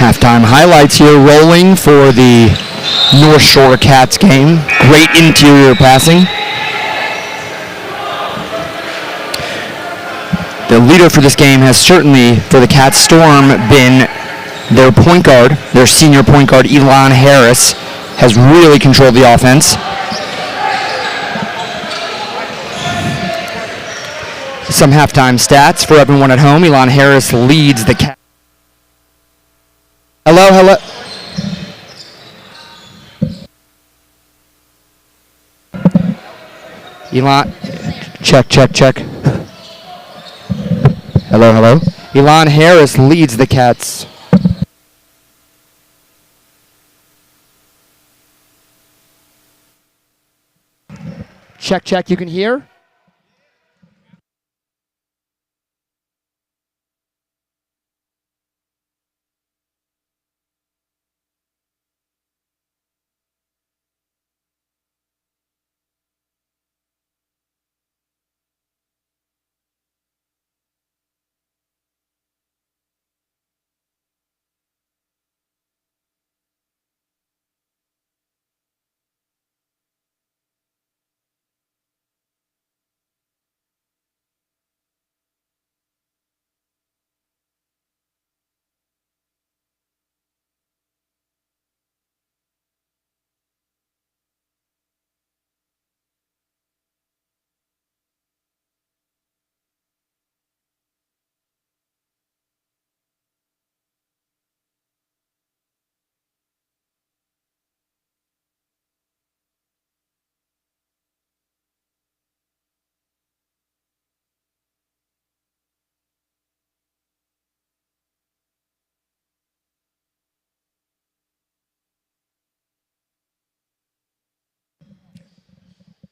Halftime highlights here rolling for the North Shore Cats game. Great interior passing. The leader for this game has certainly, for the Cats Storm, been their point guard. Their senior point guard, Elon Harris, has really controlled the offense. Some halftime stats for everyone at home. Elon Harris leads the Cats. Hello. Elon, check. Hello. Elon Harris leads the Cats. Check, you can hear?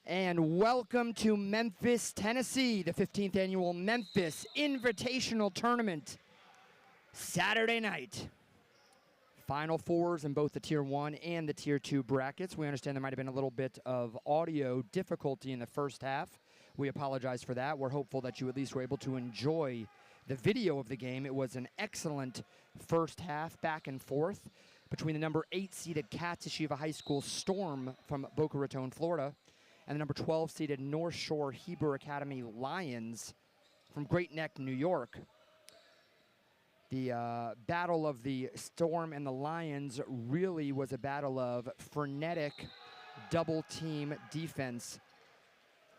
And welcome to Memphis, Tennessee, the 15th annual Memphis Invitational Tournament. Saturday night. Final fours in both the Tier 1 and the Tier 2 brackets. We understand there might have been a little bit of audio difficulty in the first half. We apologize for that. We're hopeful that you at least were able to enjoy the video of the game. It was an excellent first half, back and forth, between the number 8-seeded Cats Yeshiva High School Storm from Boca Raton, Florida, and the number 12-seeded North Shore Hebrew Academy Lions from Great Neck, New York. The battle of the Storm and the Lions really was a battle of frenetic double-team defense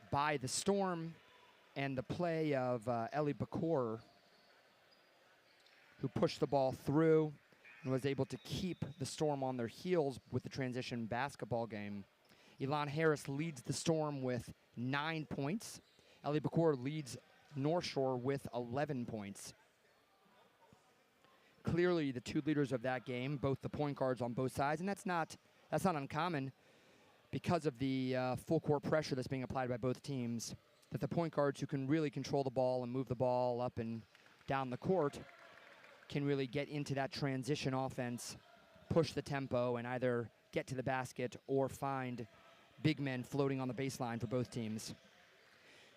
by the Storm and the play of Eli Bakor, who pushed the ball through and was able to keep the Storm on their heels with the transition basketball game. Elon Harris leads the Storm with 9 points. Eli Bakor leads North Shore with 11 points. Clearly, the two leaders of that game, both the point guards on both sides, and that's not uncommon because of the full court pressure that's being applied by both teams, that the point guards who can really control the ball and move the ball up and down the court can really get into that transition offense, push the tempo, and either get to the basket or find big men floating on the baseline for both teams.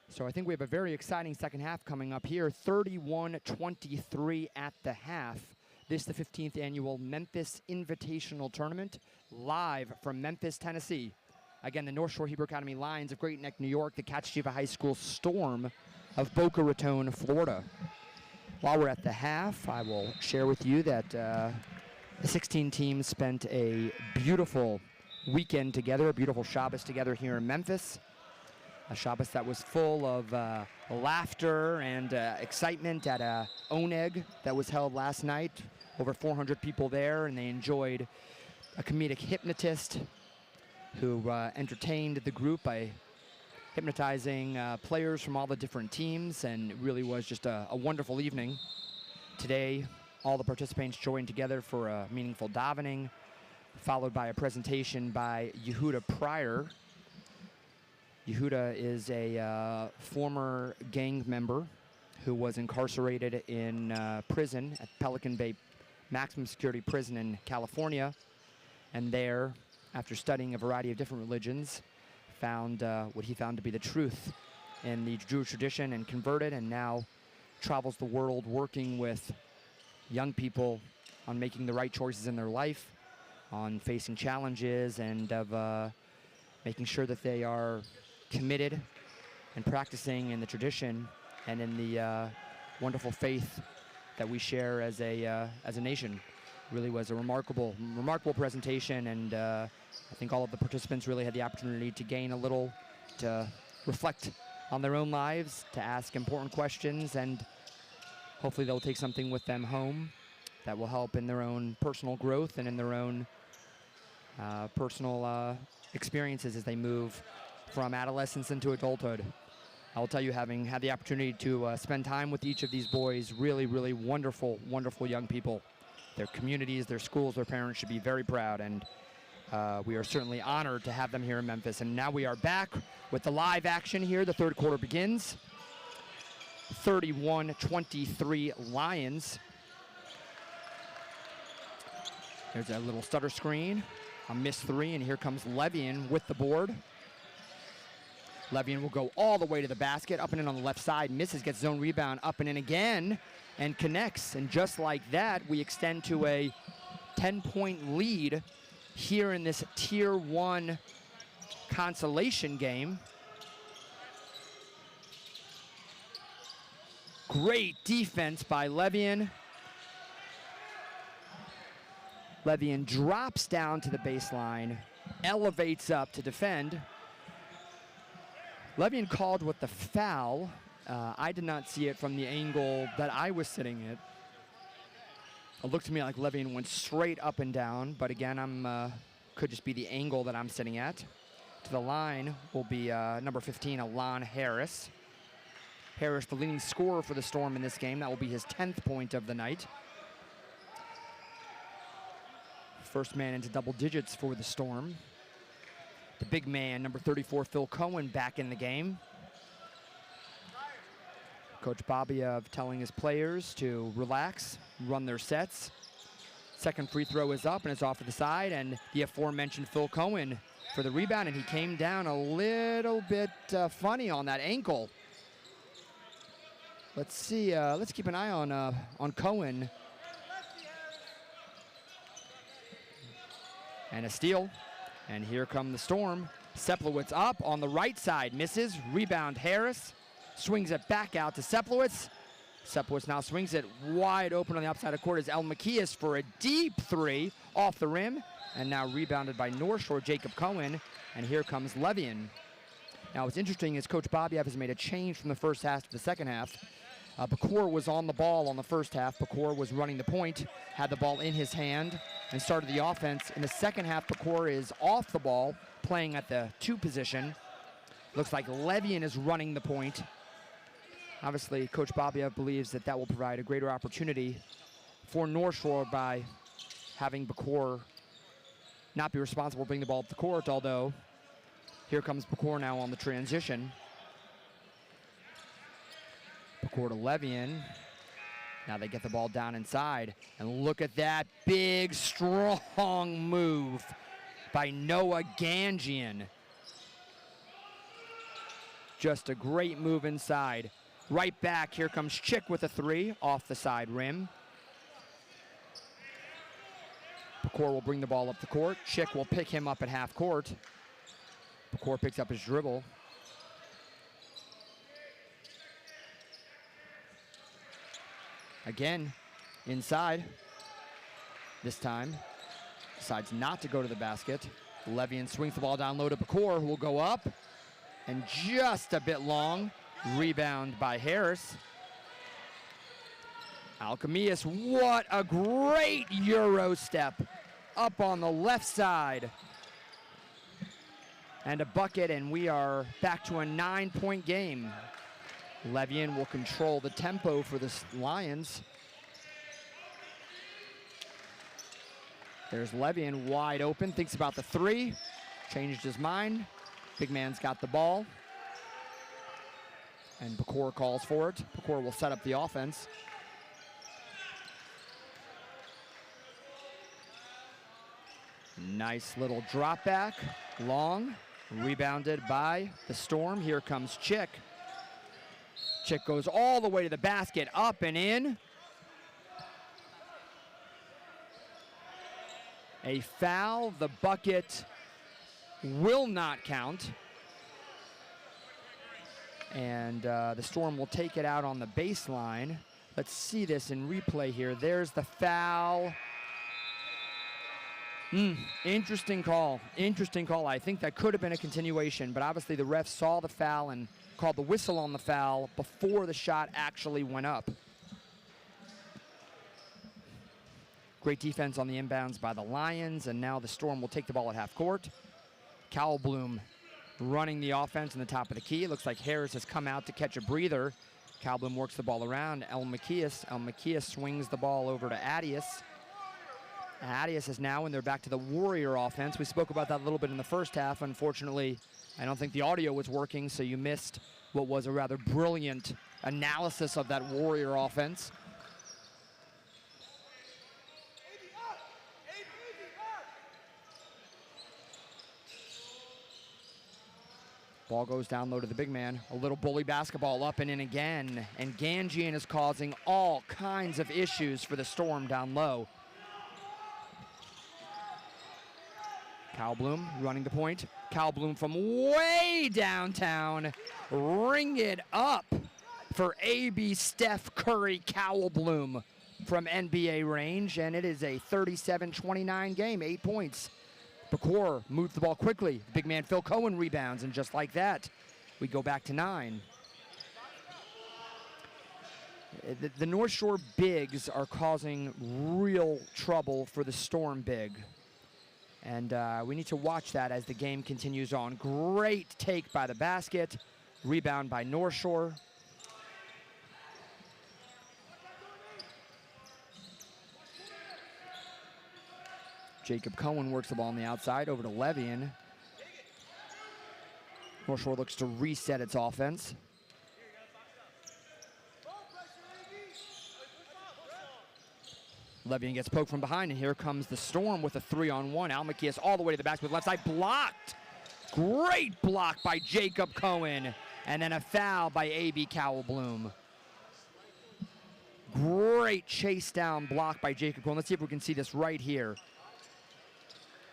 So I think we have a very exciting second half coming up here. 31-23 at the half. This is the 15th annual Memphis Invitational Tournament, live from Memphis, Tennessee. Again, the North Shore Hebrew Academy Lions of Great Neck, New York, the Cats Yeshiva High School Storm of Boca Raton, Florida. While we're at the half, I will share with you that the 16 teams spent a beautiful weekend together, a beautiful Shabbos together here in Memphis. A Shabbos that was full of laughter and excitement at a Oneg that was held last night. Over 400 people there, and they enjoyed a comedic hypnotist who entertained the group by hypnotizing players from all the different teams, and it really was just a wonderful evening. Today, all the participants joined together for a meaningful davening, followed by a presentation by Yehuda Pryor. Yehuda is a former gang member who was incarcerated in prison at Pelican Bay Maximum Security Prison in California, and there, after studying a variety of different religions, found what he found to be the truth in the Jewish tradition and converted, and now travels the world working with young people on making the right choices in their life, on facing challenges, and of making sure that they are committed and practicing in the tradition and in the wonderful faith that we share as a nation. Really was a remarkable presentation, and I think all of the participants really had the opportunity to gain a little, to reflect on their own lives, to ask important questions, and hopefully they'll take something with them home that will help in their own personal growth and in their own personal experiences as they move from adolescence into adulthood. I'll tell you, having had the opportunity to spend time with each of these boys, really, really wonderful, wonderful young people. Their communities, their schools, their parents should be very proud, and we are certainly honored to have them here in Memphis. And now we are back with the live action here. The third quarter begins. 31-23 Lions. There's a little stutter screen, a missed three, and here comes Levian with the board. Levian will go all the way to the basket, up and in on the left side, misses, gets zone rebound, up and in again, and connects. And just like that, we extend to a 10-point lead here in this Tier 1 consolation game. Great defense by Levian. Levian drops down to the baseline, elevates up to defend. Levian called with the foul. I did not see it from the angle that I was sitting at. It looked to me like Levian went straight up and down, but again, could just be the angle that I'm sitting at. To the line will be number 15, Alon Harris. Harris, the leading scorer for the Storm in this game. That will be his 10th point of the night. First man into double digits for the Storm. The big man, number 34, Phil Cohen, back in the game. Coach Babiev telling his players to relax, run their sets. Second free throw is up and it's off to the side, and the aforementioned Phil Cohen for the rebound, and he came down a little bit funny on that ankle. Let's see, let's keep an eye on Cohen. And a steal. And here come the Storm. Seplowitz up on the right side, misses. Rebound Harris. Swings it back out to Seplowitz. Seplowitz now swings it wide open on the outside of court as El Macias for a deep three off the rim. And now rebounded by North Shore, Jacob Cohen. And here comes Levian. Now what's interesting is Coach Babiev has made a change from the first half to the second half. Bakor was on the ball on the first half. Bakor was running the point, had the ball in his hand, and started the offense. In the second half, Bakor is off the ball, playing at the 2 position. Looks like Levian is running the point. Obviously, Coach Babiev believes that that will provide a greater opportunity for North Shore by having Bakor not be responsible for bringing the ball up the court, although here comes Bakor now on the transition. Bakor to Levian. Now they get the ball down inside, and look at that big, strong move by Noah Ganjian. Just a great move inside. Right back, here comes Chick with a 3 off the side rim. Bakor will bring the ball up the court. Chick will pick him up at half court. Bakor picks up his dribble. Again, inside. This time, decides not to go to the basket. Levian swings the ball down low to Bakor, who will go up. And just a bit long. Rebound by Harris. Alchemius, what a great Euro step up on the left side. And a bucket, and we are back to a 9-point game. Levian will control the tempo for the Lions. There's Levian wide open, thinks about the 3, changed his mind. Big man's got the ball. And Bakor calls for it. Bakor will set up the offense. Nice little drop back, long, rebounded by the Storm. Here comes Chick. Chick goes all the way to the basket, up and in. A foul. The bucket will not count. And the Storm will take it out on the baseline. Let's see this in replay here. There's the foul. Interesting call. Interesting call. I think that could have been a continuation, but obviously the ref saw the foul and called the whistle on the foul before the shot actually went up. Great defense on the inbounds by the Lions, and now the Storm will take the ball at half court. Cowell-Bloom running the offense in the top of the key. It looks like Harris has come out to catch a breather. Cowell-Bloom works the ball around. Elmakias swings the ball over to Adius. Adius is now, and they're back to the Warrior offense. We spoke about that a little bit in the first half. Unfortunately, I don't think the audio was working, so you missed what was a rather brilliant analysis of that Warrior offense. Ball goes down low to the big man. A little bully basketball up and in again. And Ganjian is causing all kinds of issues for the Storm down low. Cowell-Bloom running the point. Cowell-Bloom from way downtown. Ring it up for AB Steph Curry Cowell-Bloom from NBA range. And it is a 37-29 game, 8 points. Bakor moves the ball quickly. Big man Phil Cohen rebounds, and just like that, we go back to 9. The North Shore bigs are causing real trouble for the Storm big. And we need to watch that as the game continues on. Great take by the basket. Rebound by North Shore. Jacob Cohen works the ball on the outside over to Levian. North Shore looks to reset its offense. Levian gets poked from behind, and here comes the Storm with a 3-on-1. Elmakias all the way to the basket with left side blocked. Great block by Jacob Cohen, and then a foul by AB Cowell-Bloom. Great chase down block by Jacob Cohen. Let's see if we can see this right here.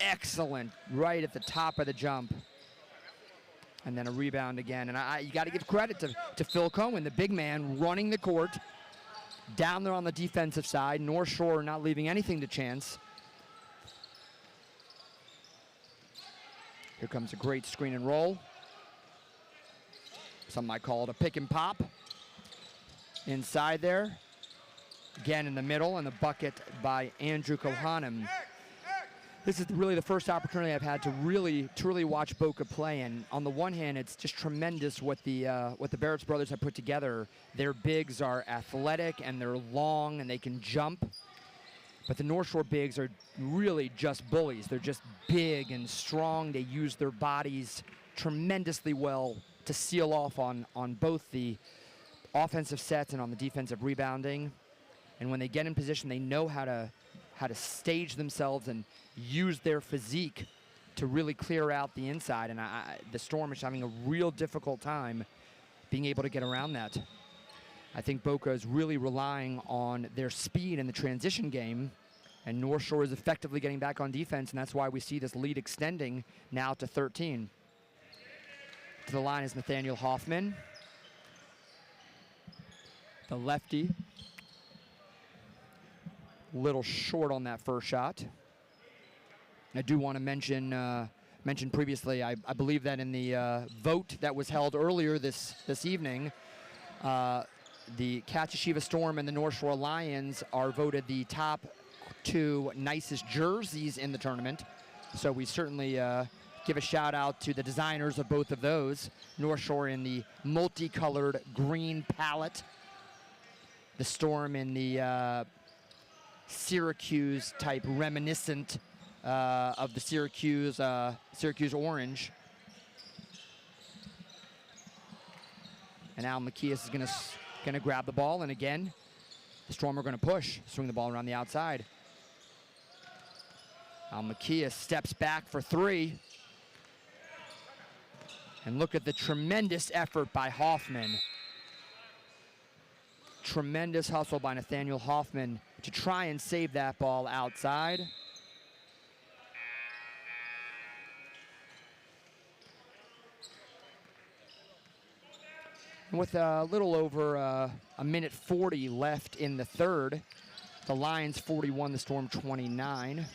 Excellent, right at the top of the jump. And then a rebound again. And you got to give credit to Phil Cohen, the big man running the court. Down there on the defensive side. North Shore not leaving anything to chance. Here comes a great screen and roll. Some might call it a pick and pop. Inside there. Again in the middle, and the bucket by Andrew Kohanem. This is really the first opportunity I've had to really watch Boca play, and on the one hand, it's just tremendous what the Barretts brothers have put together. Their bigs are athletic and they're long and they can jump, but the North Shore bigs are really just bullies. They're just big and strong. They use their bodies tremendously well to seal off on both the offensive sets and on the defensive rebounding. And when they get in position, they know how to stage themselves and use their physique to really clear out the inside. And the Storm is having a real difficult time being able to get around that. I think Boca is really relying on their speed in the transition game, and North Shore is effectively getting back on defense, and that's why we see this lead extending now to 13. To the line is Nathaniel Hoffman, the lefty. Little short on that first shot. I do want to mention previously, I believe that in the vote that was held earlier this evening, the Kachiashiva Storm and the North Shore Lions are voted the top 2 nicest jerseys in the tournament. So we certainly give a shout out to the designers of both of those. North Shore in the multicolored green palette. The Storm in the Syracuse type reminiscent of the Syracuse orange. And now Macias is gonna grab the ball, and again, the Storm are gonna push, swing the ball around the outside. Macias steps back for 3. And look at the tremendous effort by Hoffman. Tremendous hustle by Nathaniel Hoffman to try and save that ball outside. And with a little over a minute 40 left in the third, the Lions 41, the Storm 29.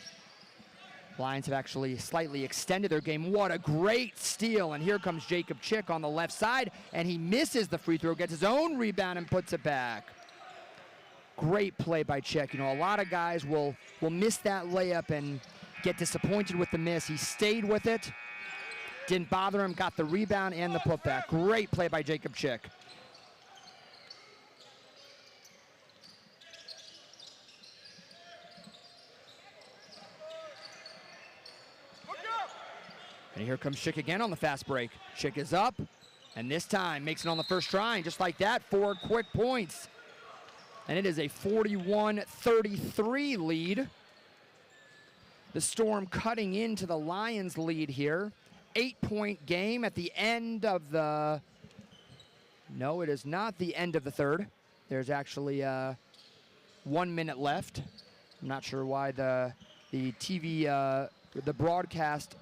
Lions have actually slightly extended their game. What a great steal, and here comes Jacob Chick on the left side, and he misses the free throw, gets his own rebound and puts it back. Great play by Chick. You know, a lot of guys will miss that layup and get disappointed with the miss. He stayed with it, didn't bother him, got the rebound and the putback. Great play by Jacob Chick. And here comes Chick again on the fast break. Chick is up, and this time makes it on the first try, and just like that, 4 quick points. And it is a 41-33 lead. The Storm cutting into the Lions lead here. 8-point game at the end of the, no, it is not the end of the third. There's actually 1 minute left. I'm not sure why the TV, the broadcast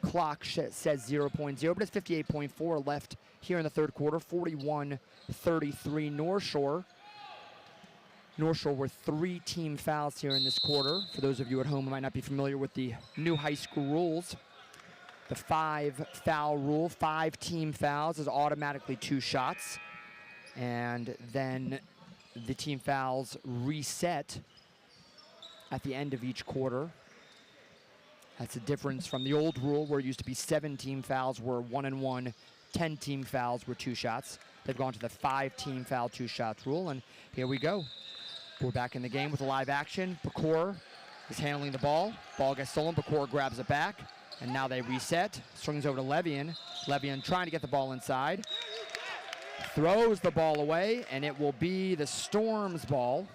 clock says 0.0, but it's 58.4 left here in the third quarter. 41-33 North Shore. North Shore with 3 team fouls here in this quarter. For those of you at home who might not be familiar with the new high school rules, the 5 foul rule, 5 team fouls is automatically 2 shots. And then the team fouls reset at the end of each quarter. That's a difference from the old rule where it used to be 7 team fouls were 1 and 1, 10 team fouls were 2 shots. They've gone to the 5 team foul 2 shots rule, and here we go. We're back in the game with a live action. Pecor is handling the ball. Ball gets stolen, Pecor grabs it back, and now they reset. Swings over to Levian. Levian trying to get the ball inside. Throws the ball away, and it will be the Storm's ball.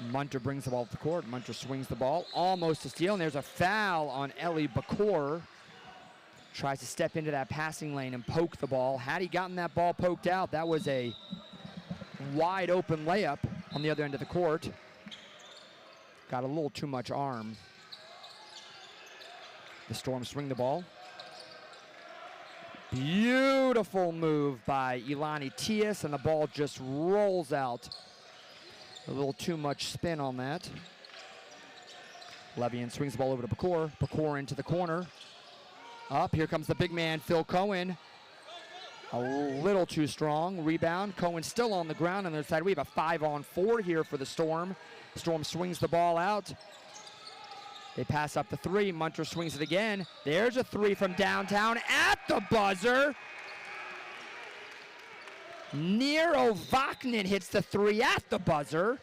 Munter brings the ball to the court. Munter swings the ball, almost a steal, and there's a foul on Eli Pecor. Tries to step into that passing lane and poke the ball. Had he gotten that ball poked out, that was a wide open layup on the other end of the court. Got a little too much arm. The Storm swing the ball. Beautiful move by Elani Tias, and the ball just rolls out. A little too much spin on that. Levian swings the ball over to Pecor. Pecor into the corner. Up, here comes the big man, Phil Cohen. A little too strong. Rebound. Cohen still on the ground on the other side. We have a 5-on-4 here for the Storm. Storm swings the ball out. They pass up the 3. Munter swings it again. There's a 3 from downtown at the buzzer. Nero Vaknin hits the 3 at the buzzer.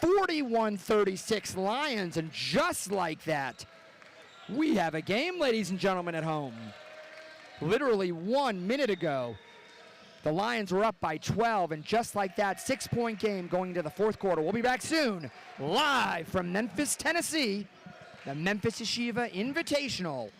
41-36 Lions, and just like that, we have a game, ladies and gentlemen at home. Literally 1 minute ago, the Lions were up by 12, and just like that, 6-point game going into the fourth quarter. We'll be back soon, live from Memphis, Tennessee, the Memphis Yeshiva Invitational.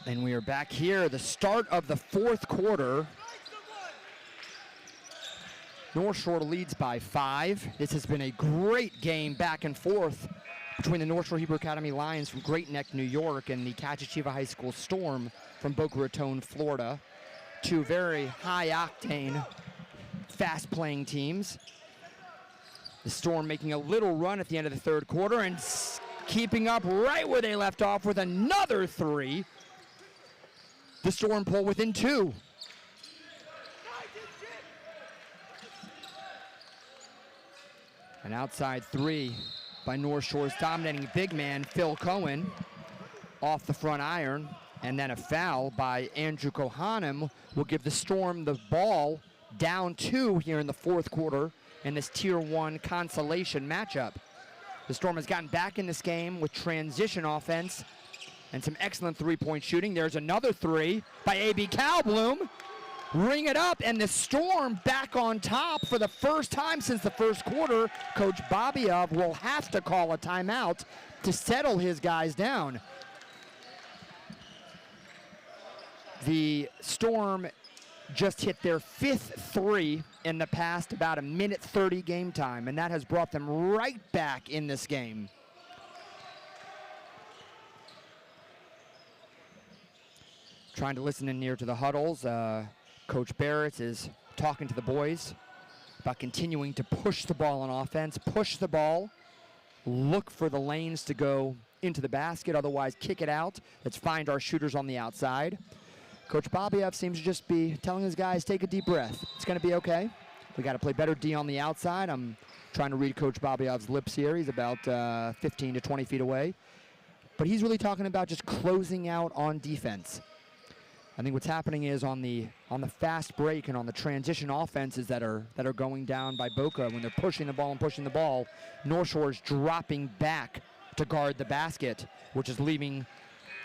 And we are back here, the start of the fourth quarter. North Shore leads by 5. This has been a great game back and forth between the North Shore Hebrew Academy Lions from Great Neck, New York, and the Cachichiva High School Storm from Boca Raton, Florida. Two very high-octane, fast-playing teams. The Storm making a little run at the end of the third quarter and keeping up right where they left off with another three. The Storm pull within two. An outside three by North Shore's dominating big man, Phil Cohen, off the front iron. And then a foul by Andrew Kohanim will give the Storm the ball down two here in the fourth quarter in this Tier 1 consolation matchup. The Storm has gotten back in this game with transition offense and some excellent three-point shooting. There's another three by A.B. Kalbloom. Ring it up, and the Storm back on top for the first time since the first quarter. Coach Babiov will have to call a timeout to settle his guys down. The Storm just hit their fifth three in the past about 1:30 game time, and that has brought them right back in this game. Trying to listen in near to the huddles. Coach Barrett is talking to the boys about continuing to push the ball on offense, push the ball, look for the lanes to go into the basket, otherwise kick it out. Let's find our shooters on the outside. Coach Babiov seems to just be telling his guys, take a deep breath. It's going to be okay. We got to play better D on the outside. I'm trying to read Coach Babiov's lips here. He's about 15 to 20 feet away. But he's really talking about just closing out on defense. I think what's happening is on the fast break and on the transition offenses that are going down by Boca, when they're pushing the ball, North Shore is dropping back to guard the basket, which is leaving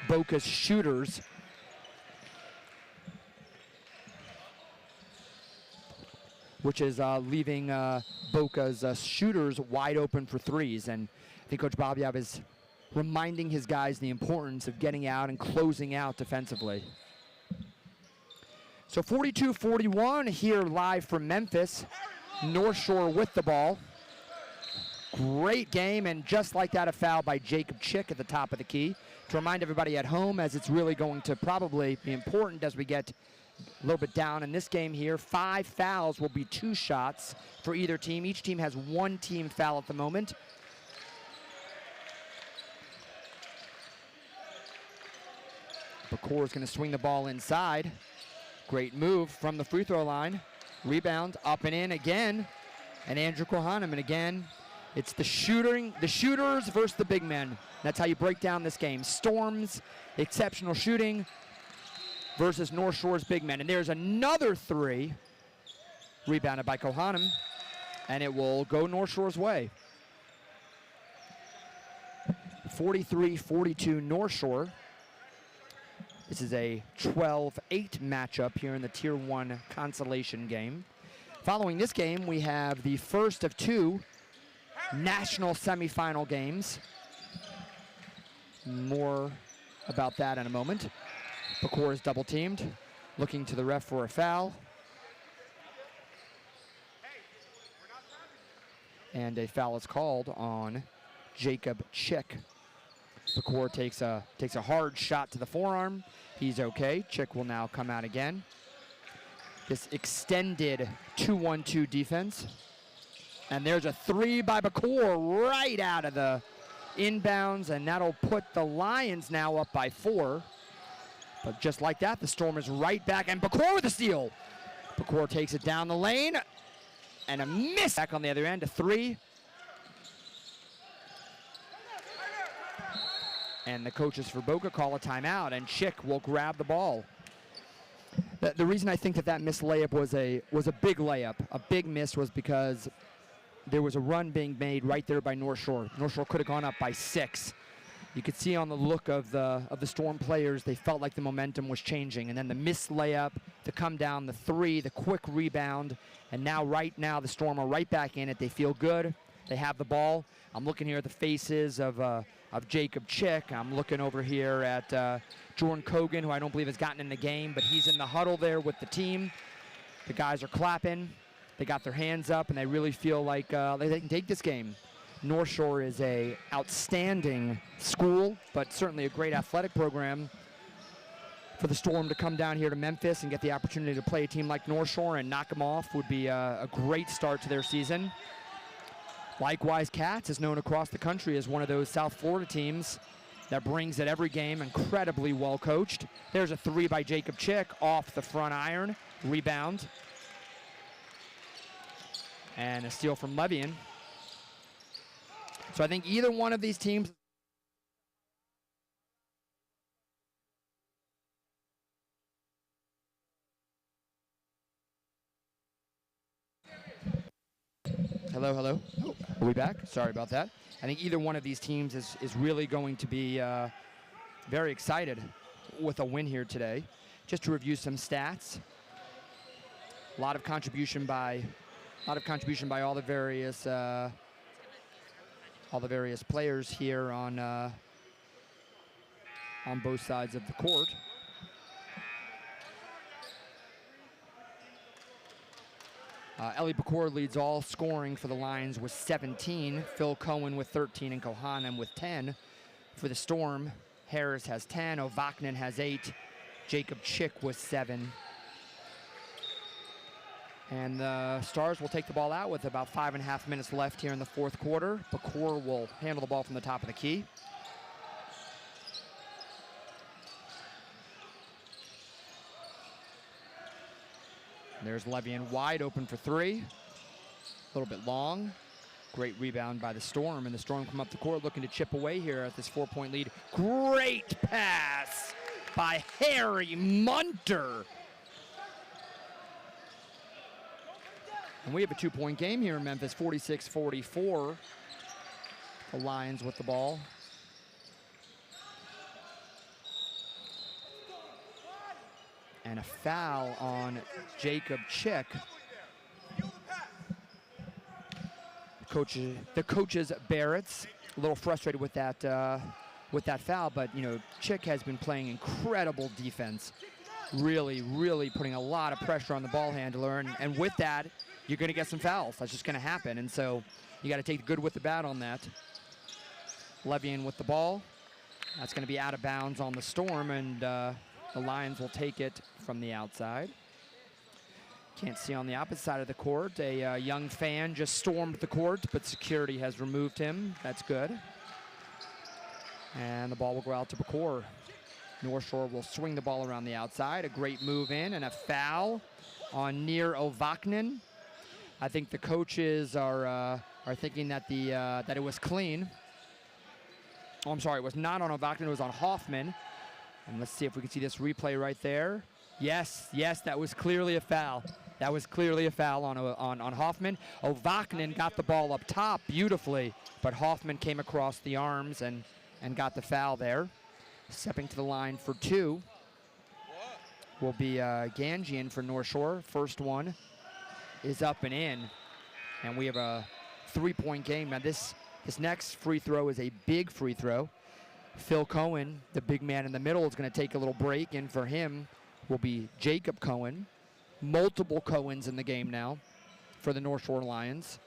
Boca's shooters wide open for threes. And I think Coach Babiov is reminding his guys the importance of getting out and closing out defensively. So 42-41 here live from Memphis. North Shore with the ball. Great game, and just like that, a foul by Jacob Chick at the top of the key. To remind everybody at home, as it's really going to probably be important as we get a little bit down in this game here, 5 fouls will be 2 shots for either team. Each team has 1 team foul at the moment. Bakor is going to swing the ball inside. Great move from the free throw line. Rebound up and in again. And Andrew Kohanim. And again, it's the shooters versus the big men. That's how you break down this game. Storm's exceptional shooting versus North Shore's big men. And there's another three. Rebounded by Kohanim. And it will go North Shore's way. 43-42 North Shore. This is a 12-8 matchup here in the Tier 1 consolation game. Following this game, we have the first of 2 national semifinal games. More about that in a moment. Bakor is double teamed, looking to the ref for a foul. And a foul is called on Jacob Chick. Bakor takes a hard shot to the forearm. He's okay. Chick will now come out again. This extended 2-1-2 defense. And there's a three by Bakor right out of the inbounds, and that'll put the Lions now up by 4. But just like that, the Storm is right back, and Bakor with the steal. Bakor takes it down the lane, and a miss. Back on the other end, a 3. And the coaches for Boca call a timeout, and Chick will grab the ball. The reason I think that missed layup was a big layup. A big miss was because there was a run being made right there by North Shore. North Shore could have gone up by 6. You could see on the look of the Storm players, they felt like the momentum was changing. And then the missed layup, to come down, the 3, the quick rebound, and right now the Storm are right back in it. They feel good. They have the ball. I'm looking here at the faces of Jacob Chick. I'm looking over here at Jordan Kogan, who I don't believe has gotten in the game, but he's in the huddle there with the team. The guys are clapping. They got their hands up, and they really feel like they can take this game. North Shore is a outstanding school, but certainly a great athletic program. For the Storm to come down here to Memphis and get the opportunity to play a team like North Shore and knock them off would be a great start to their season. Likewise, Cats is known across the country as one of those South Florida teams that brings it every game, incredibly well coached. There's a three by Jacob Chick off the front iron, rebound. And a steal from Levian. So I think either one of these teams Hello, hello. Oh, are we back? Sorry about that. I think either one of these teams is really going to be very excited with a win here today. Just to review some stats. A lot of contribution by all the various players here on both sides of the court. Ellie Bacour leads all scoring for the Lions with 17. Phil Cohen with 13 and Kohanem with 10. For the Storm, Harris has 10. Ovaknin has 8. Jacob Chick with 7. And the Stars will take the ball out with about 5.5 minutes left here in the fourth quarter. Bacour will handle the ball from the top of the key. There's Levian wide open for three. A little bit long. Great rebound by the Storm, and the Storm come up the court looking to chip away here at this 4-point lead. Great pass by Harry Munter. And we have a 2-point game here in Memphis, 46-44. The Lions with the ball. And a foul on Jacob Chick. The coaches Barrett's a little frustrated with that foul, but you know, Chick has been playing incredible defense, really putting a lot of pressure on the ball handler, and with that, you're going to get some fouls. That's just going to happen, and so you got to take the good with the bad on that. Levian with the ball. That's going to be out of bounds on the Storm, and the Lions will take it from the outside. Can't see on the opposite side of the court. A young fan just stormed the court, but security has removed him. That's good. And the ball will go out to Bacour. North Shore will swing the ball around the outside. A great move in and a foul on Nir Ovaknin. I think the coaches are thinking that that it was clean. Oh, I'm sorry, it was not on Ovaknin, it was on Hoffman. And let's see if we can see this replay right there. Yes, that was clearly a foul. That was clearly a foul on Hoffman. Ovaknin got the ball up top beautifully, but Hoffman came across the arms and got the foul there. Stepping to the line for two will be Ganjian for North Shore. First one is up and in, and we have a 3-point game. Now this next free throw is a big free throw. Phil Cohen, the big man in the middle, is going to take a little break, and for him will be Jacob Cohen. Multiple Cohens in the game now for the North Shore Lions.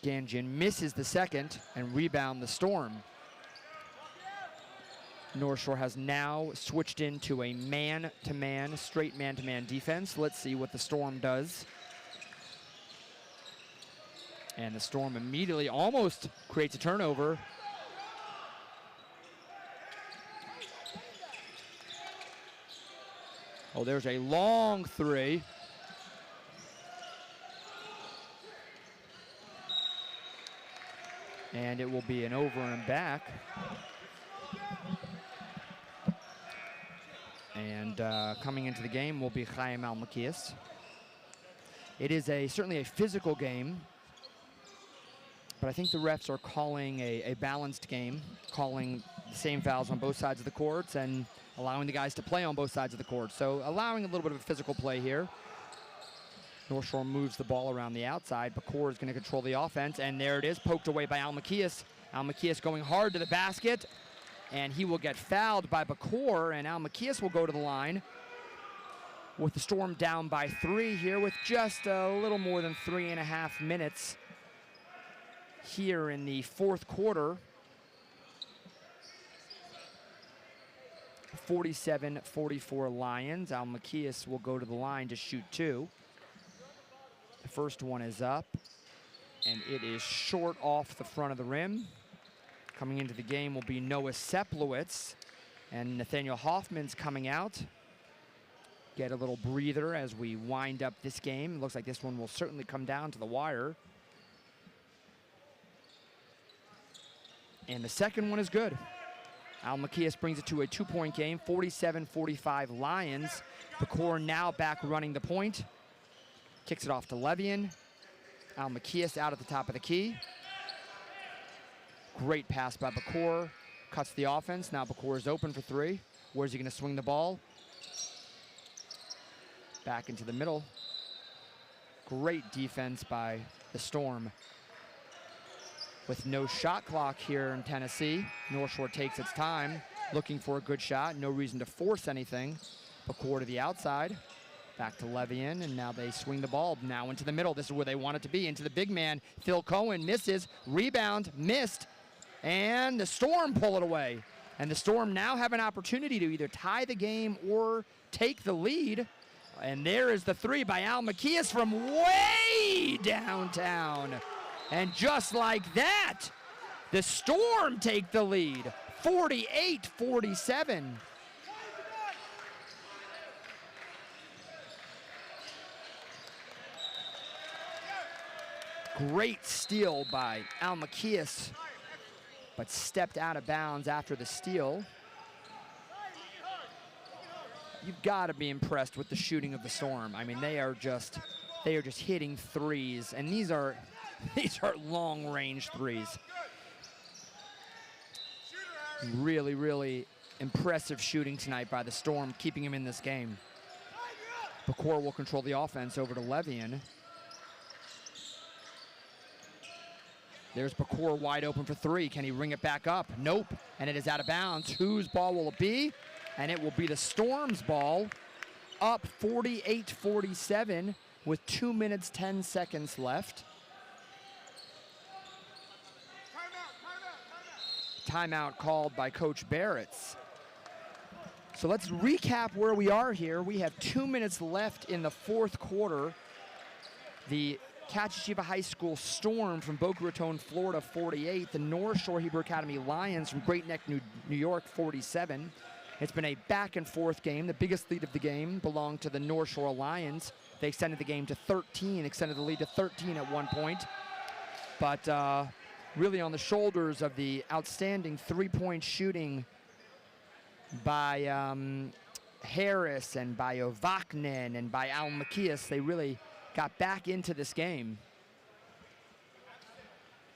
Ganjian misses the second and rebound the Storm. North Shore has now switched into a man-to-man, straight man-to-man defense. Let's see what the Storm does. And the Storm immediately almost creates a turnover. Oh, there's a long three. And it will be an over and back. And coming into the game will be Chaim Almakias. It is certainly a physical game, but I think the refs are calling a balanced game, calling the same fouls on both sides of the courts and allowing the guys to play on both sides of the court. So allowing a little bit of a physical play here. North Shore moves the ball around the outside. Bacour is going to control the offense, and there it is, poked away by Almakias. Almakias going hard to the basket, and he will get fouled by Bacour, and Almakias will go to the line with the Storm down by 3 here with just a little more than 3.5 minutes here in the fourth quarter. 47-44 Lions. Al Macias will go to the line to shoot 2. The first one is up, and it is short off the front of the rim. Coming into the game will be Noah Seplowitz, and Nathaniel Hoffman's coming out. Get a little breather as we wind up this game. Looks like this one will certainly come down to the wire. And the second one is good. Al Macias brings it to a 2-point game, 47-45 Lions. Bakor now back running the point. Kicks it off to Levian. Al Macias out at the top of the key. Great pass by Bakor. Cuts the offense. Now Bakor is open for 3. Where's he going to swing the ball? Back into the middle. Great defense by the Storm. With no shot clock here in Tennessee, North Shore takes its time, looking for a good shot. No reason to force anything. Bakor to the outside. Back to Levian, and now they swing the ball now into the middle. This is where they want it to be, into the big man. Phil Cohen misses, rebound, missed, and the Storm pull it away. And the Storm now have an opportunity to either tie the game or take the lead. And there is the 3 by Al Macias from way downtown. And just like that, the Storm take the lead, 48-47. Great steal by Al Macias, but stepped out of bounds after the steal. You've got to be impressed with the shooting of the Storm. I mean, they are just hitting threes, and these are long-range threes. Really, really impressive shooting tonight by the Storm, keeping him in this game. Bakor will control the offense over to Levian. There's Bakor wide open for 3. Can he ring it back up? Nope, and it is out of bounds. Whose ball will it be? And it will be the Storm's ball, up 48-47 with 2 minutes, 10 seconds left. Timeout called by Coach Barretts. So let's recap where we are here. We have 2 minutes left in the fourth quarter. The Cachecheva High School Storm from Boca Raton, Florida, 48. The North Shore Hebrew Academy Lions from Great Neck, New York, 47. It's been a back-and-forth game. The biggest lead of the game belonged to the North Shore Lions. They extended the game to 13, extended the lead to 13 at one point. But really on the shoulders of the outstanding three-point shooting by Harris and by Ovaknin and by Al Macias, they really got back into this game.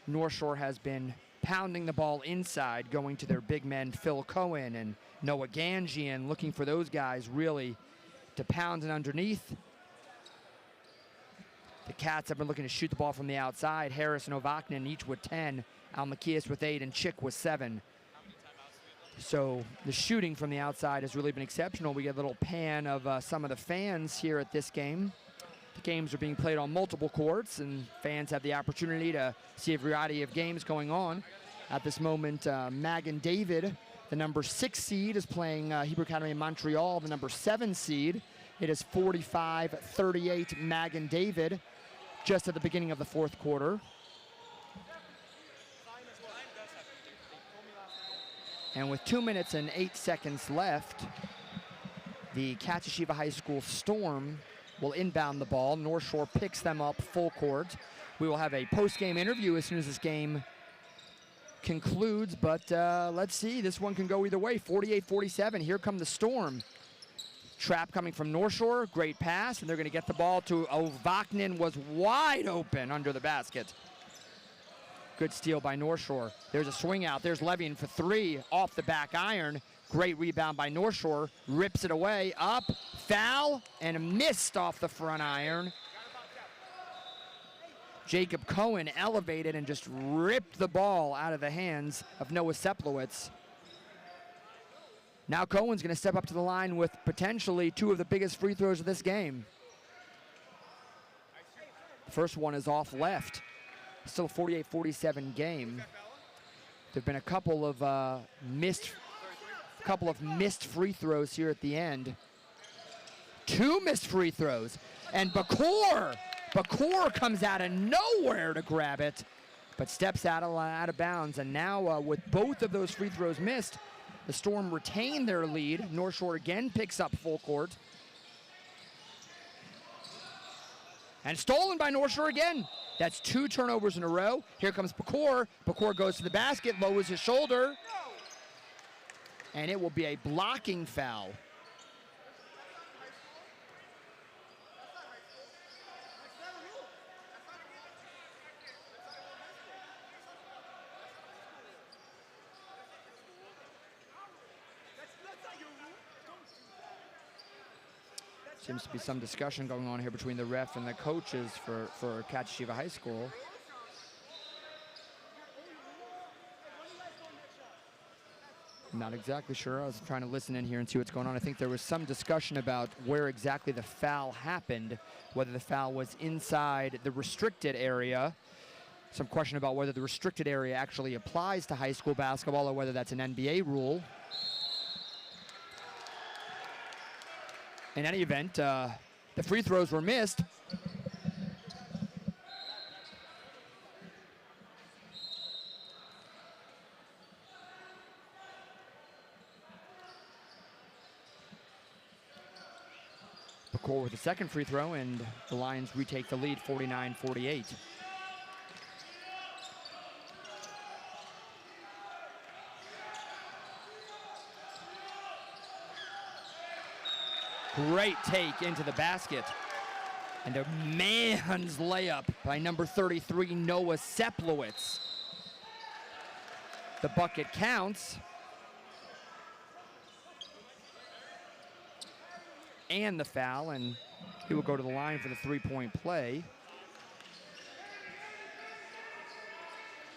North Shore has been pounding the ball inside, going to their big men, Phil Cohen and Noah Ganjian, looking for those guys really to pound it underneath. The Cats have been looking to shoot the ball from the outside. Harris and Ovaknin each with 10, Al Macias with 8, and Chick with 7. So the shooting from the outside has really been exceptional. We get a little pan of some of the fans here at this game. The games are being played on multiple courts, and fans have the opportunity to see a variety of games going on. At this moment, Magan David, the number 6 seed, is playing Hebrew Academy in Montreal, the number 7 seed. It is 45-38 Magan David, just at the beginning of the fourth quarter. And with 2 minutes and 8 seconds left, the Cachecheva High School Storm will inbound the ball. North Shore picks them up full court. We will have a post-game interview as soon as this game concludes, but let's see. This one can go either way. 48-47. Here come the Storm. Trap coming from North Shore. Great pass, and they're going to get the ball to Ovaknin. Was wide open under the basket. Good steal by North Shore. There's a swing out. There's Levian for 3 off the back iron. Great rebound by North Shore. Rips it away. Up. Foul. And missed off the front iron. Jacob Cohen elevated and just ripped the ball out of the hands of Noah Seplowitz. Now Cohen's going to step up to the line with potentially 2 of the biggest free throws of this game. The first one is off left. Still a 48-47 game. There've been a couple of missed free throws here at the end. 2 missed free throws, and Bakor comes out of nowhere to grab it, but steps out of bounds. And now with both of those free throws missed, the Storm retain their lead. North Shore again picks up full court. And stolen by North Shore again. That's 2 turnovers in a row. Here comes Bakor. Bakor goes to the basket, lowers his shoulder. And it will be a blocking foul. Seems to be some discussion going on here between the ref and the coaches for Katashiwa High School. I'm not exactly sure. I was trying to listen in here and see what's going on. I think there was some discussion about where exactly the foul happened, whether the foul was inside the restricted area. Some question about whether the restricted area actually applies to high school basketball or whether that's an NBA rule. In any event, the free throws were missed. Bakor with the second free throw, and the Lions retake the lead, 49-48. Great take into the basket. And a man's layup by number 33, Noah Seplowitz. The bucket counts. And the foul, and he will go to the line for the three-point play.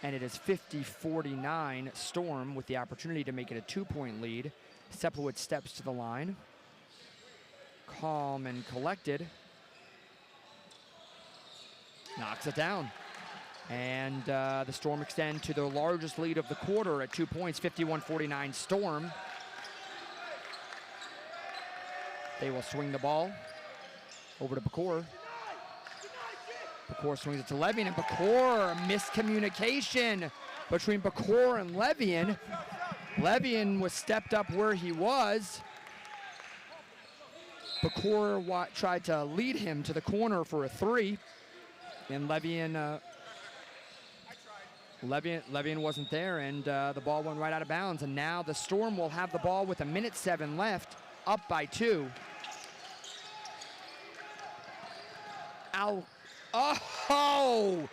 And it is 50-49 Storm with the opportunity to make it a 2-point lead. Seplowitz steps to the line. Calm and collected. Knocks it down. And the Storm extend to the largest lead of the quarter at 2 points, 51-49 Storm. They will swing the ball over to Bakor. Bakor swings it to Levian, and Bakor, miscommunication between Bakor and Levian. Levian was stepped up where he was. Bakor tried to lead him to the corner for a 3, and Levian wasn't there, and the ball went right out of bounds. And now the Storm will have the ball with 1:07 left, up by 2. Oh!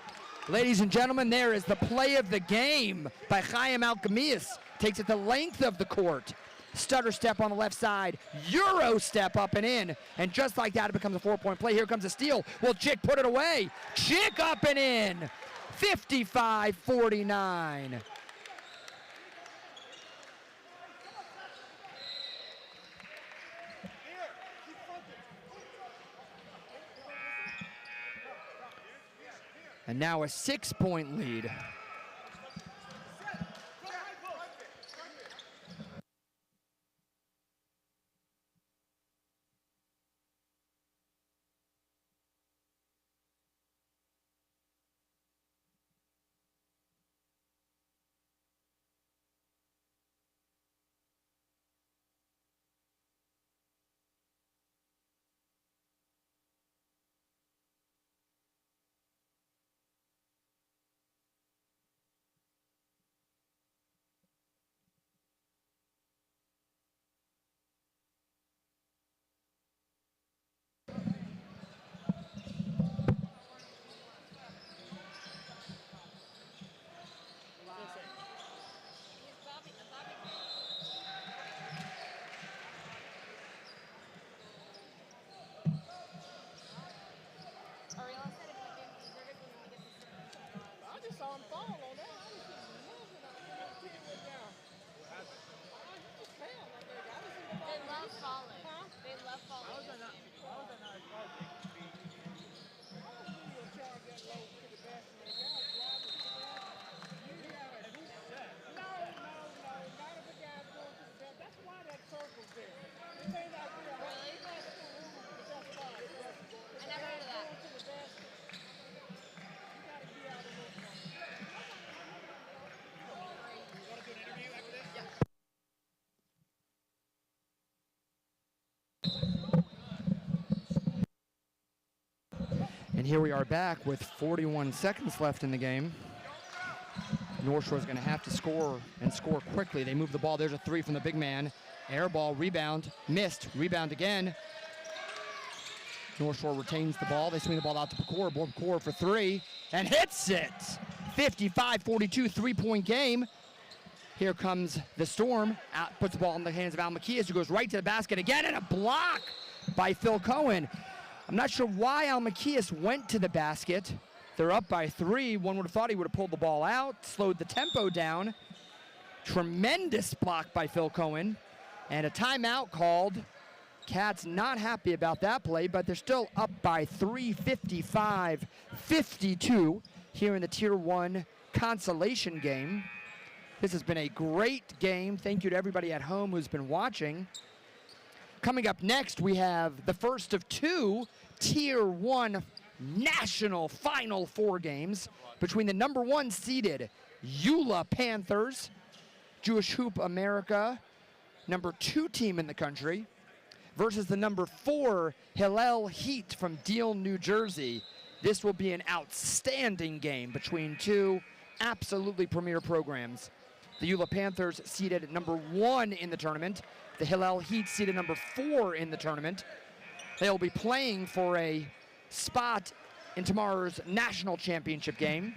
Ladies and gentlemen, there is the play of the game by Chaim Alchemias. Takes it the length of the court. Stutter step on the left side, Euro step up and in, and just like that, it becomes a 4-point play. Here comes a steal. Will Chick put it away? Chick up and in, 55-49. And now a 6-point lead. here we are back with 41 seconds left in the game. North Shore is going to have to score and score quickly. They move the ball. There's a three from the big man. Air ball, rebound, missed. Rebound again. North Shore retains the ball. They swing the ball out to Pecora. Pecora for three and hits it. 55-42 three-point game. Here comes the Storm. Puts the ball in the hands of Al Macias, who goes right to the basket again, and a block by Phil Cohen. I'm not sure why Al Macias went to the basket. They're up by three. One would have thought he would have pulled the ball out, slowed the tempo down. Tremendous block by Phil Cohen. And a timeout called. Cats not happy about that play, but they're still up by 3, 55-52 here in the Tier 1 consolation game. This has been a great game. Thank you to everybody at home who's been watching. Coming up next, we have the first of two Tier 1 national Final Four games between the number 1 seeded Eula Panthers, Jewish Hoop America, number 2 team in the country, versus the number 4 Hillel Heat from Deal, New Jersey. This will be an outstanding game between two absolutely premier programs. The Eula Panthers seeded at number 1 in the tournament. The Hillel Heat seeded number 4 in the tournament. They'll be playing for a spot in tomorrow's national championship game.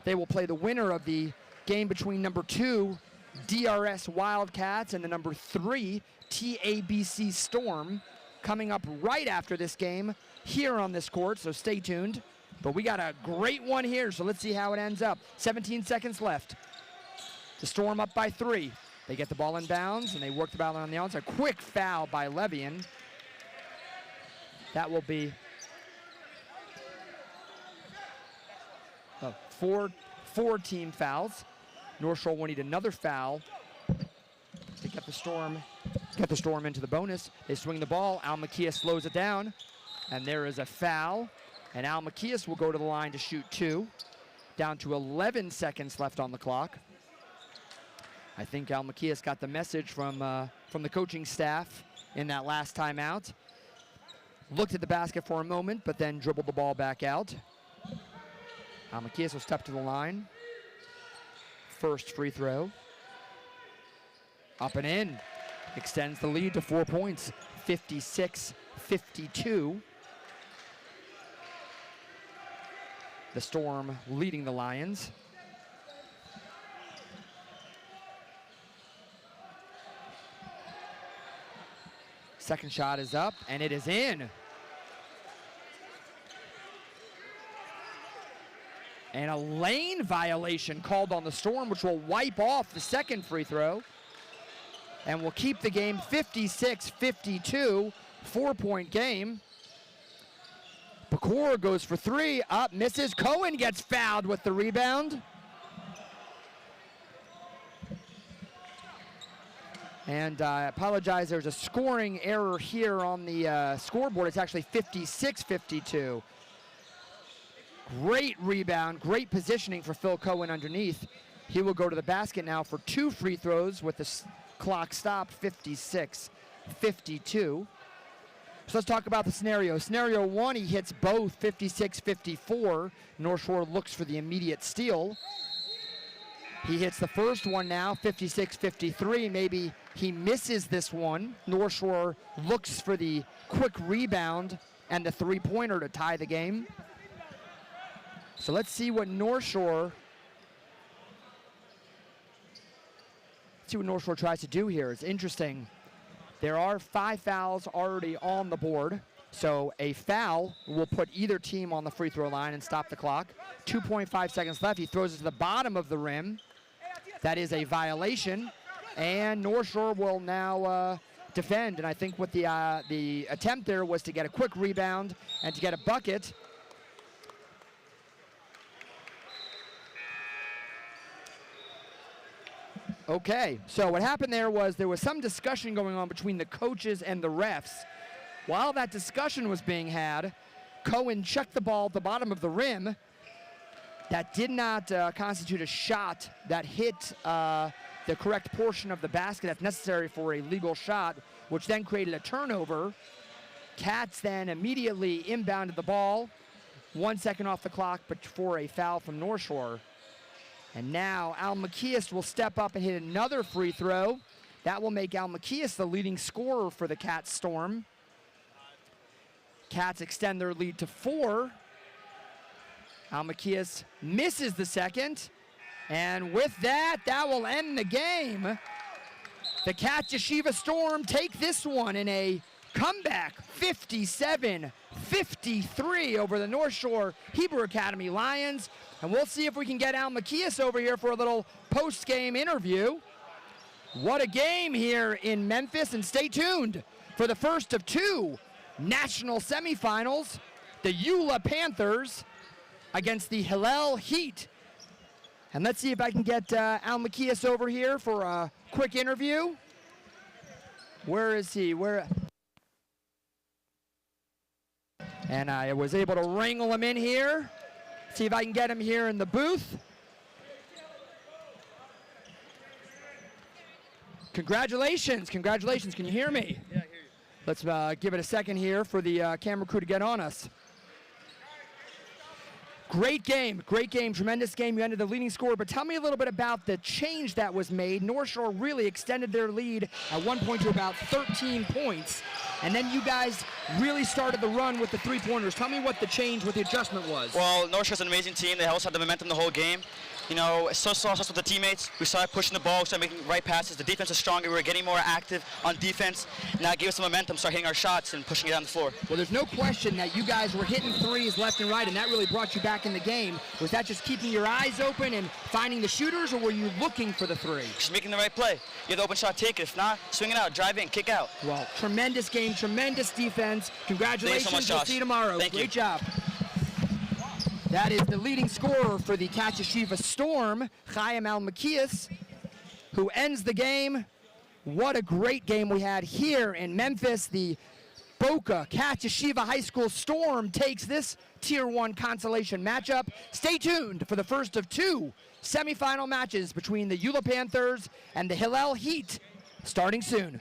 They will play the winner of the game between number 2 DRS Wildcats and the number 3 TABC Storm, coming up right after this game here on this court, so stay tuned. But we got a great one here, so let's see how it ends up. 17 seconds left. The Storm up by 3. They get the ball in bounds, and they work the ball on the outside. Quick foul by Levian. That will be four team fouls. North Shore will need another foul to get the Storm into the bonus. They swing the ball. Al Macias slows it down, and there is a foul. And Al Macias will go to the line to shoot 2. Down to 11 seconds left on the clock. I think Al Macias got the message from the coaching staff in that last timeout. Looked at the basket for a moment, but then dribbled the ball back out. Al Macias will step to the line. First free throw. Up and in. Extends the lead to 4 points. 56-52. The Storm leading the Lions. Second shot is up, and it is in. And a lane violation called on the Storm, which will wipe off the second free throw. And will keep the game 56-52, 4-point game. Pecora goes for 3, up, misses. Cohen gets fouled with the rebound. And I apologize, there's a scoring error here on the scoreboard. It's actually 56-52. Great rebound, great positioning for Phil Cohen underneath. He will go to the basket now for 2 free throws with the clock stopped, 56-52. So let's talk about the scenario. Scenario 1, he hits both, 56-54. North Shore looks for the immediate steal. He hits the first one now, 56-53. Maybe he misses this one. North Shore looks for the quick rebound and the three-pointer to tie the game. So let's see what North Shore tries to do here. It's interesting. There are 5 fouls already on the board. So a foul will put either team on the free throw line and stop the clock. 2.5 seconds left. He throws it to the bottom of the rim. That is a violation. And North Shore will now defend. And I think what the attempt there was to get a quick rebound and to get a bucket. Okay, so what happened there was some discussion going on between the coaches and the refs. While that discussion was being had, Cohen checked the ball at the bottom of the rim. That did not constitute a shot that hit the correct portion of the basket that's necessary for a legal shot, which then created a turnover. Cats then immediately inbounded the ball. 1 second off the clock before a foul from North Shore. And now Al Macias will step up and hit another free throw. That will make Al Macias the leading scorer for the Cats Storm. Cats extend their lead to 4. Al Macias misses the second. And with that, that will end the game. The Cats Yeshiva Storm take this one in a comeback, 57-53 over the North Shore Hebrew Academy Lions. And we'll see if we can get Al Macias over here for a little post-game interview. What a game here in Memphis, and stay tuned for the first of 2 national semifinals, the Eula Panthers against the Hillel Heat. And let's see if I can get Al Macias over here for a quick interview. Where is he? And I was able to wrangle him in here. See if I can get him here in the booth. Congratulations, congratulations. Can you hear me? Yeah, I hear you. Let's give it a second here for the camera crew to get on us. Great game, tremendous game. You ended the leading scorer, but tell me a little bit about the change that was made. North Shore really extended their lead at one point to about 13 points, and then you guys really started the run with the three-pointers. Tell me what the change, what the adjustment was. Well, North Shore's an amazing team. They also had the momentum the whole game. You know, so saw us with the teammates. We started pushing the ball, started making right passes. The defense is stronger. We were getting more active on defense, and that gave us some momentum, started hitting our shots and pushing it down the floor. Well, there's no question that you guys were hitting threes left and right, and that really brought you back in the game. Was that just keeping your eyes open and finding the shooters, or were you looking for the three? Just making the right play. You have the open shot, take it. If not, swing it out, drive in, kick out. Well, tremendous game, tremendous defense. Congratulations. Thank you so much, Josh. We'll see you tomorrow. Thank you. Great job. That is the leading scorer for the Cats Yeshiva Storm, Chaim Al Macias, who ends the game. What a great game we had here in Memphis. The Boca Cats Yeshiva High School Storm takes this Tier 1 consolation matchup. Stay tuned for the first of 2 semifinal matches between the Eula Panthers and the Hillel Heat, starting soon.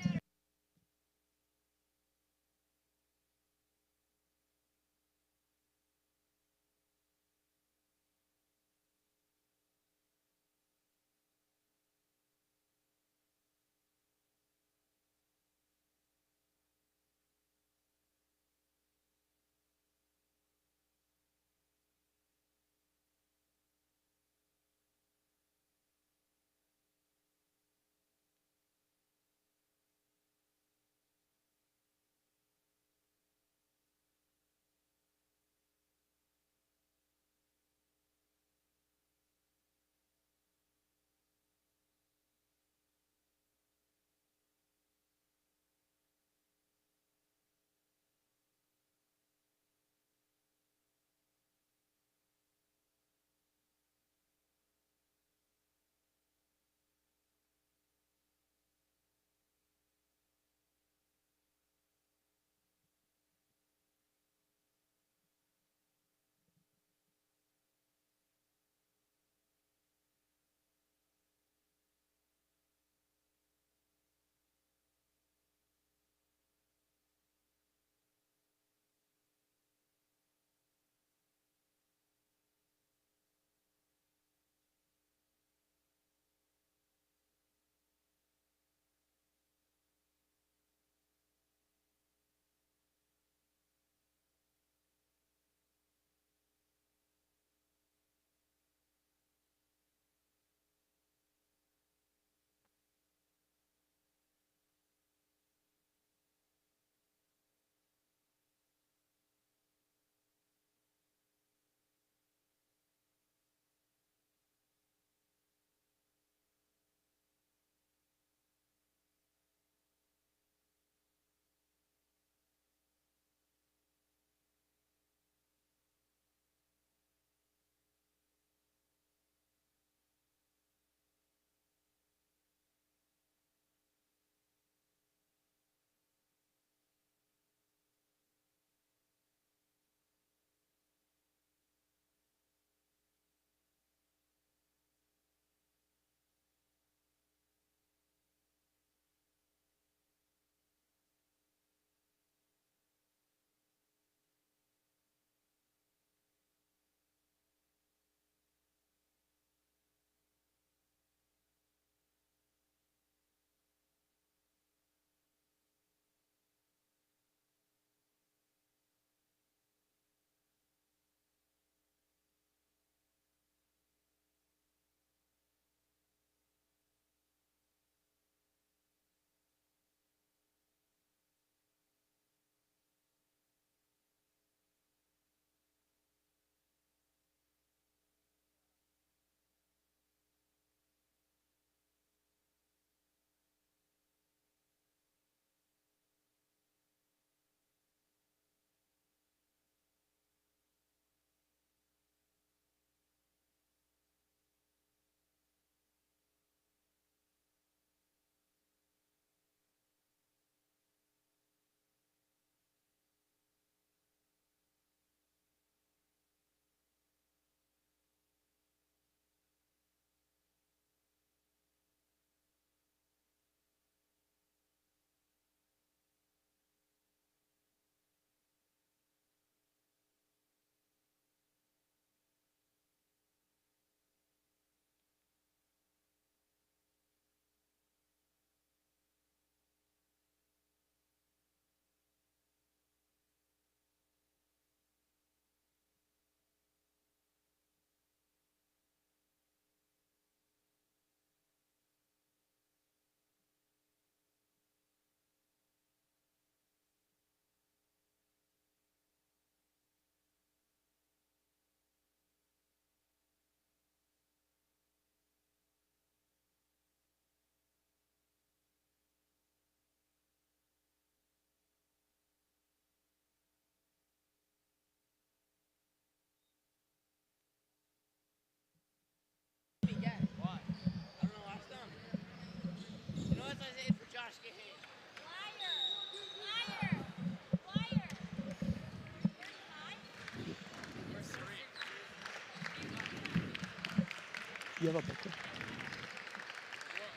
you have a booklet?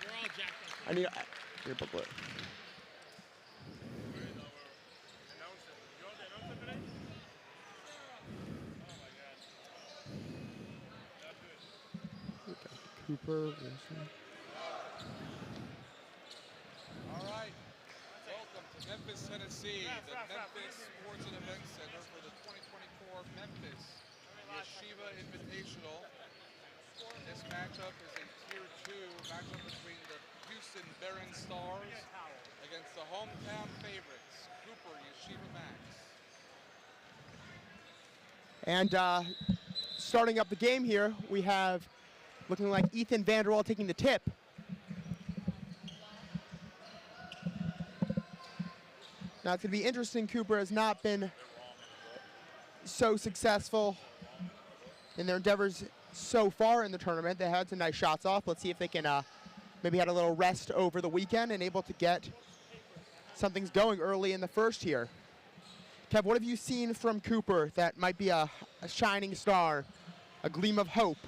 We're all jacked up. I need your booklet. Cooper, Wilson. All right. Welcome to Memphis, Tennessee, the Memphis Sports and Events Center for the 2024 Memphis Yeshiva Invitational. This matchup is a Tier 2 matchup between the Houston Barron Stars against the hometown favorites, Cooper Yeshiva Max. And starting up the game here, we have looking like Ethan Vanderwall taking the tip. Now it's going to be interesting. Cooper has not been so successful in their endeavors so far in the tournament. They had some nice shots off. Let's see if they can maybe had a little rest over the weekend and able to get something's going early in the first here. Kev, what have you seen from Cooper that might be a shining star, a gleam of hope?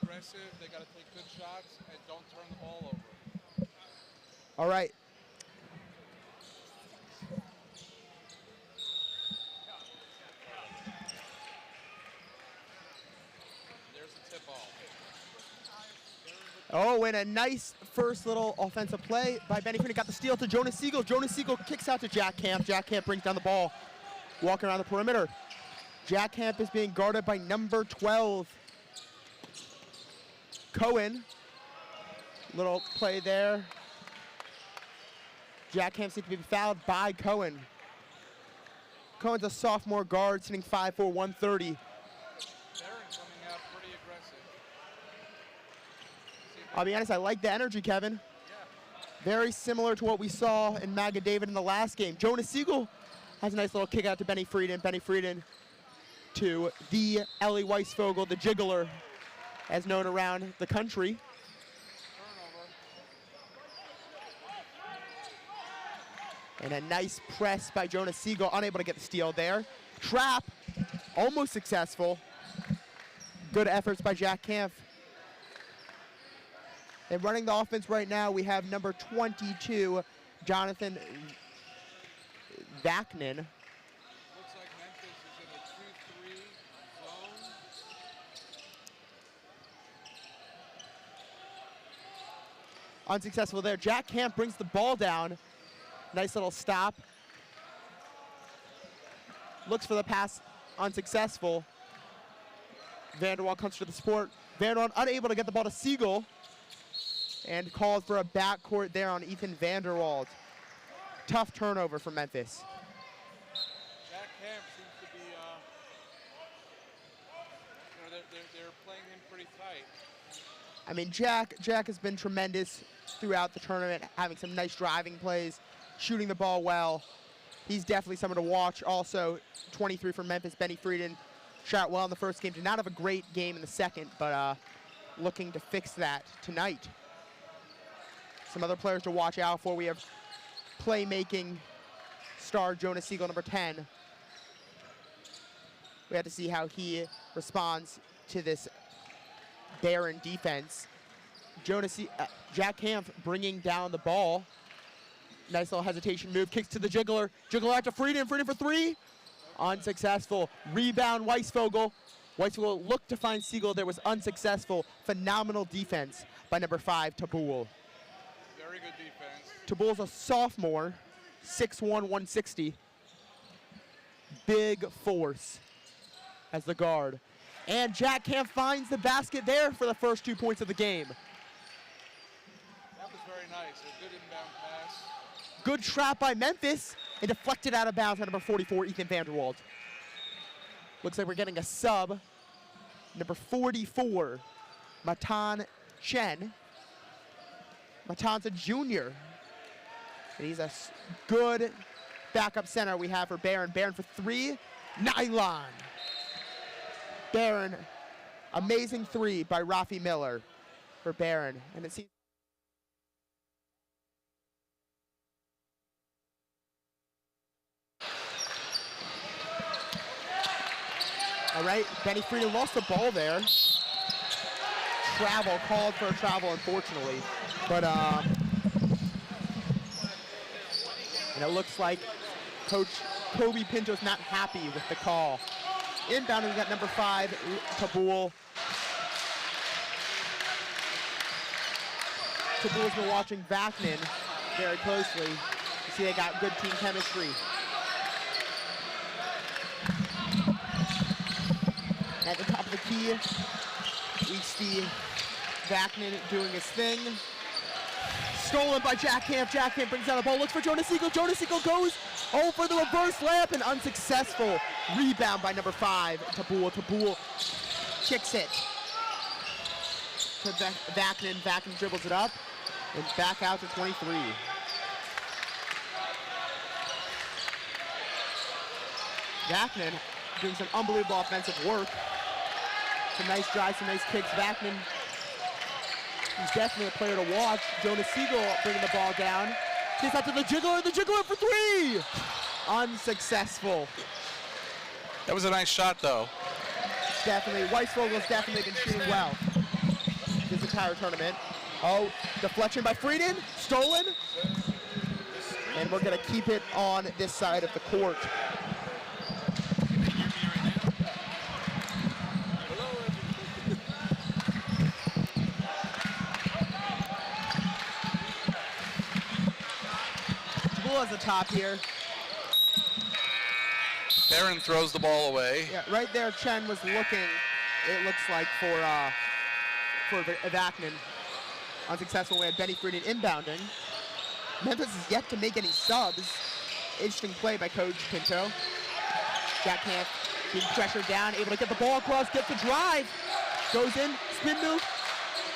Aggressive, they got to take good shots and don't turn the ball over. All right. There's the tip ball. Oh, and a nice first little offensive play by Benny Freedin. Got the steal to Jonas Siegel. Jonas Siegel kicks out to Jack Camp. Jack Camp brings down the ball, walking around the perimeter. Jack Camp is being guarded by number 12. Cohen, little play there. Jack Camp seems to be fouled by Cohen. Cohen's a sophomore guard, sitting 5'4", 130. Barron coming out pretty aggressive. I'll be honest, I like the energy, Kevin. Yeah. Very similar to what we saw in Maga David in the last game. Jonas Siegel has a nice little kick out to Benny Freedin. Benny Freedin to the Ellie Weisvogel, the jiggler, as known around the country. And a nice press by Jonas Siegel, unable to get the steal there. Trap, almost successful. Good efforts by Jack Camp. And running the offense right now, we have number 22, Jonathan Vaknin. Looks like Memphis is in a 2-3 zone. Unsuccessful there. Jack Camp brings the ball down. Nice little stop. Looks for the pass, unsuccessful. Vanderwall comes to the support. Vanderwall unable to get the ball to Siegel. And called for a backcourt there on Ethan Vanderwall. Tough turnover for Memphis. Jack Camp seems to be, they're playing him pretty tight. I mean, Jack has been tremendous throughout the tournament, having some nice driving plays, shooting the ball well. He's definitely someone to watch. Also, 23 for Memphis, Benny Freedin shot well in the first game. Did not have a great game in the second, but looking to fix that tonight. Some other players to watch out for. We have playmaking star Jonas Siegel, number 10. We have to see how he responds to this Barron defense. Jack Camp bringing down the ball. Nice little hesitation move, kicks to the jiggler. Jiggler out to Freedin, Freedin for three. Unsuccessful. Rebound, Weisvogel. Weisvogel looked to find Siegel, there was unsuccessful. Phenomenal defense by number 5, Tabul. Very good defense. Tabul's a sophomore, 6'1", 160. Big force as the guard. And Jack Camp finds the basket there for the first 2 points of the game. That was very nice. A good inbound pass. Good trap by Memphis and deflected out of bounds by number 44, Ethan Vanderwald. Looks like we're getting a sub. Number 44, Matan Chen. Matan's a junior. And he's a good backup center we have for Barron. Barron for three, nylon. Barron, amazing three by Rafi Miller. for Barron. And it seems all right, Benny Frieden lost the ball there. Travel, called for a travel, unfortunately. But, and it looks like Coach Kobe Pinto's not happy with the call. Inbounding, we got number 5, Tabul. Tabul's been watching Vaknin very closely. You see they got good team chemistry. At the top of the key, we see Vaknin doing his thing. Stolen by Jack Camp. Jack Camp brings down the ball, looks for Jonas Siegel. Jonas Siegel goes for the reverse layup and unsuccessful. Rebound by number 5, Tabul. Tabul kicks it to Vaknin. Vaknin dribbles it up and back out to 23. Vaknin doing some unbelievable offensive work. Some nice drives, some nice kicks. Vaknin, he's definitely a player to watch. Jonas Siegel bringing the ball down. Kicks out to the Jiggler for 3! Unsuccessful. That was a nice shot, though. Definitely, Weisvogel's definitely been shooting well this entire tournament. Oh, deflection by Frieden, stolen. And we're gonna keep it on this side of the court. As a top here. Barron throws the ball away. Yeah, right there Chen was looking, it looks like, for Vaknin. Unsuccessful way of Benny Frieden inbounding. Memphis is yet to make any subs. Interesting play by Coach Pinto. Jack Camp being pressured down, able to get the ball across, gets the drive. Goes in, spin move.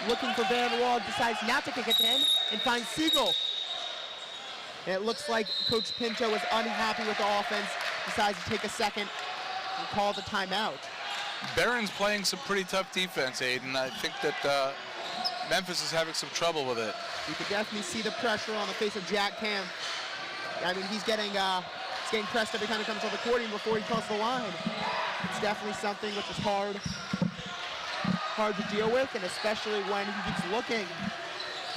Looking for Van Wall, decides not to kick it to him, and finds Siegel. And it looks like Coach Pinto was unhappy with the offense, decides to take a second and call the timeout. Barron's playing some pretty tough defense, Aiden. I think that Memphis is having some trouble with it. You could definitely see the pressure on the face of Jack Camp. I mean, he's getting pressed every time he comes on the court even before he crosses the line. It's definitely something which is hard to deal with, and especially when he keeps looking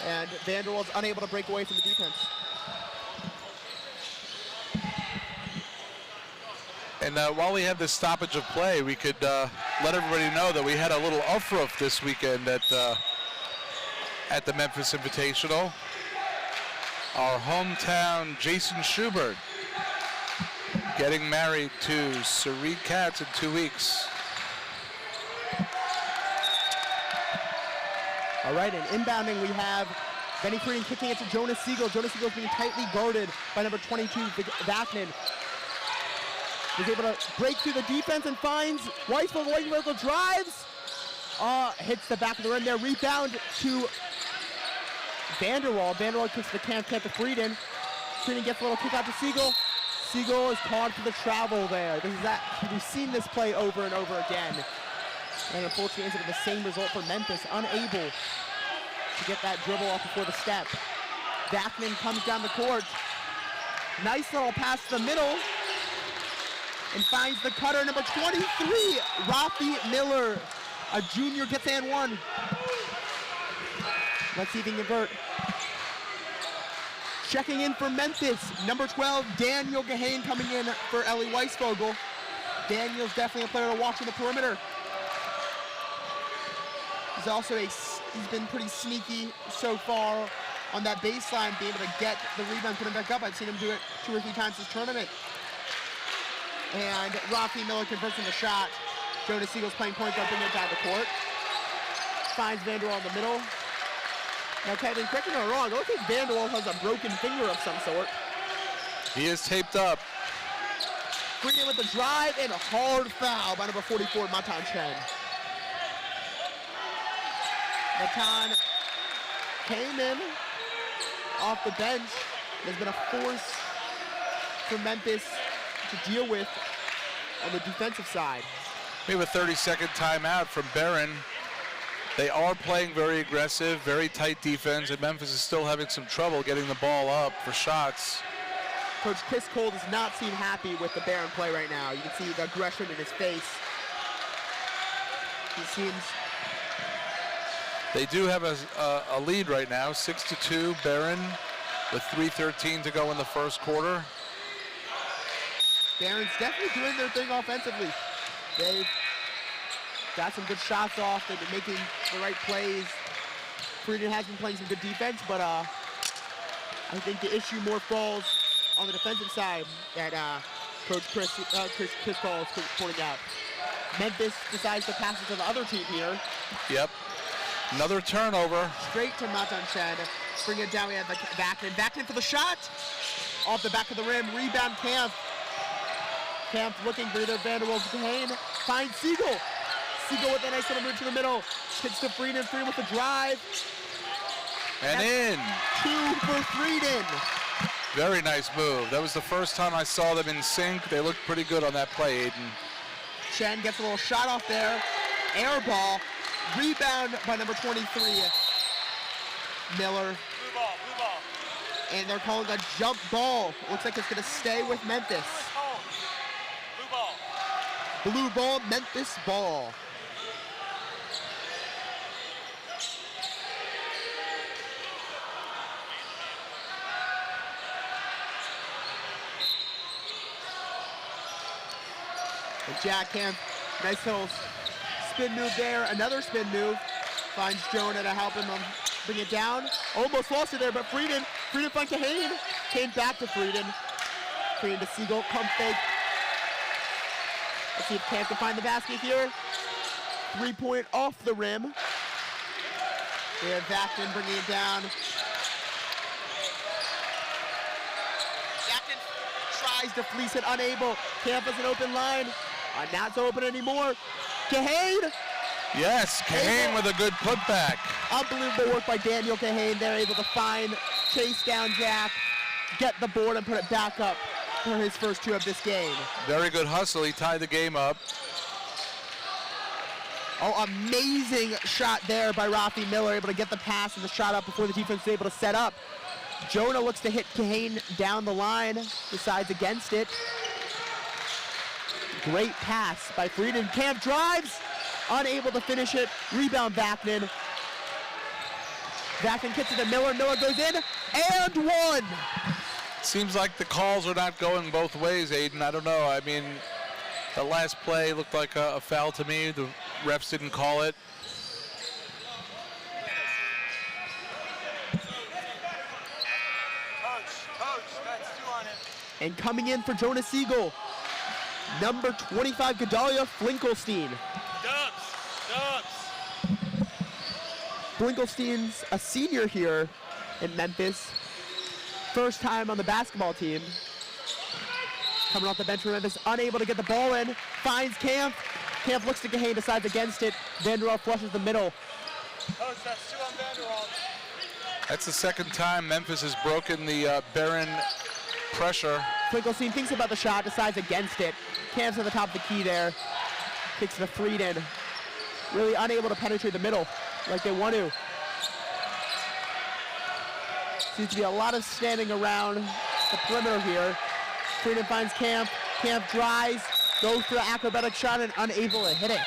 and Vanderwald's unable to break away from the defense. And while we have this stoppage of play, we could let everybody know that we had a little aufruf this weekend at the Memphis Invitational. Our hometown Jason Schubert getting married to Sarit Katz in 2 weeks. All right, and inbounding we have Benny Frieden kicking it to Jonas Siegel. Jonas Siegel's being tightly guarded by number 22, Vaknin. He's able to break through the defense and finds Weisvogel. Weisvogel drives. Hits the back of the rim there. Rebound to Vanderwald. Vanderwald kicks the Camp to Frieden. Frieden gets a little kick out to Siegel. Siegel is called for the travel there. We've seen this play over and over again. And unfortunately ends up with the same result for Memphis, unable to get that dribble off before the step. Vaknin comes down the court. Nice little pass to the middle. And finds the cutter, number 23, Rafi Miller. A junior gets and one. Let's see if he can convert. Checking in for Memphis, number 12, Daniel Gahane coming in for Ellie Weisvogel. Daniel's definitely a player to watch on the perimeter. He's been pretty sneaky so far on that baseline, being able to get the rebound, put him back up. I've seen him do it 2 or 3 times this tournament. And Rafi Miller converts on the shot. Jonas Siegel's playing point guard, bringing it down the court. Finds Vanderwald in the middle. Now, Kevin, correct me if I'm wrong, I don't think Vanderwald has a broken finger of some sort. He is taped up. Frieden with the drive and a hard foul by number 44, Matan Chen. Matan came in off the bench. There's been a force for Memphis to deal with on the defensive side. We have a 30-second timeout from Barron. They are playing very aggressive, very tight defense, and Memphis is still having some trouble getting the ball up for shots. Coach Chris Cole does not seem happy with the Barron play right now. You can see the aggression in his face. He seems... They do have a lead right now, 6-2, Barron, with 3:13 to go in the first quarter. Barron's definitely doing their thing offensively. They've got some good shots off. They've been making the right plays. Freedon has been playing some good defense, but I think the issue more falls on the defensive side that Coach Chris Cole is pointing out. Memphis decides to pass it to the other team here. Yep. Another turnover. Straight to Matan Chen. Bring it down. We have Vaknin. Vaknin for the shot. Off the back of the rim. Rebound Camp. Camp looking for either Vanderbilt or Kahane. Finds Siegel. Siegel with a nice little move to the middle. Hits to Freedon. Freedon with the drive. And in. 2 for Freedon. Very nice move. That was the first time I saw them in sync. They looked pretty good on that play, Aiden. Chen gets a little shot off there. Air ball. Rebound by number 23, Miller. Blue ball. And they're calling a jump ball. Looks like it's going to stay with Memphis. Blue ball. Blue ball, Memphis ball. And Jack Camp, nice little spin move there. Another spin move. Finds Jonah to help him bring it down. Almost lost it there, but Freedon finds Kahane. Kahane back to Freedon. Freedon to Siegel, pump fake. Let's see if Camp can find the basket here. 3-point off the rim. We have Vaknin bringing it down. Vaknin tries to fleece it, unable. Camp has an open line. Not so open anymore. Kahane. Yes, Kahane with a good putback. Unbelievable work by Daniel Kahane. They're able to chase down Jack, get the board, and put it back up for his first 2 of this game. Very good hustle. He tied the game up. Oh, amazing shot there by Rafi Miller, able to get the pass and the shot up before the defense was able to set up. Jonah looks to hit Kahane down the line, decides against it. Great pass by Freedon. Camp drives, unable to finish it. Rebound Vaknin. Vaknin gets it to Miller. Miller goes in and 1. Seems like the calls are not going both ways, Aiden. I don't know. I mean, the last play looked like a foul to me. The refs didn't call it. Coach, that's 2 on him. And coming in for Jonah Siegel, number 25, Gedalia Flinkelstein. Dubs. Flinkelstein's a senior here in Memphis. First time on the basketball team. Coming off the bench for Memphis, unable to get the ball in. Finds Camp. Camp looks to Kahane, decides against it. Vanderwall flushes the middle. Coach, that's 2 on Vanderwall. That's the second time Memphis has broken the Barron pressure. Flinkelstein thinks about the shot, decides against it. Camp's at the top of the key there. Kicks to Freedon. Really unable to penetrate the middle like they want to. Seems to be a lot of standing around the perimeter here. Freedon finds Camp. Camp drives, goes for the acrobatic shot and unable to hit it.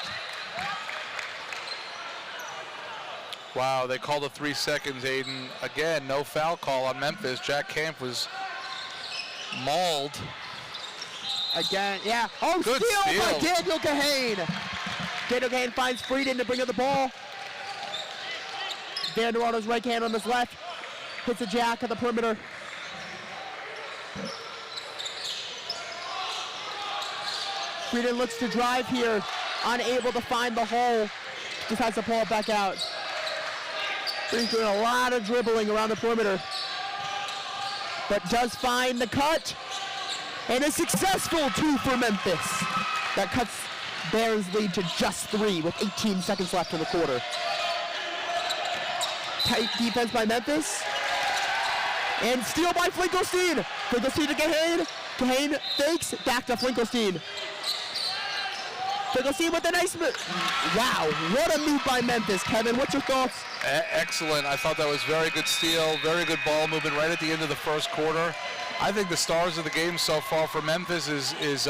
Wow, they called the 3 seconds, Aiden. Again, no foul call on Memphis. Jack Camp was mauled. Again, yeah. Oh, Good steal by steal. Daniel Kahane. Daniel Kahane finds Freedon to bring up the ball. Vanderwater's right hand on his left. Hits a Jack at the perimeter. Freedon looks to drive here. Unable to find the hole. Decides to pull it back out. Freedon's doing a lot of dribbling around the perimeter. But does find the cut. And a successful 2 for Memphis. That cuts Bears lead to just 3 with 18 seconds left in the quarter. Tight defense by Memphis. And steal by Flinkelstein. Flinkelstein to Kahane. Kahane fakes, back to Flinkelstein. Finkelstein with a nice move. Wow, what a move by Memphis. Kevin, what's your thoughts? Excellent. I thought that was very good steal, very good ball movement right at the end of the first quarter. I think the stars of the game so far for Memphis is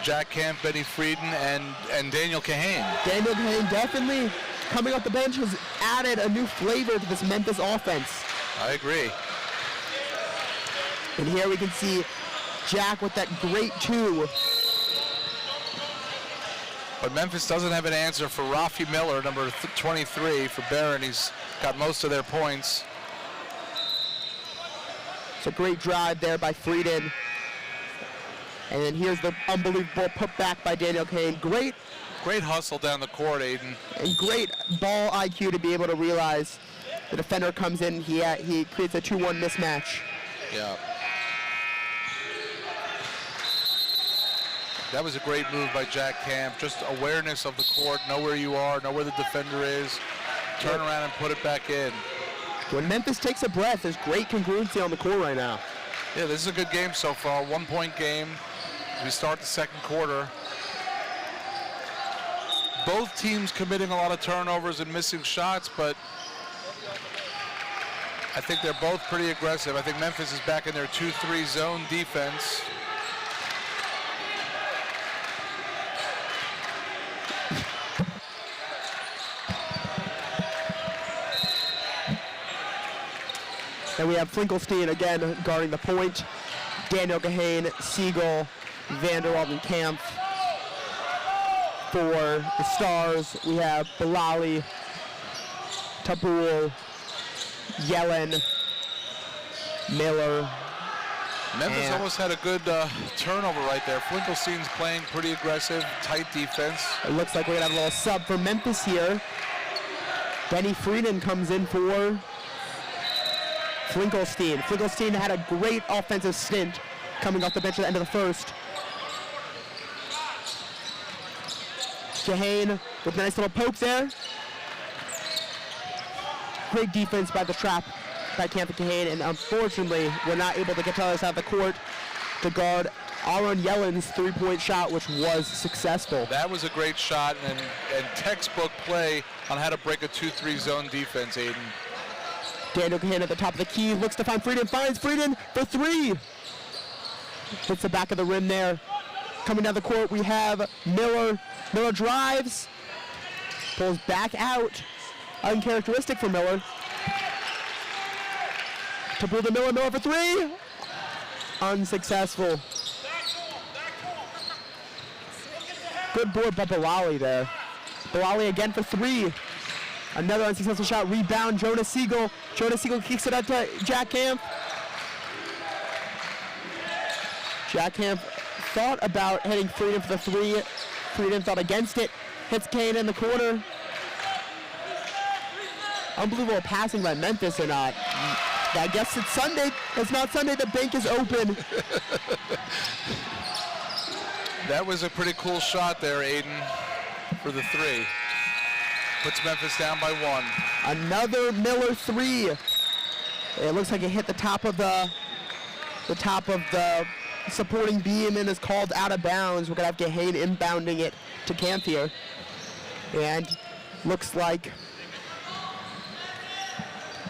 Jack Camp, Benny Frieden, and Daniel Kahane. Daniel Kahane definitely coming off the bench has added a new flavor to this Memphis offense. I agree. And here we can see Jack with that great 2. But Memphis doesn't have an answer for Rafi Miller, number 23 for Barron. He's got most of their points. It's a great drive there by Frieden. And then here's the unbelievable putback by Daniel Kahane. Great hustle down the court, Aiden. And great ball IQ to be able to realize the defender comes in, he creates a 2-1 mismatch. Yeah. That was a great move by Jack Camp. Just awareness of the court, know where you are, know where the defender is, turn around and put it back in. When Memphis takes a breath, there's great congruency on the court right now. Yeah, this is a good game so far, 1-point game. We start the second quarter. Both teams committing a lot of turnovers and missing shots, but I think they're both pretty aggressive. I think Memphis is back in their 2-3 zone defense. And we have Finkelstein again guarding the point. Daniel Kahane, Siegel, Vanderwald, and Camp. For the Stars, we have Bilali, Tabul, Yellen, Miller. Memphis and almost had a good turnover right there. Finkelstein's playing pretty aggressive, tight defense. It looks like we're going to have a little sub for Memphis here. Benny Frieden comes in for Finkelstein. Finkelstein had a great offensive stint coming off the bench at the end of the first. Kahane with a nice little poke there. Great defense by the trap by Camp and Kahane, and unfortunately, we're not able to get to the other side of the court to guard Aaron Yellen's three-point shot, which was successful. That was a great shot and textbook play on how to break a 2-3 zone defense, Aiden. Daniel Kahane at the top of the key, looks to find Frieden, finds Frieden for 3. Hits the back of the rim there. Coming down the court, we have Miller. Miller drives, pulls back out. Uncharacteristic for Miller. To pull the Miller for 3. Unsuccessful. Good board by Bilali there. Bilali again for 3. Another unsuccessful shot. Rebound, Jonas Siegel. Jonas Siegel kicks it out to Jack Camp. Jack Camp thought about hitting Frieden for the 3. Frieden thought against it. Hits Kane in the corner. Unbelievable passing by Memphis, and I guess it's Sunday. It's not Sunday. The bank is open. That was a pretty cool shot there, Aiden, for the 3. Puts Memphis down by 1. Another Miller 3. It looks like it hit the top of the supporting beam and is called out of bounds. We're gonna have Kahane inbounding it to Camp here, and looks like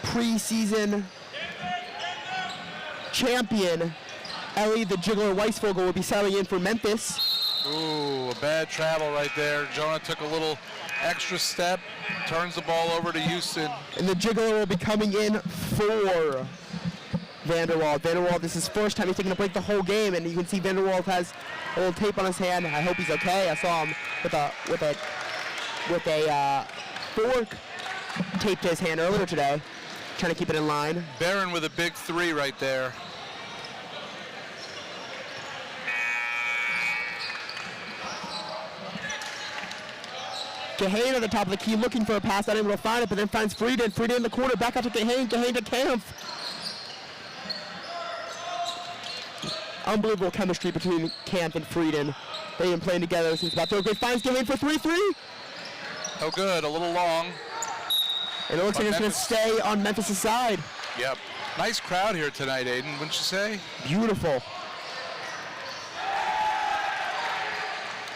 preseason champion Ellie the Jiggler Weisvogel will be settling in for Memphis. Ooh, a bad travel right there. Jonah took a little extra step, turns the ball over to Houston. And the Jiggler will be coming in for Vanderwald. Vanderwald, this is his first time he's taking a break the whole game, and you can see Vanderwald has a little tape on his hand. I hope he's okay. I saw him with a fork taped to his hand earlier today, trying to keep it in line. Barron with a big 3 right there. Kahane at the top of the key looking for a pass, not able to find it, but then finds Frieden. Frieden in the corner, back out to Kahane. Kahane to Camp. Unbelievable chemistry between Camp and Frieden. They've been playing together since about third grade. Finds Kahane for 3-3. Oh, good. A little long. And it looks like it's going to stay on Memphis' side. Yep. Nice crowd here tonight, Aiden, wouldn't you say? Beautiful.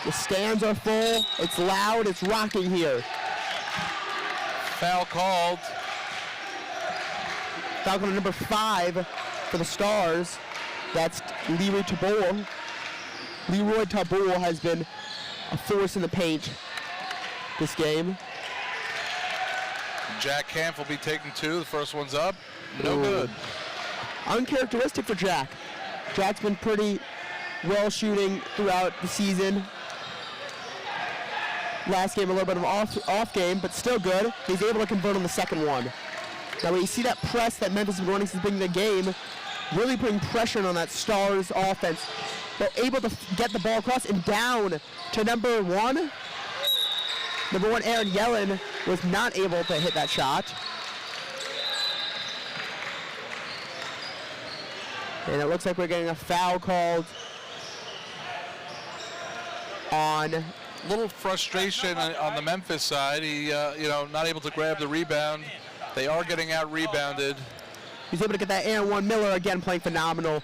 The stands are full. It's loud. It's rocking here. Foul called. Foul call number 5 for the Stars. That's Leroy Tabor. Leroy Tabor has been a force in the paint this game. Jack Camp will be taking 2. The first one's up. No Ooh. good. Uncharacteristic for Jack. Jack's been pretty well shooting throughout the season. Last game a little bit of off game, but still good. He's able to convert on the second one. Now when you see that press that Memphis has been running since the beginning of the game, really putting pressure on that Stars offense. They're able to get the ball across and down to number 1. Number 1, Aaron Yellen, was not able to hit that shot. And it looks like we're getting a foul called on. Little frustration on the Memphis side. He, not able to grab the rebound. They are getting out rebounded. He's able to get that Aaron 1. Miller again playing phenomenal.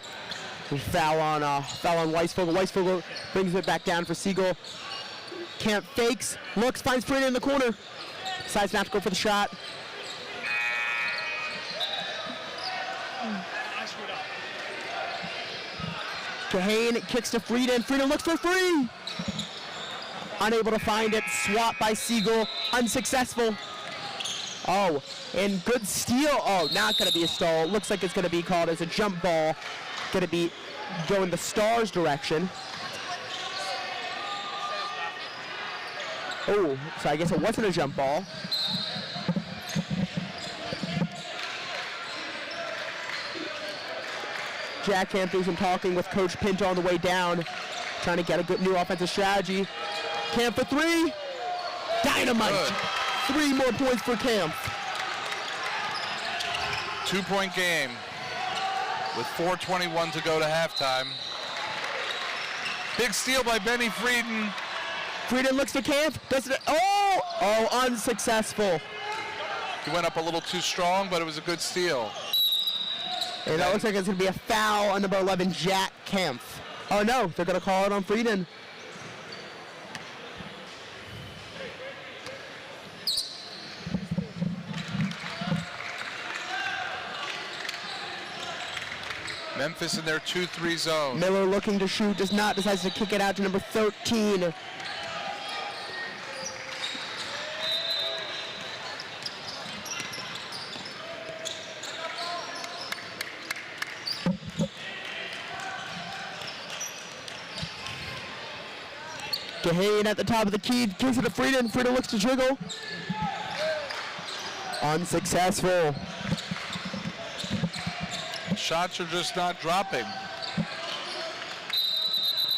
Foul on Weisvogel. Weisvogel brings it back down for Siegel. Camp fakes, looks, finds Frida in the corner. Decides not to go for the shot. Kahane kicks to Frida, and Frida looks for free. Unable to find it. Swat by Siegel. Unsuccessful. Oh, and good steal. Oh, not going to be a stall. Looks like it's going to be called as a jump ball. Going to be going the Stars' direction. Oh, so I guess it wasn't a jump ball. Jack Camp doing some talking with Coach Pinto on the way down, trying to get a good new offensive strategy. Camp for 3. Dynamite. Good. 3 more points for Camp. 2-point game with 4:21 to go to halftime. Big steal by Benny Frieden. Frieden looks to Camp. Does it? Oh, unsuccessful. He went up a little too strong, but it was a good steal. And that looks like it's going to be a foul on number 11, Jack Camp. Oh no, they're going to call it on Frieden. Memphis in their 2-3 zone. Miller looking to shoot, does not, decides to kick it out to number 13. Kahane at the top of the key, gives it to Frieden. Frieden looks to jiggle. Unsuccessful. Shots are just not dropping.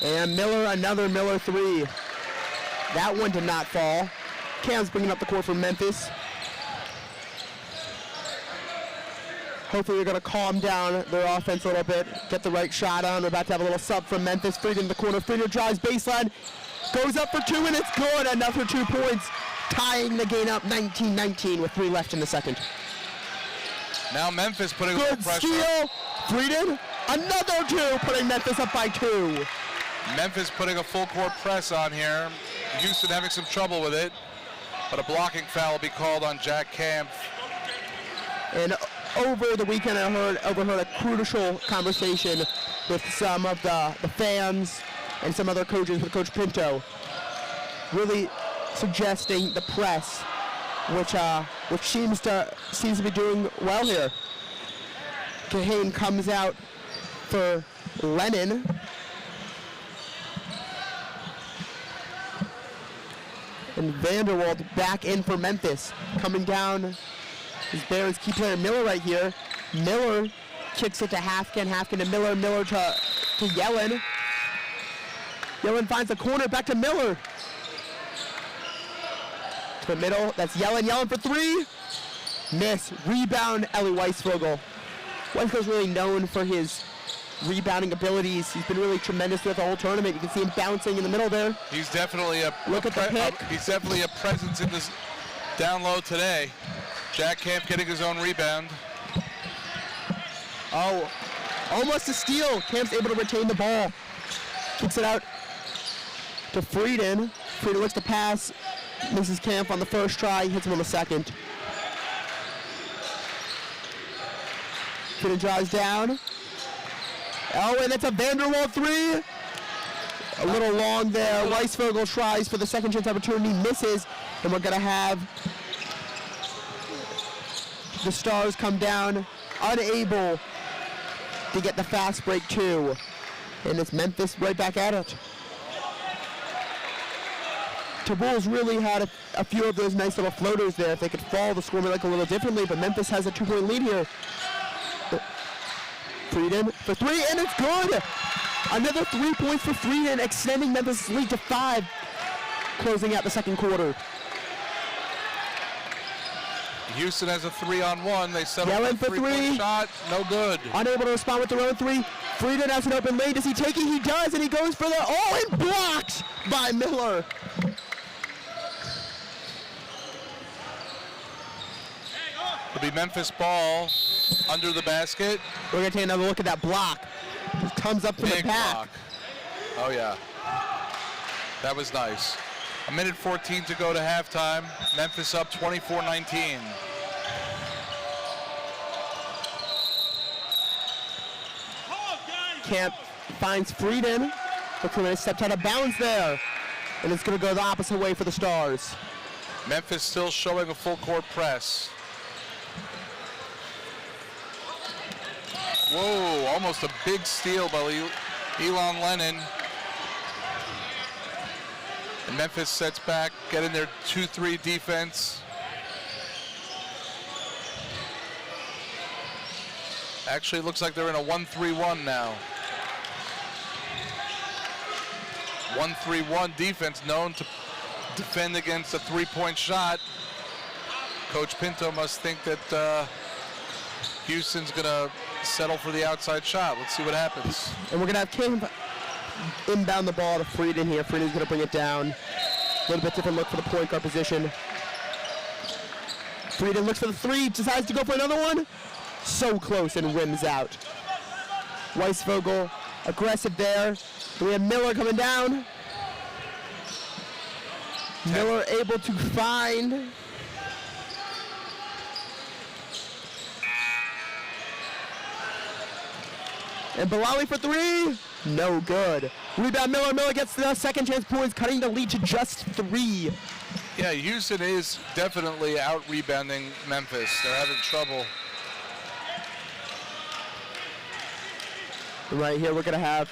And Miller, another Miller 3. That one did not fall. Cam's bringing up the court for Memphis. Hopefully they're going to calm down their offense a little bit, get the right shot on. We're about to have a little sub from Memphis. Frieden in the corner. Frieden drives baseline. Goes up for 2 and it's good. Another 2 points. Tying the game up 19-19 with 3 left in the second. Now Memphis putting a little Good pressure. steal. Frieden. Another 2, putting Memphis up by 2. Memphis putting a full court press on here. Houston having some trouble with it. But a blocking foul will be called on Jack Camp. And over the weekend, I overheard a crucial conversation with some of the fans and some other coaches with Coach Pinto, really suggesting the press, which seems to be doing well here. Kahane comes out for Lennon. And Vanderwald back in for Memphis. Coming down is Barron's key player Miller right here. Miller kicks it to Hafkin. Hafkin to Miller. Miller to Yellen. Yellen finds the corner. Back to Miller. To the middle. That's Yellen. Yellen for 3. Miss. Rebound, Ellie Weisvogel. Weisvogel's really known for his rebounding abilities. He's been really tremendous throughout the whole tournament. You can see him bouncing in the middle there. He's definitely he's definitely a presence in this down low today. Jack Camp getting his own rebound. Oh, almost a steal. Camp's able to retain the ball. Kicks it out to Frieden. Frieden looks to pass. Misses Camp on the first try, hits him on the second. Frieden drives down. Oh, and it's a Vanderwall three. A little long there. Weisvogel tries for the second chance opportunity, misses, and we're going to have the Stars come down unable to get the fast break too. And it's Memphis right back at it. Tabul's really had a few of those nice little floaters there. If they could fall, the score might look a little differently, but Memphis has a 2-point lead here. Frieden for three, and it's good! Another 3 points for Frieden, extending Memphis' lead to 5, closing out the second quarter. Houston has a 3-on-1. They settle Yellen for for a 3-point three. shot. No good. Unable to respond with their own three. Frieden has an open lane. Does he take it? He does, and he goes for the, oh, and blocked by Miller. It'll be Memphis ball under the basket. We're going to take another look at that block. It comes up from the Big pack. block. Oh, yeah. That was nice. 1:14 to go to halftime. Memphis up 24-19. Camp finds Frieden. McCoy stepped out of bounds there. And it's going to go the opposite way for the Stars. Memphis still showing a full court press. Whoa, almost a big steal by Elon Lennon. And Memphis sets back, getting their 2-3 defense. Actually, it looks like they're in a 1-3-1 now. 1-3-1 defense, known to defend against a three-point shot. Coach Pinto must think that Houston's going to settle for the outside shot. Let's see what happens. And we're going to have Camp inbound the ball to Frieden here. Frieden's going to bring it down. A little bit different look for the point guard position. Frieden looks for the three, decides to go for another one. So close and rims out. Weisvogel aggressive there. We have Miller coming down. Miller able to find. And Bilali for three. No good. Rebound Miller. Miller gets the second chance points, cutting the lead to just 3. Yeah, Houston is definitely out-rebounding Memphis. They're having trouble. Right here, we're going to have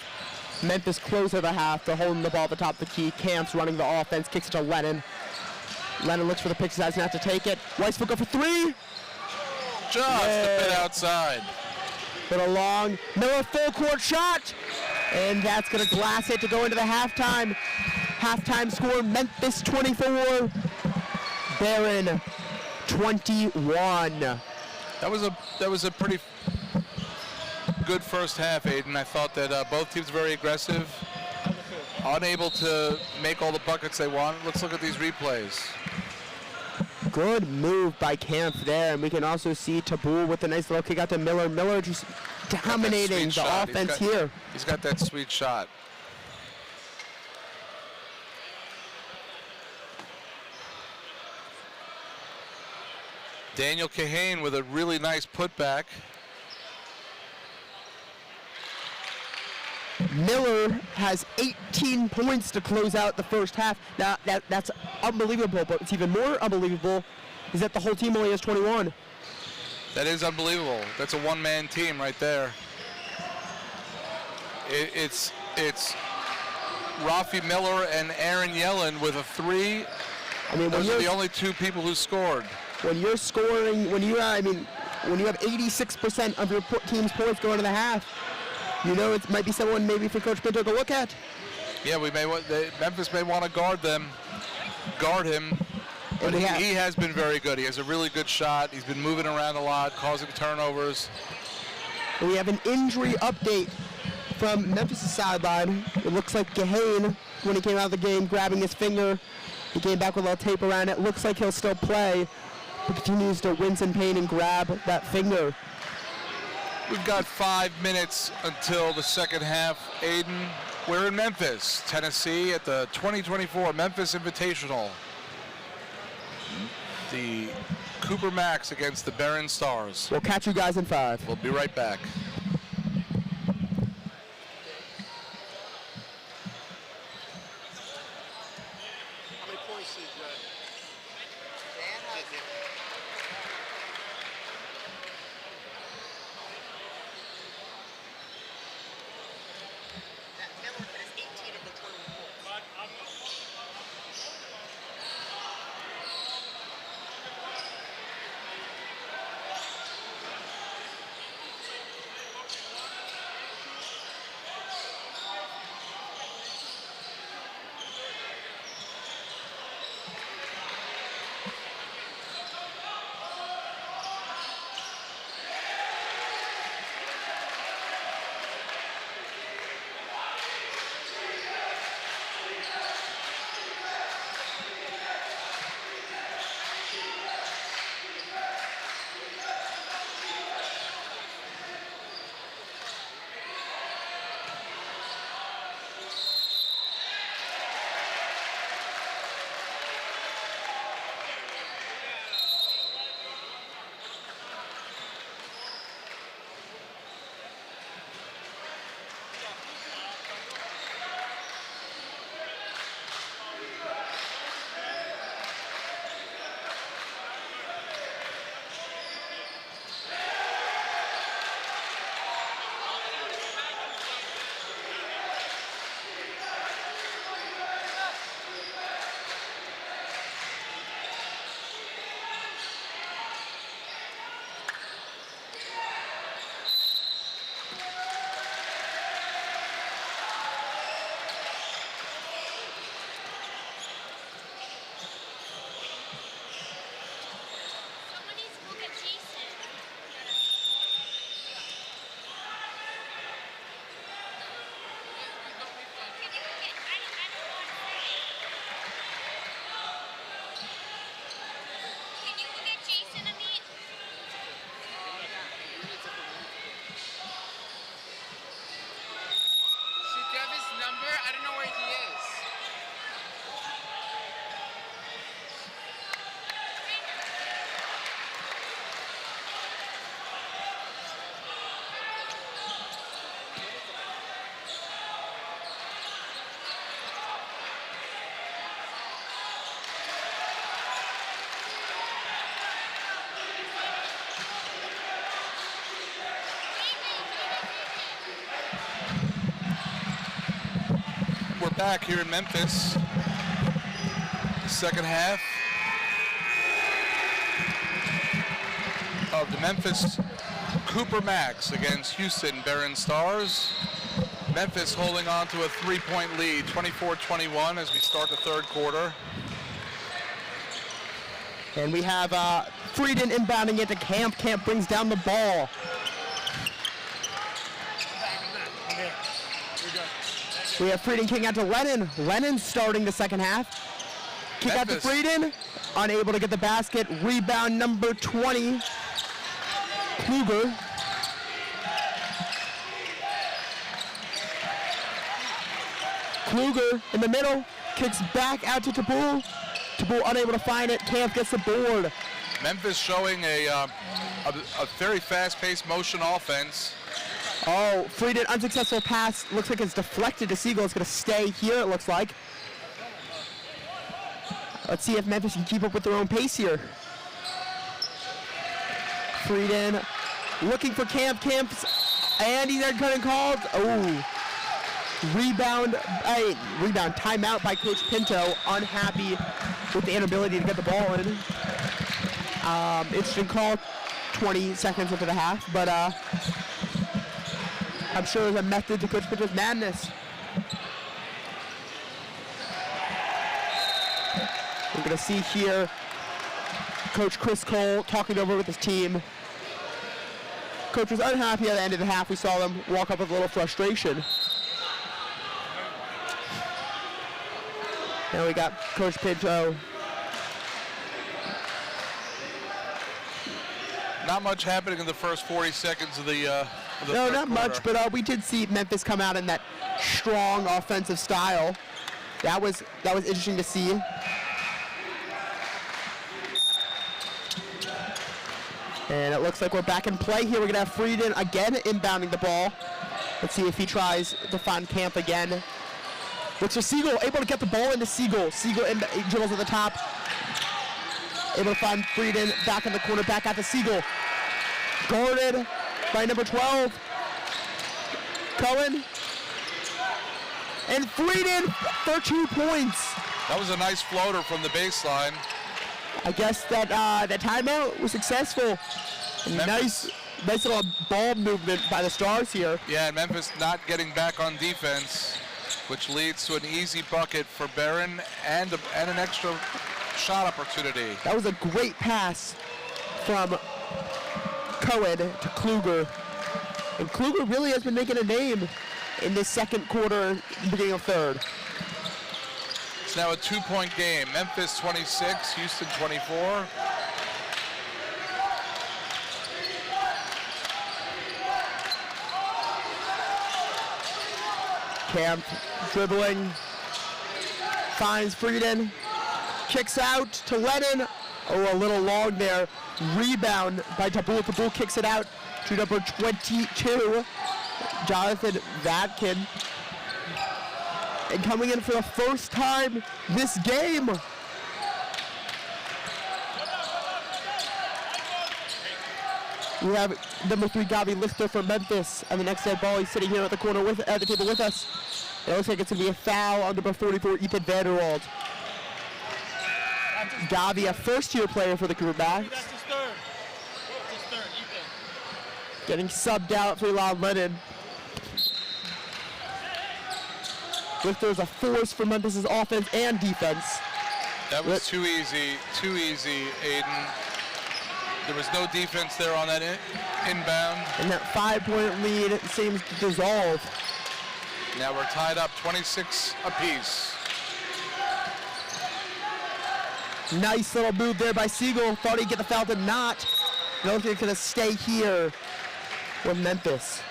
Memphis close of the half. They're holding the ball at the top of the key. Camp's running the offense, kicks it to Lennon. Lennon looks for the pick, decides not to take it. Weisvogel for 3. Just a bit outside. But a long Miller full court shot. And that's going to glass it to go into the halftime. Halftime score, Memphis 24, Barron 21. That was a pretty good first half, Aiden. I thought that both teams were very aggressive, unable to make all the buckets they want. Let's look at these replays. Good move by Camp there, and we can also see Tabul with a nice little kick out to Miller. Miller just dominating the offense here. He's got that sweet shot. Daniel Kahane with a really nice putback. Miller has 18 points to close out the first half. Now that's unbelievable, but what's even more unbelievable is that the whole team only has 21. That is unbelievable. That's a one-man team right there. It's Rafi Miller and Aaron Yellen with a 3. I mean, those are the only 2 people who scored. When you're scoring, when you have 86% of your team's points going to the half, you know it might be someone maybe for Coach Pinto to look at. Yeah, Memphis may want to guard him, but he has been very good. He has a really good shot. He's been moving around a lot, causing turnovers. We have an injury update from Memphis' sideline. It looks like Kahane, when he came out of the game, grabbing his finger. He came back with a little tape around it. Looks like he'll still play, but continues to wince in pain and grab that finger. We've got 5 minutes until the second half, Aiden. We're in Memphis, Tennessee at the 2024 Memphis Invitational. The Cooper Max against the Barron Stars. We'll catch you guys in 5. We'll be right back. We're back here in Memphis. Second half of the Memphis Cooper Max against Houston Barron Stars. Memphis holding on to a 3-point lead, 24-21 as we start the third quarter. And we have Frieden inbounding into Camp. Camp brings down the ball. We have Frieden kicking out to Lennon. Lennon starting the second half. Kick out to Frieden. Unable to get the basket. Rebound number 20. Kluger. Kluger in the middle. Kicks back out to Tabul. Tabul unable to find it. Camp gets the board. Memphis showing a very fast-paced motion offense. Oh, Frieden, unsuccessful pass. Looks like it's deflected to Siegel. It's going to stay here, it looks like. Let's see if Memphis can keep up with their own pace here. Frieden looking for Camp. And he's there cutting called. Oh. Rebound timeout by Coach Pinto. Unhappy with the inability to get the ball in. Interesting call 20 seconds into the half, but I'm sure there's a method to Coach Pinto's madness. We're going to see here Coach Chris Cole talking over with his team. Coach was unhappy at the end of the half. We saw them walk up with a little frustration. Now we got Coach Pinto. Not much happening in the first 40 seconds of the No, third not quarter. much, but we did see Memphis come out in that strong offensive style. That was interesting to see. And it looks like we're back in play here. We're going to have Frieden again inbounding the ball. Let's see if he tries to find Camp again. Looks for Siegel, able to get the ball into Siegel. Siegel dribbles at the top. Able to find Frieden back in the corner, back out to Siegel. Guarded by number 12. Cohen. And Frieden for 2 points. That was a nice floater from the baseline. I guess that that timeout was successful. Nice little ball movement by the Stars here. Yeah, Memphis not getting back on defense, which leads to an easy bucket for Barron and an extra shot opportunity. That was a great pass from Cohen to Kluger. And Kluger really has been making a name in this second quarter, beginning of third. It's now a 2-point game. Memphis 26, Houston 24. Camp dribbling, finds Frieden, kicks out to Lennon. Oh, a little long there. Rebound by Tabul. Tabul kicks it out to number 22, Jonathan Vatkin. And coming in for the first time this game, we have number 3, Gabi Lichter from Memphis, and the next dead ball. He's sitting here at the corner at the table with us. It looks like it's going to be a foul on number 44, Ethan Vanderwald. Gabi, a first-year player for the Greenbacks. That's his third. That's his third, Ethan. Getting subbed out for Elon Lennon. Lichter's a force for Memphis' offense and defense. That was too easy, Aiden. There was no defense there on that inbound. And that 5-point lead seems to dissolve. Now we're tied up 26 apiece. Nice little move there by Siegel. Thought he'd get the foul, did not. No, he's going to stay here with Memphis.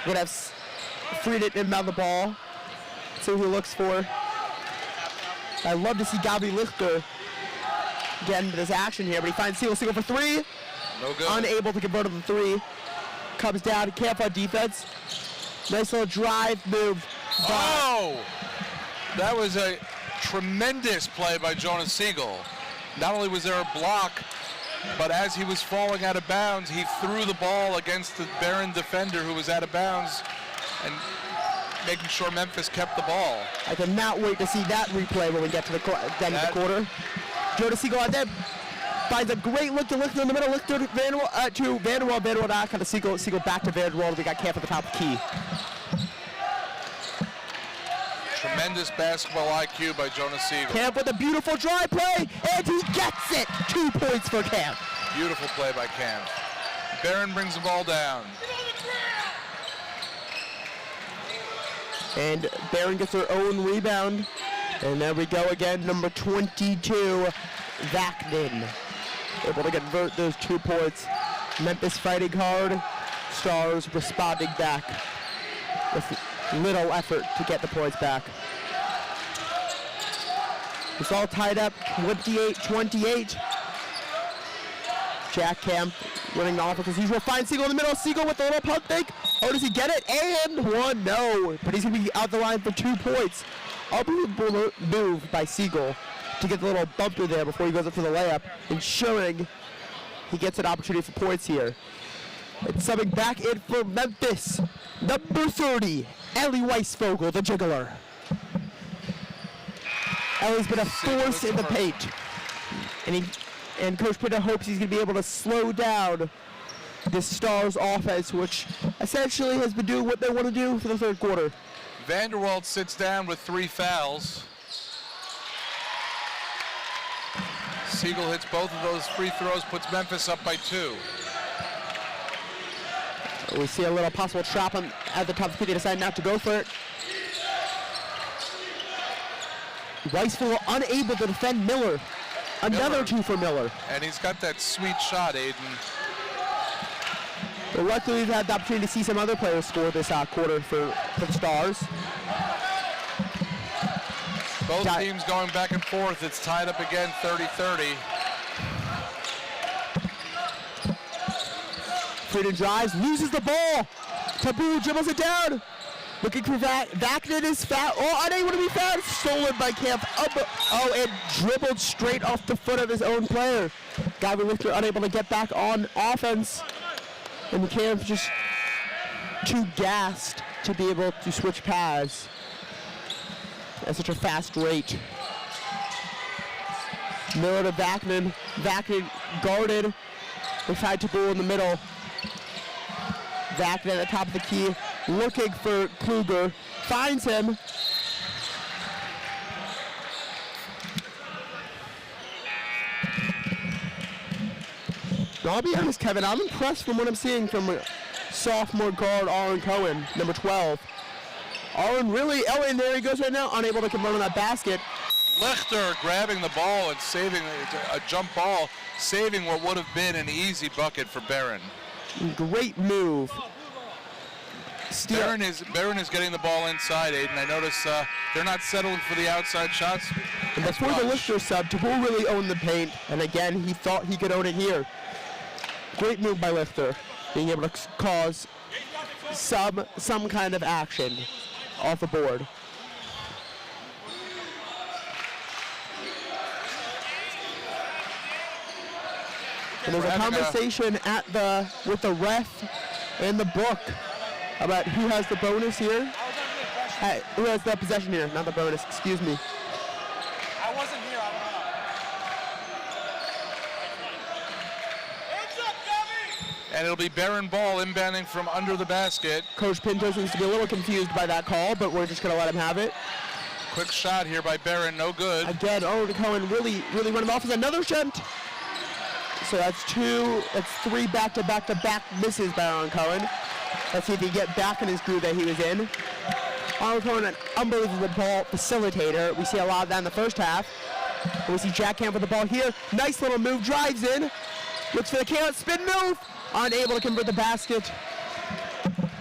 We're going to have Frieden inbound the ball. See who he looks for. I love to see Gabi Lichter get into this action here, but he finds Siegel. Siegel for 3. No good. Unable to convert on the 3. Comes down, Camp on defense. Nice little drive move. Oh! That was a tremendous play by Jonas Siegel. Not only was there a block, but as he was falling out of bounds, he threw the ball against the Barron defender who was out of bounds and making sure Memphis kept the ball. I cannot wait to see that replay when we get to the down to the quarter. Jonas Siegel out there finds a great look to Lichter in the middle. Lichter to Vanderwald. Vanderwald out, kind of Siegel back to Vanderwald. We got Camp at the top of the key. Tremendous basketball IQ by Jonas Siegel. Camp with a beautiful drive play, and he gets it. 2 points for Camp. Beautiful play by Camp. Barron brings the ball down. And Barron gets her own rebound. And there we go again, number 22, Vaknin. Able to convert those 2 points. Memphis fighting hard. Stars responding back with little effort to get the points back. It's all tied up, 28-28. Jack Camp running off as usual. Finds Siegel in the middle. Siegel with the little pump fake. Oh, does he get it? And 1, no. But he's going to be out the line for 2 points. Unbelievable move by Siegel to get the little bumper there before he goes up for the layup, ensuring he gets an opportunity for points here. And subbing back in for Memphis, number 30, Ellie Weisvogel, the jiggler. Ellie's been a force in the paint. And Coach Pitta hopes he's going to be able to slow down this Stars offense, which essentially has been doing what they want to do for the third quarter. Vanderwald sits down with 3 fouls. Siegel hits both of those free throws, puts Memphis up by 2. We see a little possible trap at the top of the key. They decide not to go for it. Weisvogel unable to defend Miller. Another 2 for Miller. And he's got that sweet shot, Aiden. But luckily we've had the opportunity to see some other players score this quarter for the Stars. Both teams going back and forth. It's tied up again, 30-30. Frieden drives, loses the ball. Tabu dribbles it down. Looking for Vaknin is foul. Oh, unable to be fouled. Stolen by Camp. Oh, and dribbled straight off the foot of his own player. Gavin Lichter unable to get back on offense. And Camp just too gassed to be able to switch paths at such a fast rate. Miller to Vaknin. Vaknin guarded. They tried Tabu in the middle. Vaknin at the top of the key, looking for Kluger, finds him. I'll be honest, Kevin, I'm impressed from what I'm seeing from sophomore guard Aaron Cohen, number 12. Aaron really, and there he goes right now, unable to convert on that basket. Lichter grabbing the ball and saving a jump ball, saving what would have been an easy bucket for Barron. Great move. Barron is getting the ball inside, Aiden. I notice they're not settling for the outside shots. And before the Lichter sub, Tabu really owned the paint, and again, he thought he could own it here. Great move by Lichter, being able to cause some kind of action off the board. And there's a conversation with the ref and the book about who has the bonus here. Who has the possession here, not the bonus, excuse me. I wasn't here, I don't know. Hands up, Gabby! And it'll be Barron ball inbounding from under the basket. Coach Pinto seems to be a little confused by that call, but we're just going to let him have it. Quick shot here by Barron, no good. Again, Cohen really running off with another shot. So that's three back-to-back misses by Aaron Cohen. Let's see if he can get back in his groove that he was in. Aaron Cohen, an unbelievable ball facilitator. We see a lot of that in the first half. And we see Jack Camp with the ball here. Nice little move, drives in. Looks for the count, spin move. Unable to convert the basket.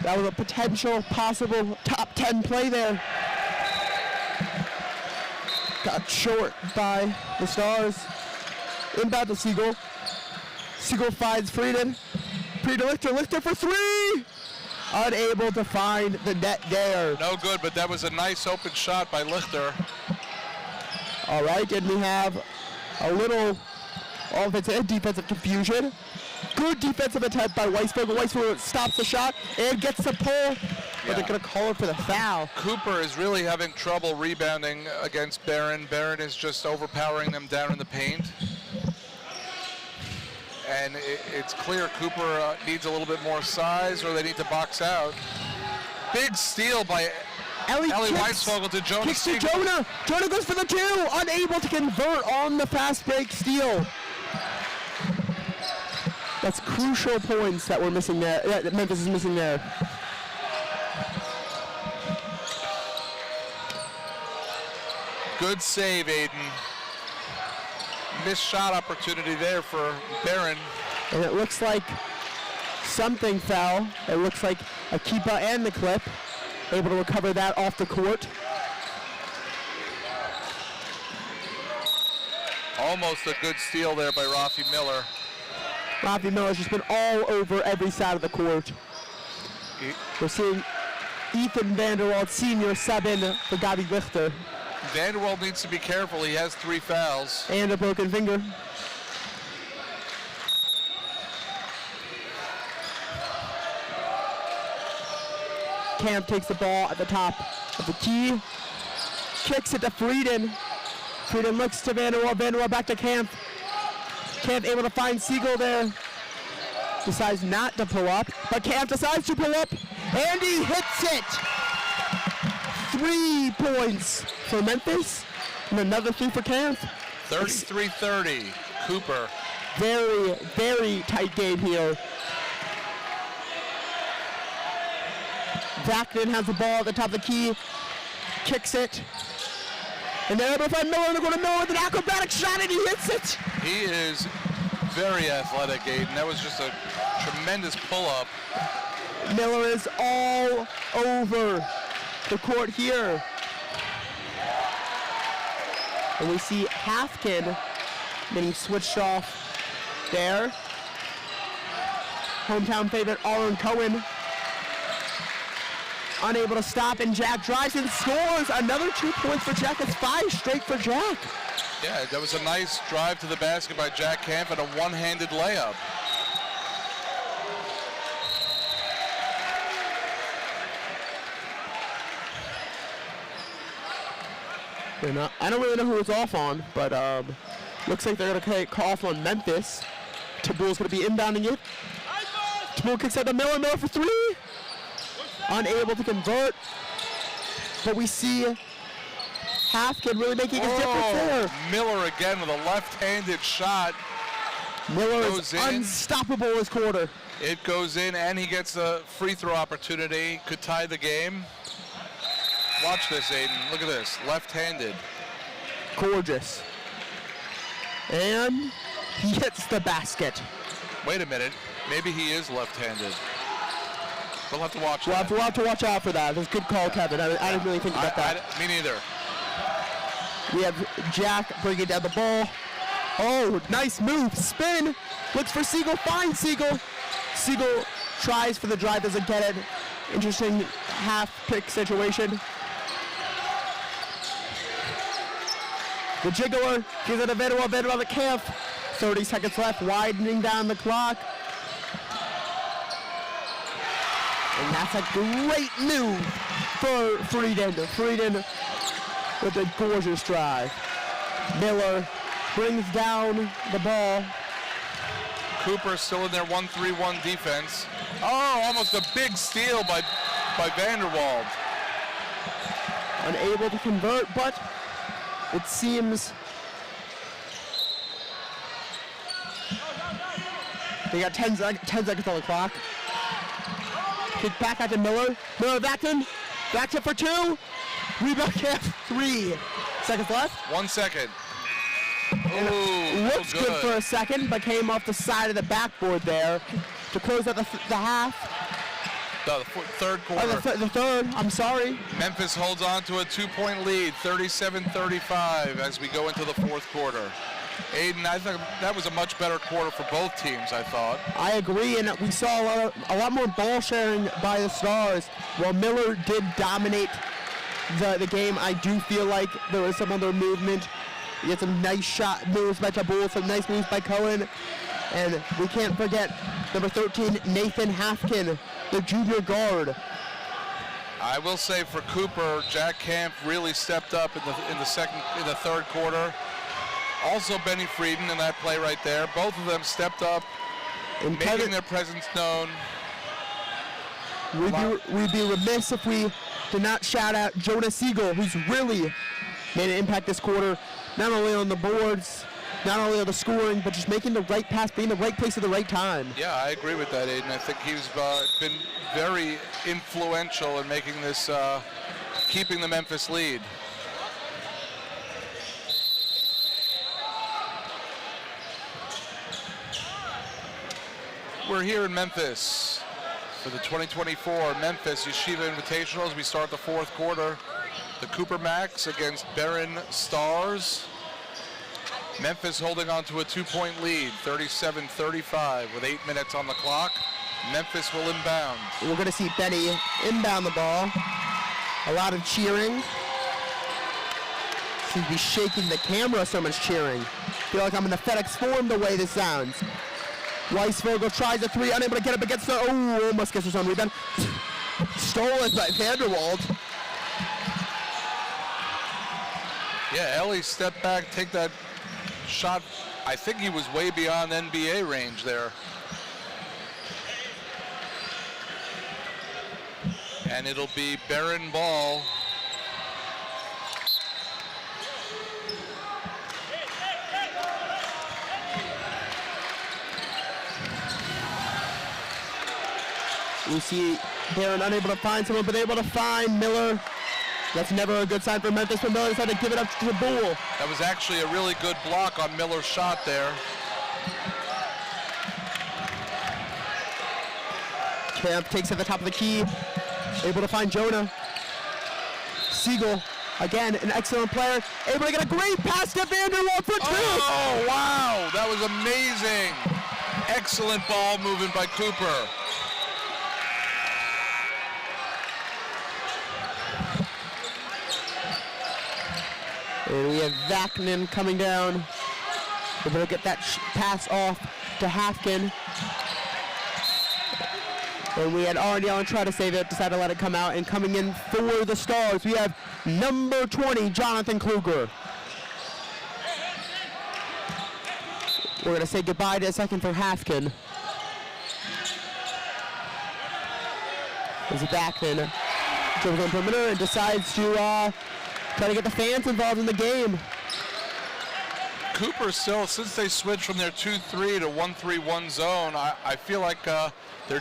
That was a potential, possible top 10 play there. Got short by the Stars. Inbound to Siegel. Siegel finds Frieden. Frieden Lichter for three! Unable to find the net there. No good, but that was a nice open shot by Lichter. All right, and we have a little offensive and defensive confusion. Good defensive attempt by Weisberg. Weisberg stops the shot and gets the pull, but they're going to call it for the foul. Cooper is really having trouble rebounding against Barron. Barron is just overpowering them down in the paint. And it's clear Cooper needs a little bit more size, or they need to box out. Big steal by Ellie Weisvogel to Jonah. Kicks to Jonah. Jonah goes for the two. Unable to convert on the fast break steal. That's crucial points that we're missing there. That Memphis is missing there. Good save, Aiden. Missed shot opportunity there for Barron. And it looks like something fell. It looks like Akipa and the clip able to recover that off the court. Almost a good steal there by Rafi Miller. Rafi Miller's just been all over every side of the court. We're seeing Ethan Vanderwald Sr. sub in for Gabi Lichter. Vanderwald needs to be careful. He has 3 fouls. And a broken finger. Camp takes the ball at the top of the key. Kicks it to Frieden. Frieden looks to Vanderwald. Vanderwald back to Camp. Camp able to find Siegel there. Decides not to pull up, but Camp decides to pull up, and he hits it. 3 points for Memphis, and another 3 for Camp. 33-30, Cooper. Very, very tight game here. Vaknin has the ball at the top of the key, kicks it, and they're able to find Miller. They're going to Miller with an acrobatic shot, and he hits it. He is very athletic, Aiden. That was just a tremendous pull-up. Miller is all over the court here. And we see Hafkin getting switched off there. Hometown favorite Aaron Cohen unable to stop, and Jack drives and scores. Another 2 points for Jack. It's 5 straight for Jack. Yeah, that was a nice drive to the basket by Jack Camp and a one-handed layup. I don't really know who it's off on, but looks like they're going to call off on Memphis. Tabul's going to be inbounding it. Tabul kicks out to Miller. Miller for 3. Unable to convert. But we see Hafkin really making a difference there. Miller again with a left-handed shot. Miller is Goes in. unstoppable this quarter. It goes in, and he gets a free throw opportunity. Could tie the game. Watch this, Aiden. Look at this. Left-handed. Gorgeous. And he hits the basket. Wait a minute. Maybe he is left-handed. We'll have to watch We'll that. have to watch out for that. That's a good call, Kevin. I didn't really think about that. Me neither. We have Jack bringing down the ball. Oh, nice move. Spin. Looks for Siegel. Finds Siegel. Siegel tries for the drive. Doesn't get it. Interesting half-pick situation. The jiggler gives it to Vedua. Vedua the camp. 30 seconds left. Widening down the clock. And that's a great move for Frieden. Frieden with a gorgeous drive. Miller brings down the ball. Cooper still in their 1-3-1 defense. Oh, almost a big steal by Vanderwald. Unable to convert, but it seems they got 10 seconds on the clock. Kick back out to Miller. Miller back in. Backs it for 2. Rebound camp. 3 seconds left. 1 second. Ooh, Looks good for a second, but came off the side of the backboard there to close out the half. The third Oh, quarter. the third. I'm sorry. Memphis holds on to a 2-point lead, 37-35 as we go into the fourth quarter. Aiden, I think that was a much better quarter for both teams, I thought. I agree, and we saw a lot more ball sharing by the Stars. While Miller did dominate the game, I do feel like there was some other movement. We had some nice shot moves by Tabul, some nice moves by Cohen. And we can't forget number 13, Nathan Hafkin, the junior guard. I will say for Cooper, Jack Camp really stepped up in the third quarter. Also Benny Frieden in that play right there. Both of them stepped up, And making their presence known. we'd be remiss if we did not shout out Jonah Siegel, who's really made an impact this quarter, not only on the boards, not only on the scoring, but just making the right pass, being in the right place at the right time. Yeah, I agree with that, Aiden. I think he's been very influential in making this, keeping the Memphis lead. We're here in Memphis for the 2024 Memphis Yeshiva Invitational as we start the fourth quarter. The Cooper Max against Barron Stars. Memphis holding on to a 2-point lead, 37-35 with 8 minutes on the clock. Memphis will inbound. We're going to see Benny inbound the ball. A lot of cheering. Seems to be shaking the camera, so much cheering. Feel like I'm in the FedEx Forum the way this sounds. Weisvogel tries a 3, unable to get up against the, almost gets his own rebound. Stolen by Vanderwald. Yeah, Ellie stepped back, take that shot. I think he was way beyond NBA range there. And it'll be Barron ball. We see Barron unable to find someone, but able to find Miller. That's never a good sign for Memphis, but Miller decided to give it up to Tabul. That was actually a really good block on Miller's shot there. Camp takes at the top of the key, able to find Jonah. Siegel Again, an excellent player, able to get a great pass to Vanderwall for 2. Oh, wow. That was amazing. Excellent ball movement by Cooper. And we have Vaknin coming down. Able to get that pass off to Hafkin. And we had already on try to save it, decided to let it come out. And coming in for the Stars, we have number 20, Jonathan Kluger. We're going to say goodbye to a second for Hafkin. There's a Vaknin. Dribbles on perimeter and decides to try to get the fans involved in the game. Cooper still, since they switched from their 2-3 to 1-3-1 zone, I feel like their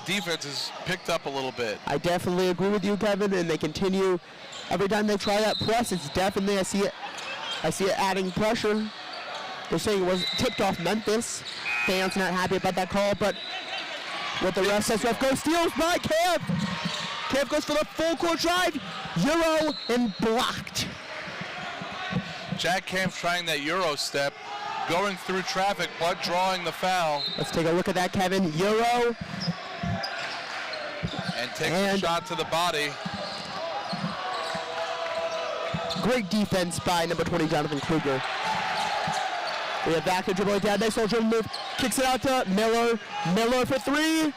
defense has picked up a little bit. I definitely agree with you, Kevin, and they continue. Every time they try that press, it's definitely, I see it adding pressure. They're saying it was tipped off Memphis. Fans not happy about that call, but what the ref says, ref goes, steals by Camp. Camp goes for the full court drive, Euro, and blocked. Jack Camp's trying that Euro step, going through traffic, but drawing the foul. Let's take a look at that, Kevin. Euro. And takes a shot to the body. Great defense by number 20, Jonathan Kluger. We have back to dribbling down. Nice little dribble move. Kicks it out to Miller. Miller for 3.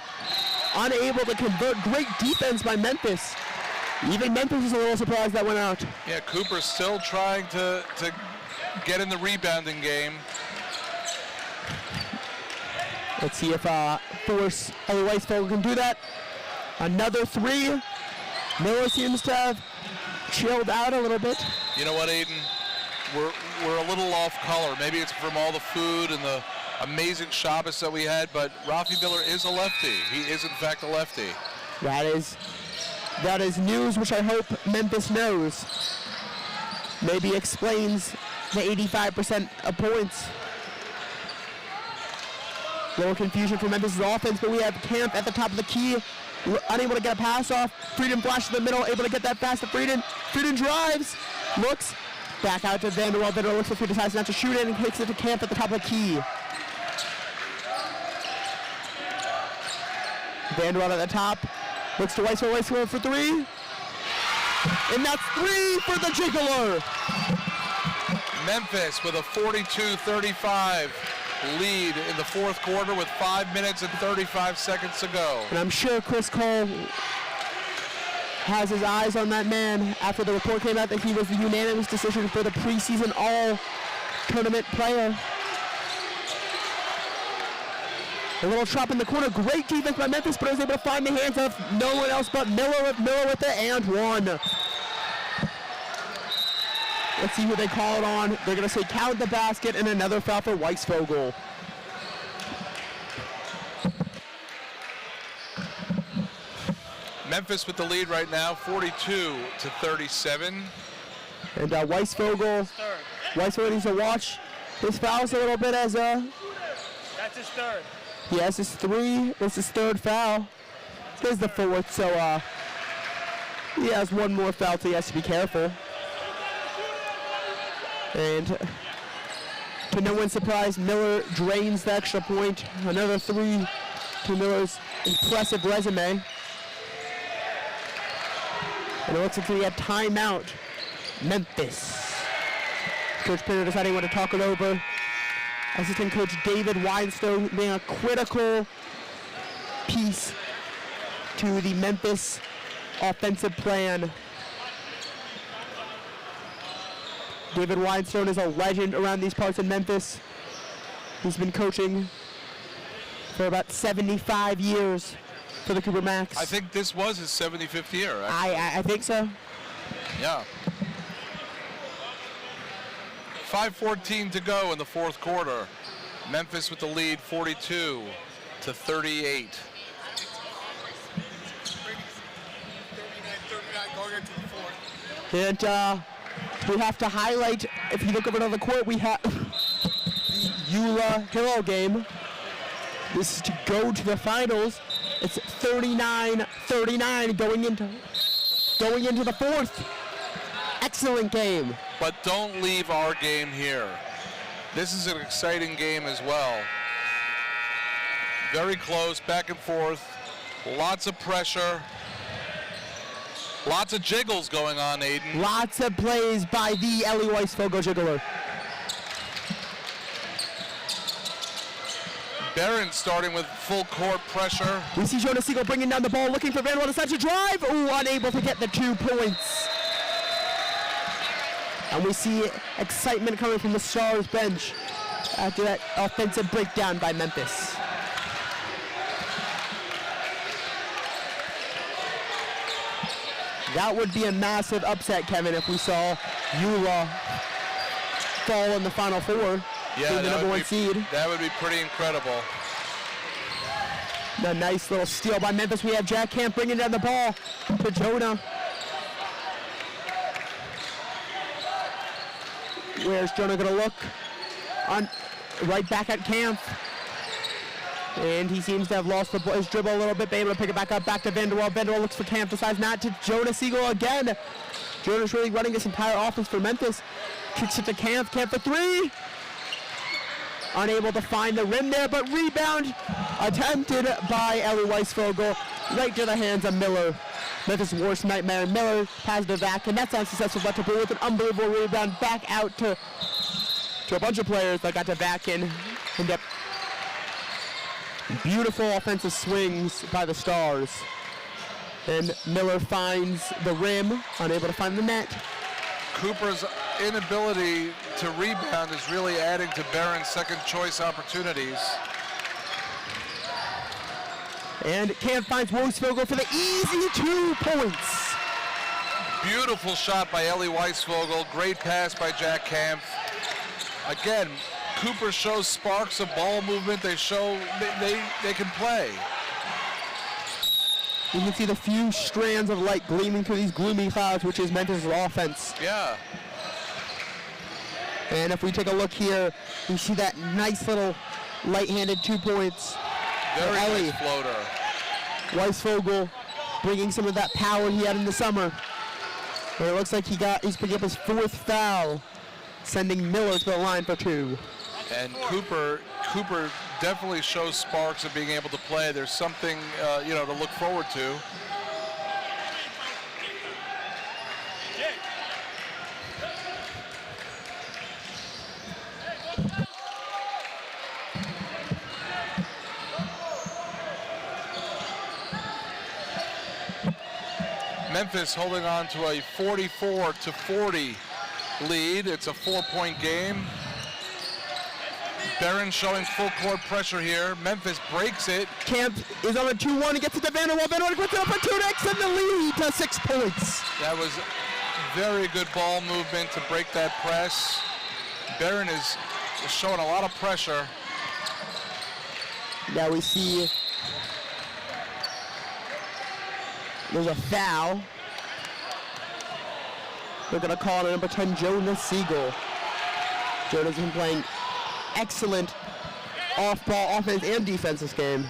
Unable to convert. Great defense by Memphis. Even Memphis is a little surprised that went out. Yeah, Cooper's still trying to get in the rebounding game. Let's see if Force Weisfeld can do that. Another 3. Miller seems to have chilled out a little bit. You know what, Aiden? We're a little off color. Maybe it's from all the food and the amazing Shabbos that we had, but Rafi Miller is a lefty. He is, in fact, a lefty. That is news which I hope Memphis knows. Maybe explains the 85% of points. Little confusion for Memphis' offense, but we have Camp at the top of the key, unable to get a pass off. Frieden flashes in the middle, able to get that pass to Frieden. Frieden drives, looks, back out to Vanderwall. Vanderwall looks like he decides not to shoot it and kicks it to Camp at the top of the key. Vanderwall at the top, looks to Weisfeld for 3. And that's 3 for the Jiggler. Memphis with a 42-35 lead in the fourth quarter with 5 minutes and 35 seconds to go. And I'm sure Chris Cole has his eyes on that man after the report came out that he was the unanimous decision for the preseason all-tournament player. A little trap in the corner. Great defense by Memphis, but was able to find the hands of no one else but Miller with it, and 1. Let's see who they call it on. They're going to say count the basket and another foul for Weisvogel. Memphis with the lead right now, 42-37. And Weisvogel needs to watch his fouls a little bit as That's his third. he has his 3. It's his 3rd foul. This is the 4th, so he has 1 more foul, so he has to be careful. And to no one's surprise, Miller drains the extra point. Another 3 to Miller's impressive resume. And it looks like we have timeout. Memphis. Coach Pinner deciding what to talk it over. Assistant coach David Weinstone being a critical piece to the Memphis offensive plan. David Weinstone is a legend around these parts in Memphis. He's been coaching for about 75 years for the Cooper Max. I think this was his 75th year. I think so. Yeah. 5:14 to go in the fourth quarter. Memphis with the lead, 42-38. 39 going into the fourth. And we have to highlight, if you look over on the court, we have the Eula Hero game. This is to go to the finals. It's 39-39 going into the fourth. excellent game. But don't leave our game here. This is an exciting game as well. Very close, back and forth. Lots of pressure. Lots of jiggles going on, Aiden. Lots of plays by the Ellie Weisvogel jiggler. Barron starting with full court pressure. We see Jonas Siegel bringing down the ball, looking for Vanderbilt to such a drive. Ooh, unable to get the 2 points. And we see excitement coming from the Stars bench after that offensive breakdown by Memphis. That would be a massive upset, Kevin, if we saw Eula fall in the Final Four. Yeah, the number 1 seed. That would be pretty incredible. A nice little steal by Memphis. We have Jack Camp bringing down the ball to Jonah. Where's Jonah going to look? Right back at Camp. And he seems to have lost his dribble a little bit, but able to pick it back up, back to Vanderwall. Vanderwall looks for Camp, decides not to. Jonas Siegel again. Jonas really running this entire offense for Memphis. Kicks it to Camp, Camp for 3. Unable to find the rim there, but rebound attempted by Ellie Weisvogel right to the hands of Miller. Memphis' worst nightmare. Miller has the back, and that's unsuccessful, but to Blue with an unbelievable rebound back out to a bunch of players that got to back in. And beautiful offensive swings by the Stars. And Miller finds the rim, unable to find the net. Cooper's inability to rebound is really adding to Barron's second choice opportunities. And Camp finds Weisvogel for the easy 2 points. Beautiful shot by Ellie Weisvogel. Great pass by Jack Camp. Again, Cooper shows sparks of ball movement. They show they can play. You can see the few strands of light gleaming through these gloomy clouds, which is Memphis' offense. Yeah. And if we take a look here, we see that nice little light-handed 2 points. Very Ellie nice floater. Weisvogel bringing some of that power he had in the summer. And it looks like he's picking up his 4th foul, sending Miller to the line for 2. And Cooper definitely shows sparks of being able to play. There's something to look forward to. Memphis holding on to a 44-40 lead. It's a 4-point game. Barron showing full court pressure here. Memphis breaks it. Camp is on a 2-1 and gets it to Vanderwall. Vanderwall puts it up for 2 to extend the lead to 6 points. That was very good ball movement to break that press. Barron is showing a lot of pressure. Now we see there's a foul. They're going to call it number 10, Jonas Siegel. Jonas has been playing excellent off-ball offense and defense this game.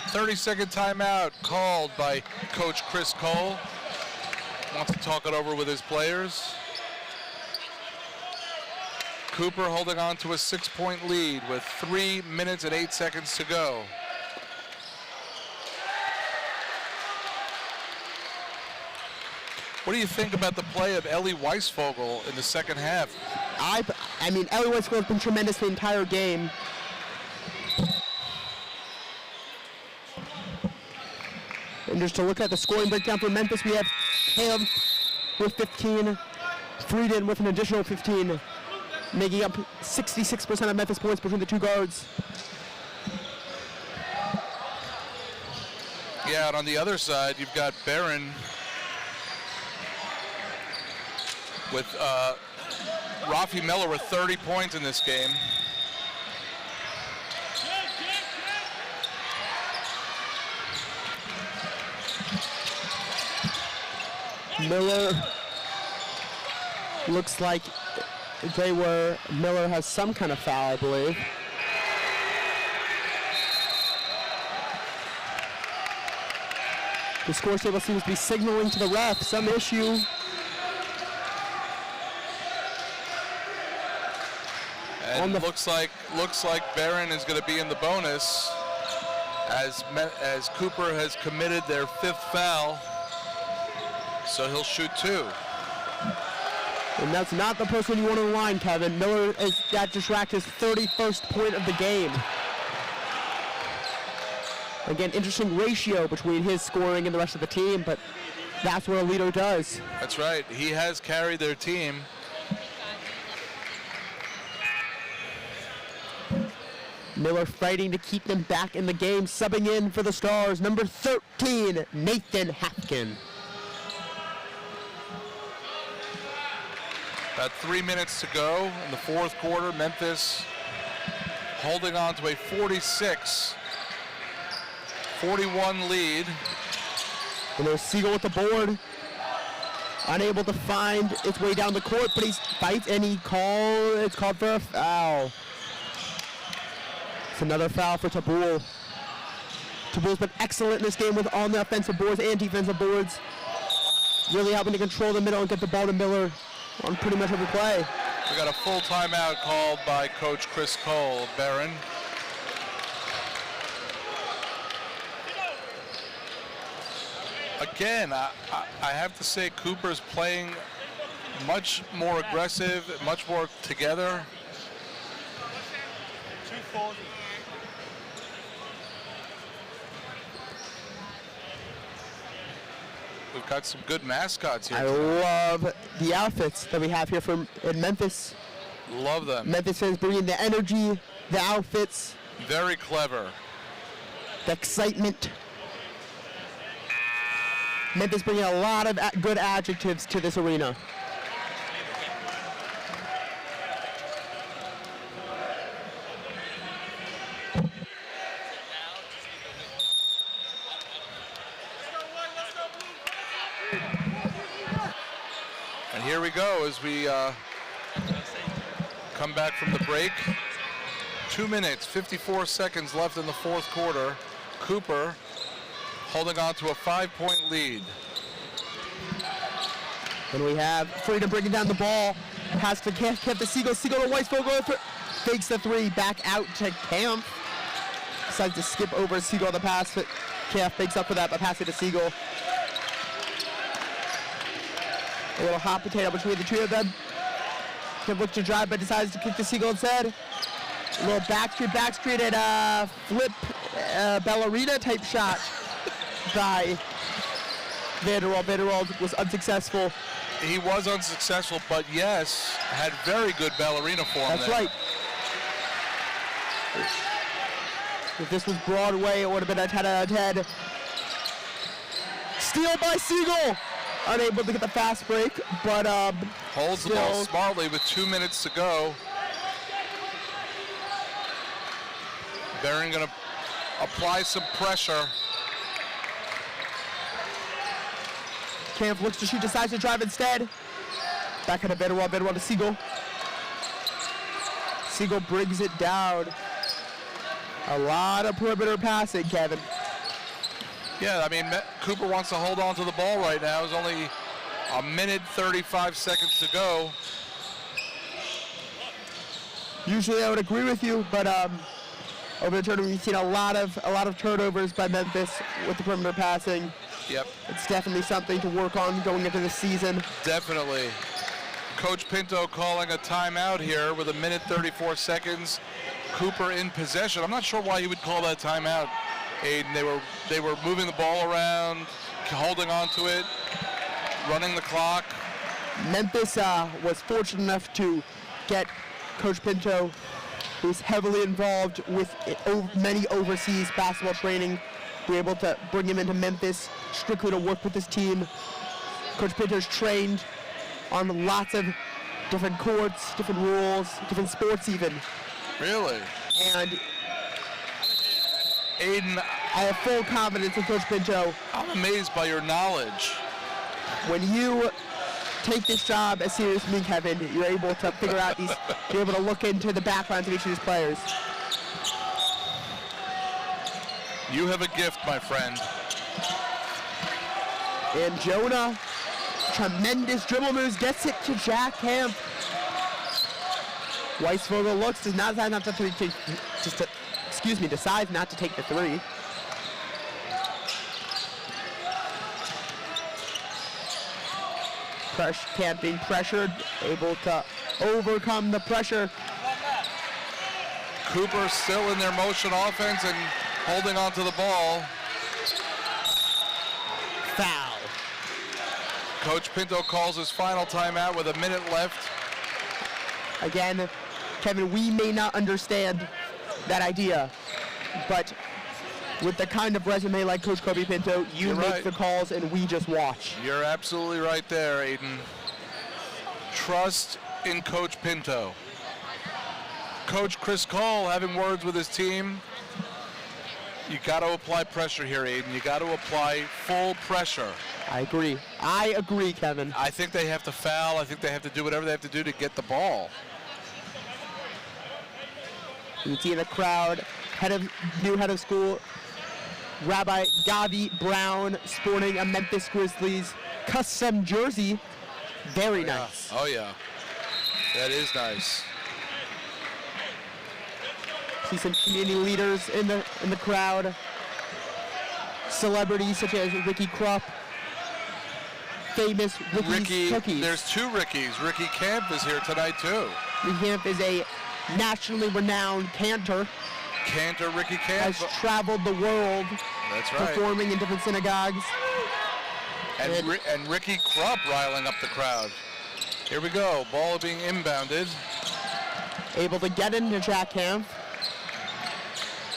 30-second timeout called by Coach Chris Cole. Wants to talk it over with his players. Cooper holding on to a 6-point lead with 3 minutes and 8 seconds to go. What do you think about the play of Ellie Weisvogel in the second half? I mean, Ellie Weisvogel has been tremendous the entire game. And just to look at the scoring breakdown for Memphis, we have Caleb with 15, Frieden with an additional 15, making up 66% of Memphis points between the 2 guards. Yeah, and on the other side, you've got Barron with Rafi Miller with 30 points in this game. Miller looks like Miller has some kind of foul, I believe. The score table seems to be signaling to the ref some issue. And looks like Barron is going to be in the bonus as Cooper has committed their 5th foul. So he'll shoot 2. And that's not the person you want on the line, Kevin. Miller that just racked his 31st point of the game. Again, interesting ratio between his scoring and the rest of the team, but that's what Aledo does. That's right. He has carried their team. Miller fighting to keep them back in the game, subbing in for the Stars, number 13, Nathan Hafkin. About 3 minutes to go in the 4th quarter. Memphis holding on to a 46-41 lead. And there's Siegel with the board. Unable to find its way down the court, but he fights and it's called for a foul. It's another foul for Tabul. Tabul's been excellent in this game on the offensive boards and defensive boards. Really helping to control the middle and get the ball to Miller on pretty much every play. We got a full timeout called by Coach Chris Cole of Barron. Again, I have to say Cooper's playing much more aggressive, much more together. We've got some good mascots here. I love the outfits that we have here in Memphis. Love them. Memphis fans bringing the energy, the outfits, Very clever. the excitement. Memphis bringing a lot of good adjectives to this arena. And here we go as we come back from the break. 2 minutes, 54 seconds left in the 4th quarter. Cooper holding on to a 5-point lead. And we have Freedom bringing down the ball. Pass to Kemp to Siegel. Siegel to Weisfeld going for fakes the 3. Back out to Kemp. Decides to skip over Siegel the pass. But Kemp makes up for that by passing to Siegel. A little hot potato between the two of them. Kemp looks to drive but decides to kick to Siegel instead. A little backstreet and flip ballerina type shot by Vanderwall. Vanderwall was unsuccessful. He was unsuccessful, but yes, had very good ballerina form. That's right. If this was Broadway, it would have been a 10 out of 10. Steal by Siegel. Unable to get the fast break, but holds the ball smartly with 2 minutes to go. Barron going to apply some pressure. Camp looks to shoot, decides to drive instead. Back at a Vanderwall to Siegel. Siegel brings it down. A lot of perimeter passing, Kevin. Yeah, I mean, Cooper wants to hold on to the ball right now. There's only a minute, 35 seconds to go. Usually I would agree with you, but over the tournament we've seen a lot of turnovers by Memphis with the perimeter passing. Yep. It's definitely something to work on going into the season. Definitely. Coach Pinto calling a timeout here with a minute 34 seconds. Cooper in possession. I'm not sure why he would call that timeout, Aiden. They were moving the ball around, holding on to it, running the clock. Memphis was fortunate enough to get Coach Pinto, who's heavily involved with many overseas basketball training, be able to bring him into Memphis strictly to work with his team. Coach Pinto's trained on lots of different courts, different rules, different sports even. Really? And Aiden, I have full confidence in Coach Pinto. I'm amazed by your knowledge. When you take this job as serious as me, Kevin, you're able to figure out these, you're able to look into the backgrounds of each of these players. You have a gift, my friend. And Jonah, tremendous dribble moves, gets it to Jack Hamp. Weisvogel looks, decides not to take the three. Camp being pressured, able to overcome the pressure. Cooper still in their motion offense and holding on to the ball. Foul. Coach Pinto calls his final timeout with a minute left. Again, Kevin, we may not understand that idea, but with the kind of resume like Coach Kobe Pinto, you You're make right. the calls and we just watch. You're absolutely right there, Aiden. Trust in Coach Pinto. Coach Chris Cole having words with his team. You got to apply pressure here, Aiden. You got to apply full pressure. I agree, Kevin. I think they have to foul. I think they have to do whatever they have to do to get the ball. You can see in the crowd, new head of school, Rabbi Gavi Brown, sporting a Memphis Grizzlies custom jersey. Very nice. Oh, yeah. That is nice. See some community leaders in the crowd. Celebrities such as Ricky Krupp, famous Ricky's Cookies. There's two Rickies. Ricky Camp is here tonight, too. Ricky Camp is a nationally renowned cantor. Cantor Ricky Camp. Has traveled the world That's right. performing in different synagogues. And Ricky Krupp riling up the crowd. Here we go. Ball being inbounded. Able to get into Jack Hamp.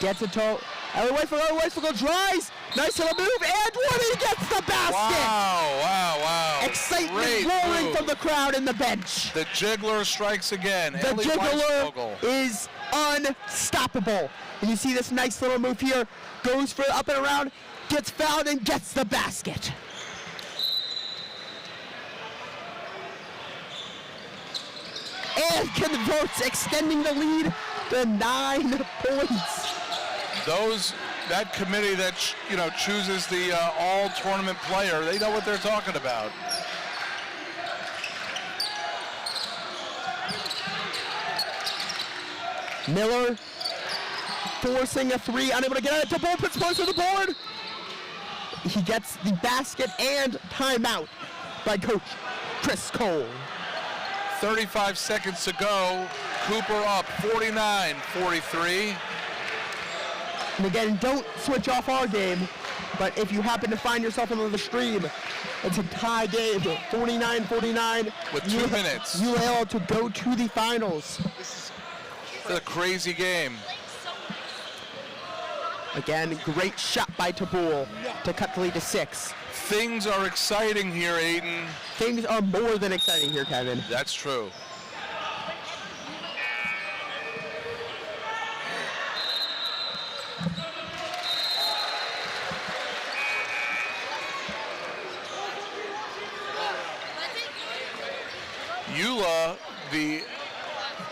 Gets it to Ellie Weisvogel drives. Nice little move, and Woody gets the basket. Wow. Excitement Great roaring move. from the crowd and the bench. The Jiggler strikes again. The Ellie Jiggler Weisvogel. is unstoppable. And you see this nice little move here. Goes for up and around, gets fouled, and gets the basket. And converts, extending the lead to 9 points. That committee that chooses the all-tournament player, they know what they're talking about. Miller forcing a three, unable to get it to Bull, puts points on the board. He gets the basket and timeout by Coach Chris Cole. 35 seconds to go. Cooper up 49-43. And again, don't switch off our game, but if you happen to find yourself on the stream, it's a tie game, 49-49. With 2 minutes. UAL to go to the finals. It's a crazy game. Again, great shot by Tabul to cut the lead to 6. Things are exciting here, Aiden. Things are more than exciting here, Kevin. That's true. Eula, the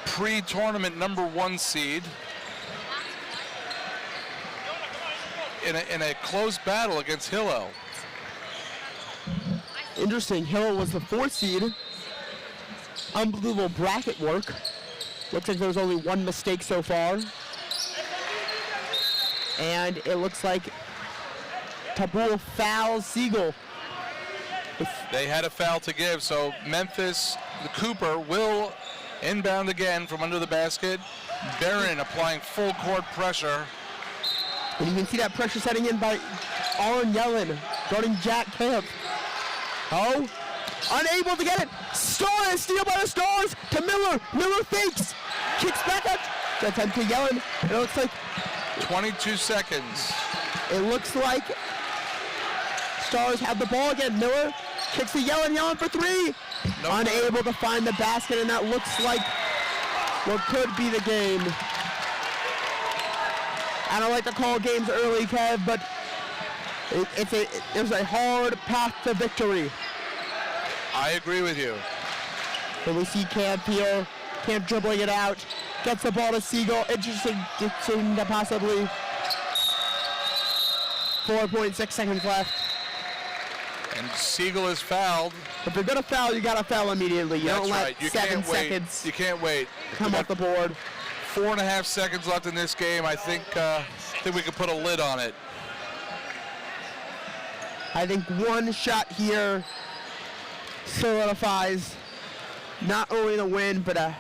pre-tournament #1 seed, in a close battle against Hillel. Interesting, Hillel was the 4th seed. Unbelievable bracket work. Looks like there was only one mistake so far. And it looks like Tabul fouls Siegel. They had a foul to give, so Memphis, the Cooper, will inbound again from under the basket. Barron applying full court pressure. And you can see that pressure setting in by Aaron Yellen, guarding Jack Camp. Oh, unable to get it. Stars, steal by the Stars to Miller. Miller fakes, kicks back up. That's time to Yellen. It looks like 22 seconds. It looks like Stars have the ball again. Miller kicks to Yellen for 3. No Unable to find the basket, and that looks like what could be the game. I don't like to call games early, Kev, but there's a hard path to victory. I agree with you. And we see Camp here, Camp dribbling it out, gets the ball to Siegel. Interesting to possibly 4.6 seconds left. And Siegel is fouled. If you're gonna foul, you gotta foul immediately. You That's don't let right. You 7 can't wait. seconds You can't wait. come off the board. 4.5 seconds left in this game. I think we could put a lid on it. I think one shot here solidifies not only the win, but a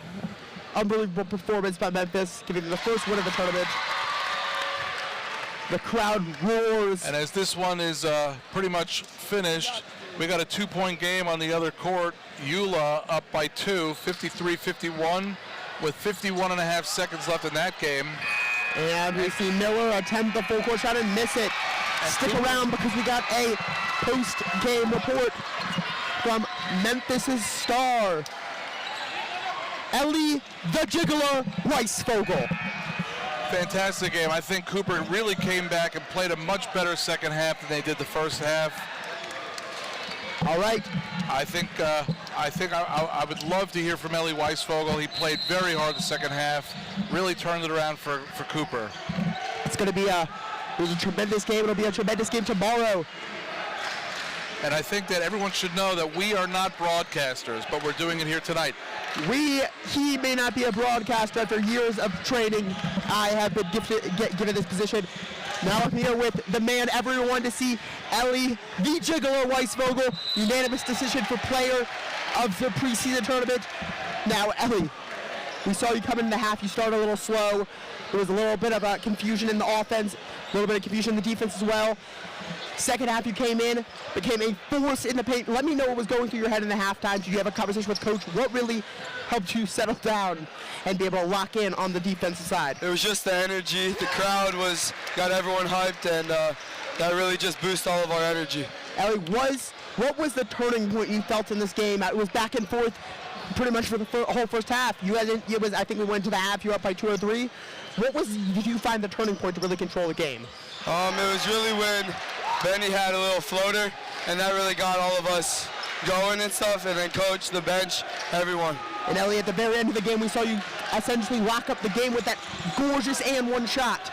unbelievable performance by Memphis, giving them the first win of the tournament. The crowd roars. And as this one is pretty much finished, we got a 2-point game on the other court. Eula up by 2, 53-51, with 51.5 seconds left in that game. And we see Miller attempt the full court shot and miss it. Stick around because we got a post-game report from Memphis's star, Ellie the Jiggler Weisvogel. Fantastic game. I think Cooper really came back and played a much better second half than they did the first half. All right. I think I would love to hear from Ellie Weisvogel. He played very hard the second half, really turned it around for Cooper. It's going to be it was a tremendous game. It'll be a tremendous game tomorrow. And I think that everyone should know that we are not broadcasters, but we're doing it here tonight. He may not be a broadcaster after years of training. I have been given this position. Now I'm here with the man everyone wanted to see, Ellie the Jiggler Weisvogel, unanimous decision for player of the preseason tournament. Now, Ellie, we saw you come in the half. You started a little slow. There was a little bit of confusion in the offense, a little bit of confusion in the defense as well. Second half, you came in, became a force in the paint. Let me know what was going through your head in the halftime. Did you have a conversation with Coach? What really helped you settle down and be able to lock in on the defensive side? It was just the energy. The crowd got everyone hyped, and that really just boosted all of our energy. Ellie, what was the turning point you felt in this game? It was back and forth pretty much for the whole first half. I think we went to the half, you were up by 2 or 3. Did you find the turning point to really control the game? It was really when Benny had a little floater, and that really got all of us going and stuff, and then coach, the bench, everyone. And Ellie, at the very end of the game, we saw you essentially lock up the game with that gorgeous and one shot.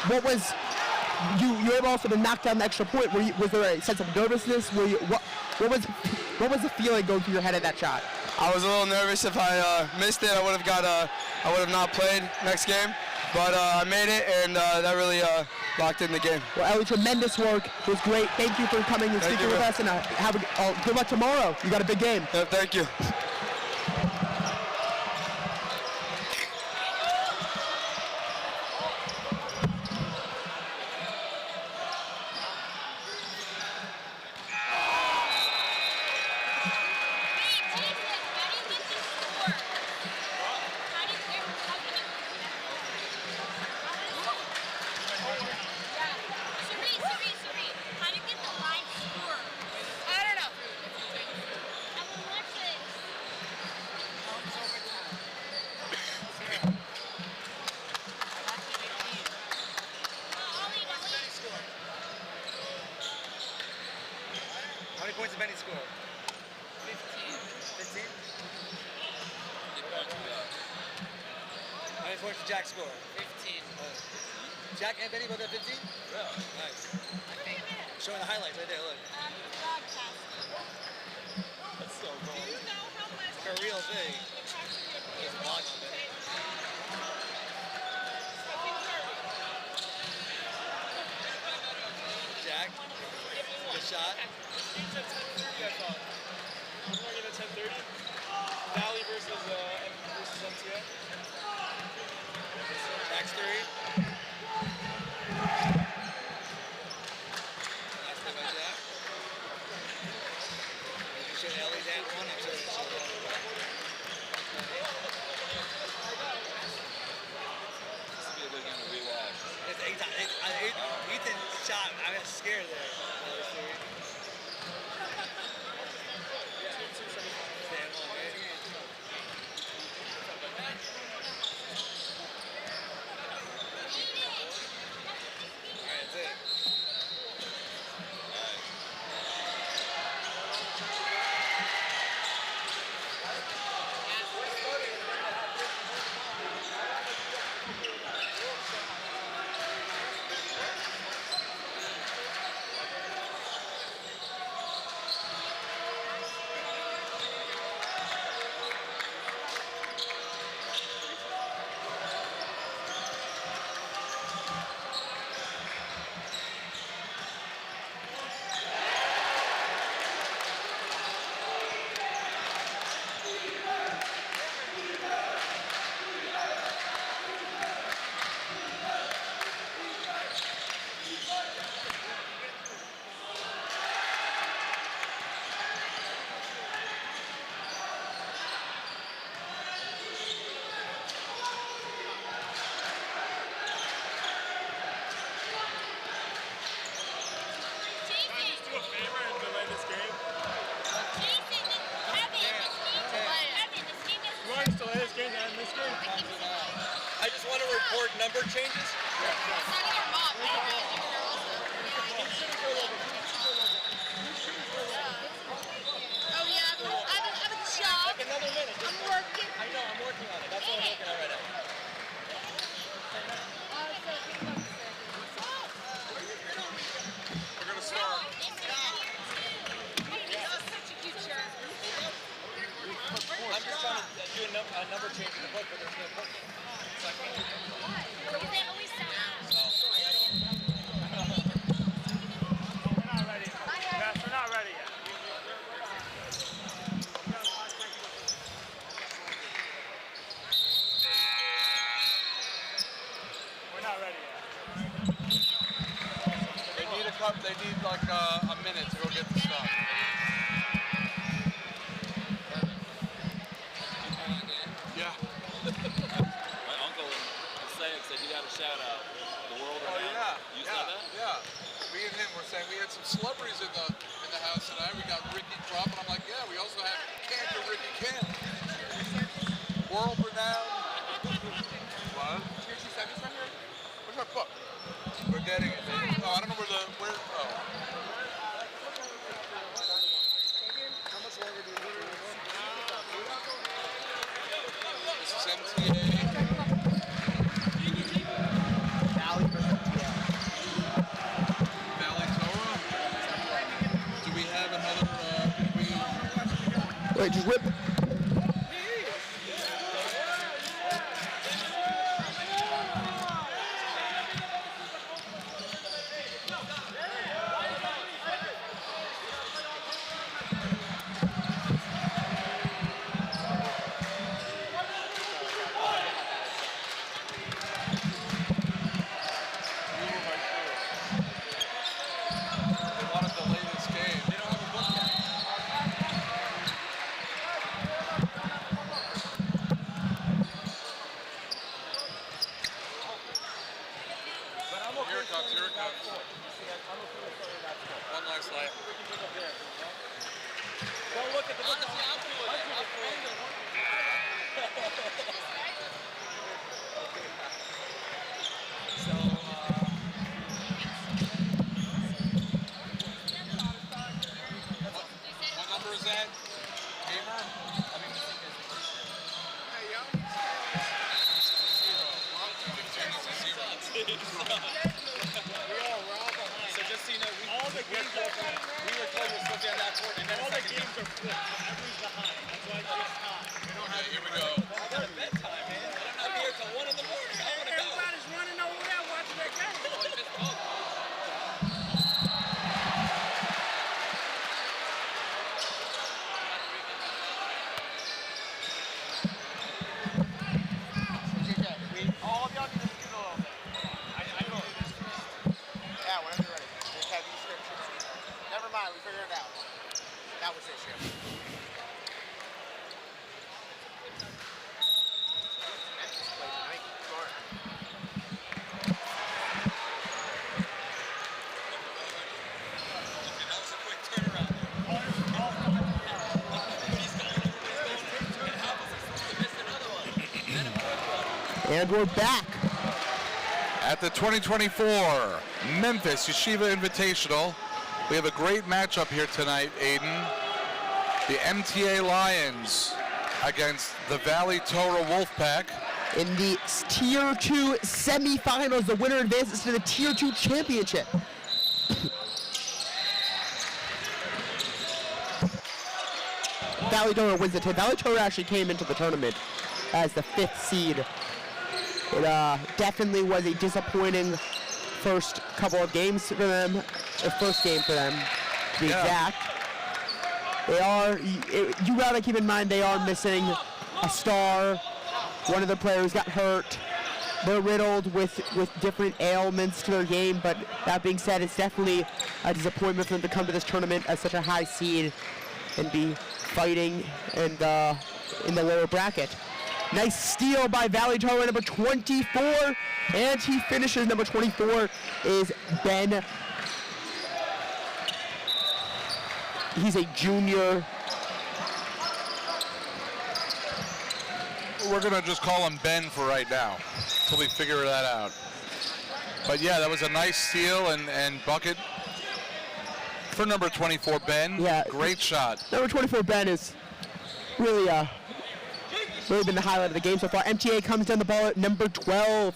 What was, you were able also to knock down the extra point. Was there a sense of nervousness? What was the feeling going through your head at that shot? I was a little nervous. If I missed it, I would have not played next game. But I made it, and that really locked in the game. Well, Ellie, tremendous work. It was great. Thank you for coming and speaking with us, and good luck tomorrow. You got a big game. Yeah, thank you. How many points did Benny score? 15. 15? How many points did Jack score? 15. Jack and Benny both at 15? Yeah. Nice. Showing the highlights right there, look. That's so cool. Do you know how much? It's a real thing. Just watch it. Jack, good shot. I'm going in at 10:30. Valley versus MTA. Jack's 3. Nice play by Jack. You should Ellie's at 1. I'm sure she'll go. This will be a good game to rewatch. Ethan shot. I got scared there. That was 3. just want to report number changes. Oh yeah, I have a job. Like another minute. I'm working. I know, I'm working on it. That's what I'm working on right now. We're going to start. I'm just trying to do a number change in the book, but there's no book. So I can't do that. Because they always sound We're not ready. Yes, we're not ready yet. We're not ready yet. They need like a minute to go get the stuff. Yeah. My uncle in Passaic said you got a shout out. The world Oh around. yeah. You yeah. saw that? Yeah. Me and him were saying we had some celebrities in the house tonight. We got Ricky Crump, and I'm like, yeah, we also have Cantor Ricky Kim. World renowned. What? Where's my book? We're getting it. Oh, I don't know where oh. This is MTA. Valley versus MTA. Valley Torah. Do we have another? Wait, just whip. They want to delay this game. They don't have a book yet. Here it comes, here it comes. One last light. Don't look at the book. What number is that? Gamer? So just so you know, all the games we were told we're supposed to be on that court, and then all the games are flipped. Everyone's behind. That's why it's time. Okay, here we go. I got a bedtime, man. I'm not here till 1 in the morning. I want to go. Everybody's running over there watching that game. All of y'all can just do the little thing. I know. Yeah, whenever you're ready. Just have these scriptures. Never mind, we figured it out. That was it, Ship. That was a quick turnaround. And we're back. At the 2024 Memphis Yeshiva Invitational, we have a great matchup here tonight, Aiden. The MTA Lions against the Valley Torah Wolfpack. In the Tier 2 semifinals, the winner advances to the Tier 2 championship. Valley Torah wins the tip. Valley Torah actually came into the tournament as the 5th seed. It definitely was a disappointing first couple of games for them, the first game for them, to be exact. They are, you gotta keep in mind, they are missing a star. One of the players got hurt. They're riddled with different ailments to their game, but that being said, it's definitely a disappointment for them to come to this tournament as such a high seed and be fighting and in the lower bracket. Nice steal by Valley Torah, number 24, and he finishes. Number 24 is Ben. He's a junior. We're going to just call him Ben for right now until we figure that out. But yeah, that was a nice steal and bucket for number 24, Ben. Yeah. Great shot. Number 24, Ben, is really been the highlight of the game so far. MTA comes down the ball at number 12.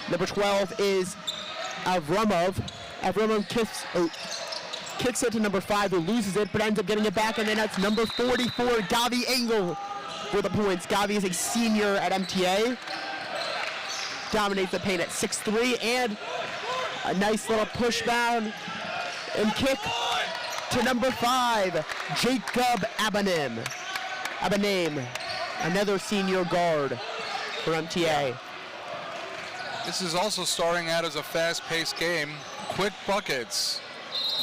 Number 12 is Avramov. Avramov kicks it to number 5, who loses it, but ends up getting it back, and then that's number 44, Gavi Engel, for the points. Gavi is a senior at MTA. Dominates the paint at 6'3", and a nice little push down and kick to number 5, Jacob Abanim. Another senior guard for MTA. This is also starting out as a fast-paced game. Quick buckets.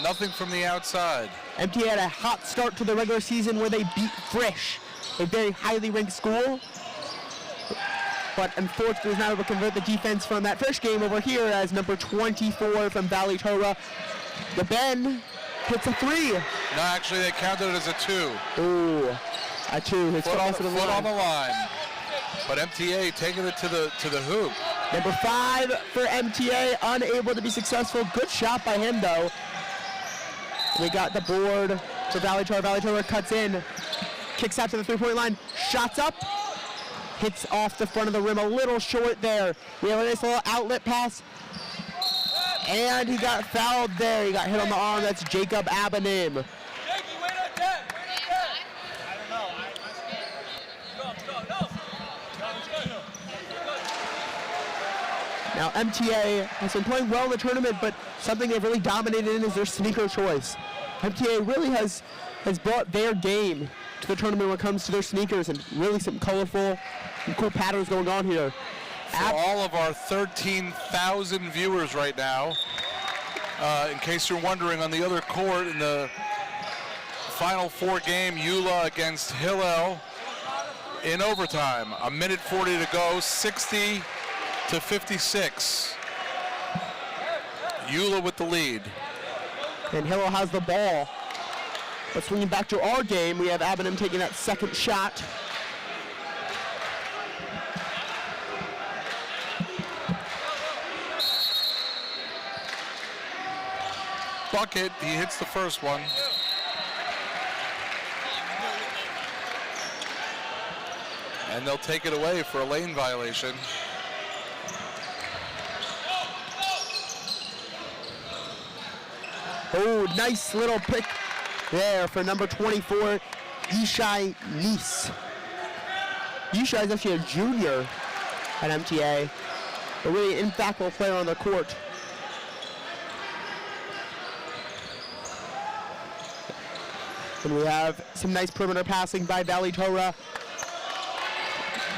Nothing from the outside. MTA had a hot start to the regular season where they beat Frisch, a very highly ranked school. But unfortunately was not able to convert the defense from that Frisch game over here as number 24 from Valley Torah. The Ben hits a 3. No, actually they counted it as a 2. Ooh, a 2. His Foot foot on the line. But MTA taking it to the hoop. Number 5 for MTA, unable to be successful. Good shot by him though. We got the board for Valley Torah. Valley Torah cuts in, kicks out to the 3-point line, shots up, hits off the front of the rim a little short there. We have a nice little outlet pass, and he got fouled there. He got hit on the arm. That's Jacob Abanim. Now MTA has been playing well in the tournament, but something they've really dominated in is their sneaker choice. MTA really has brought their game to the tournament when it comes to their sneakers, and really some colorful and cool patterns going on here. For all of our 13,000 viewers right now, in case you're wondering, on the other court in the Final Four game, Eula against Hillel in overtime. 1:40 to go, 60-56. Eula with the lead. And Hillel has the ball. But swinging back to our game, we have Abanim taking that second shot. Bucket, he hits the first one. And they'll take it away for a lane violation. Oh, nice little pick there for number 24, Yishai Nice. Yishai is actually a junior at MTA, a really impactful player on the court. And we have some nice perimeter passing by Valley Torah.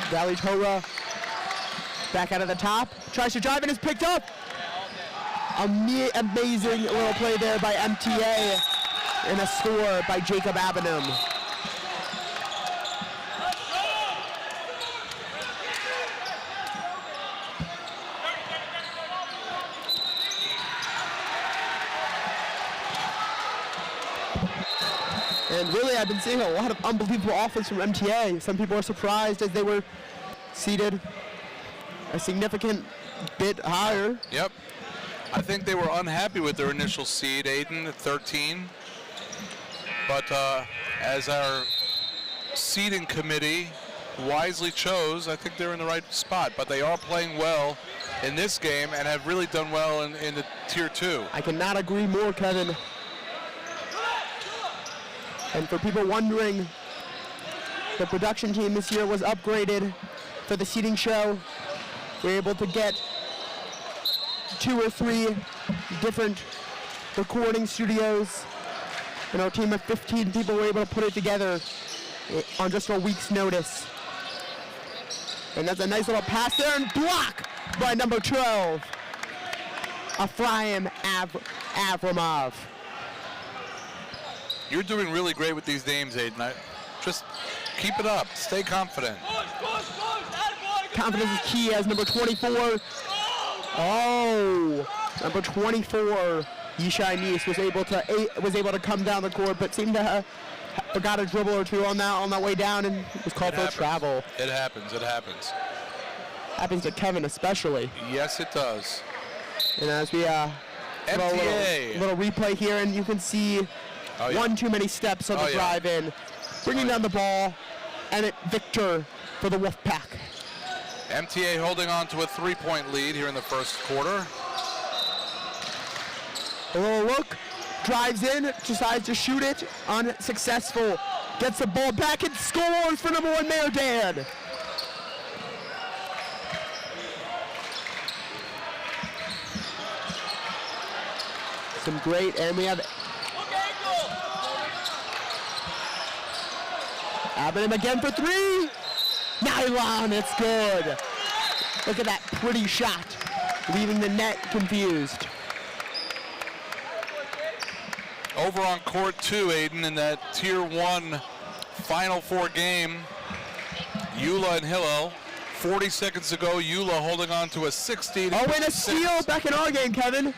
Valley Torah back out of the top, tries to drive and is picked up. Amazing little play there by MTA, and a score by Jacob Abanim. And really, I've been seeing a lot of unbelievable offense from MTA. Some people are surprised as they were seated a significant bit higher. Yep. I think they were unhappy with their initial seed, Aiden, at 13. But as our seeding committee wisely chose, I think they're in the right spot. But they are playing well in this game and have really done well in the Tier 2. I cannot agree more, Kevin. And for people wondering, the production team this year was upgraded for the seating show. We were able to get 2 or 3 different recording studios, and our team of 15 people were able to put it together on just a week's notice. And that's a nice little pass there, and block by number 12, Ephraim Avramov. You're doing really great with these names, Aiden. Just keep it up. Stay confident. Confidence is key as number 24. Oh, number 24, Yishai Nice was able to come down the court, but seemed to forgot a dribble or two on that way down, and was called for travel. It happens. It happens. Happens to Kevin especially. Yes, it does. And as we throw MTA. a little replay here, and you can see one too many steps on the drive in, bringing down the ball, and it Victor for the Wolfpack. MTA holding on to a 3-point lead here in the first quarter. A little look, drives in, decides to shoot it, unsuccessful. Gets the ball back and scores for number 1 Mayor Dan. Some great, and we have Abanim again for 3. Nylon, it's good. Look at that pretty shot, leaving the net confused. Over on court 2, Aiden, in that Tier 1 Final Four game, Eula and Hillel. 40 seconds ago, Eula holding on to a 16. Oh, and a steal back in our game, Kevin.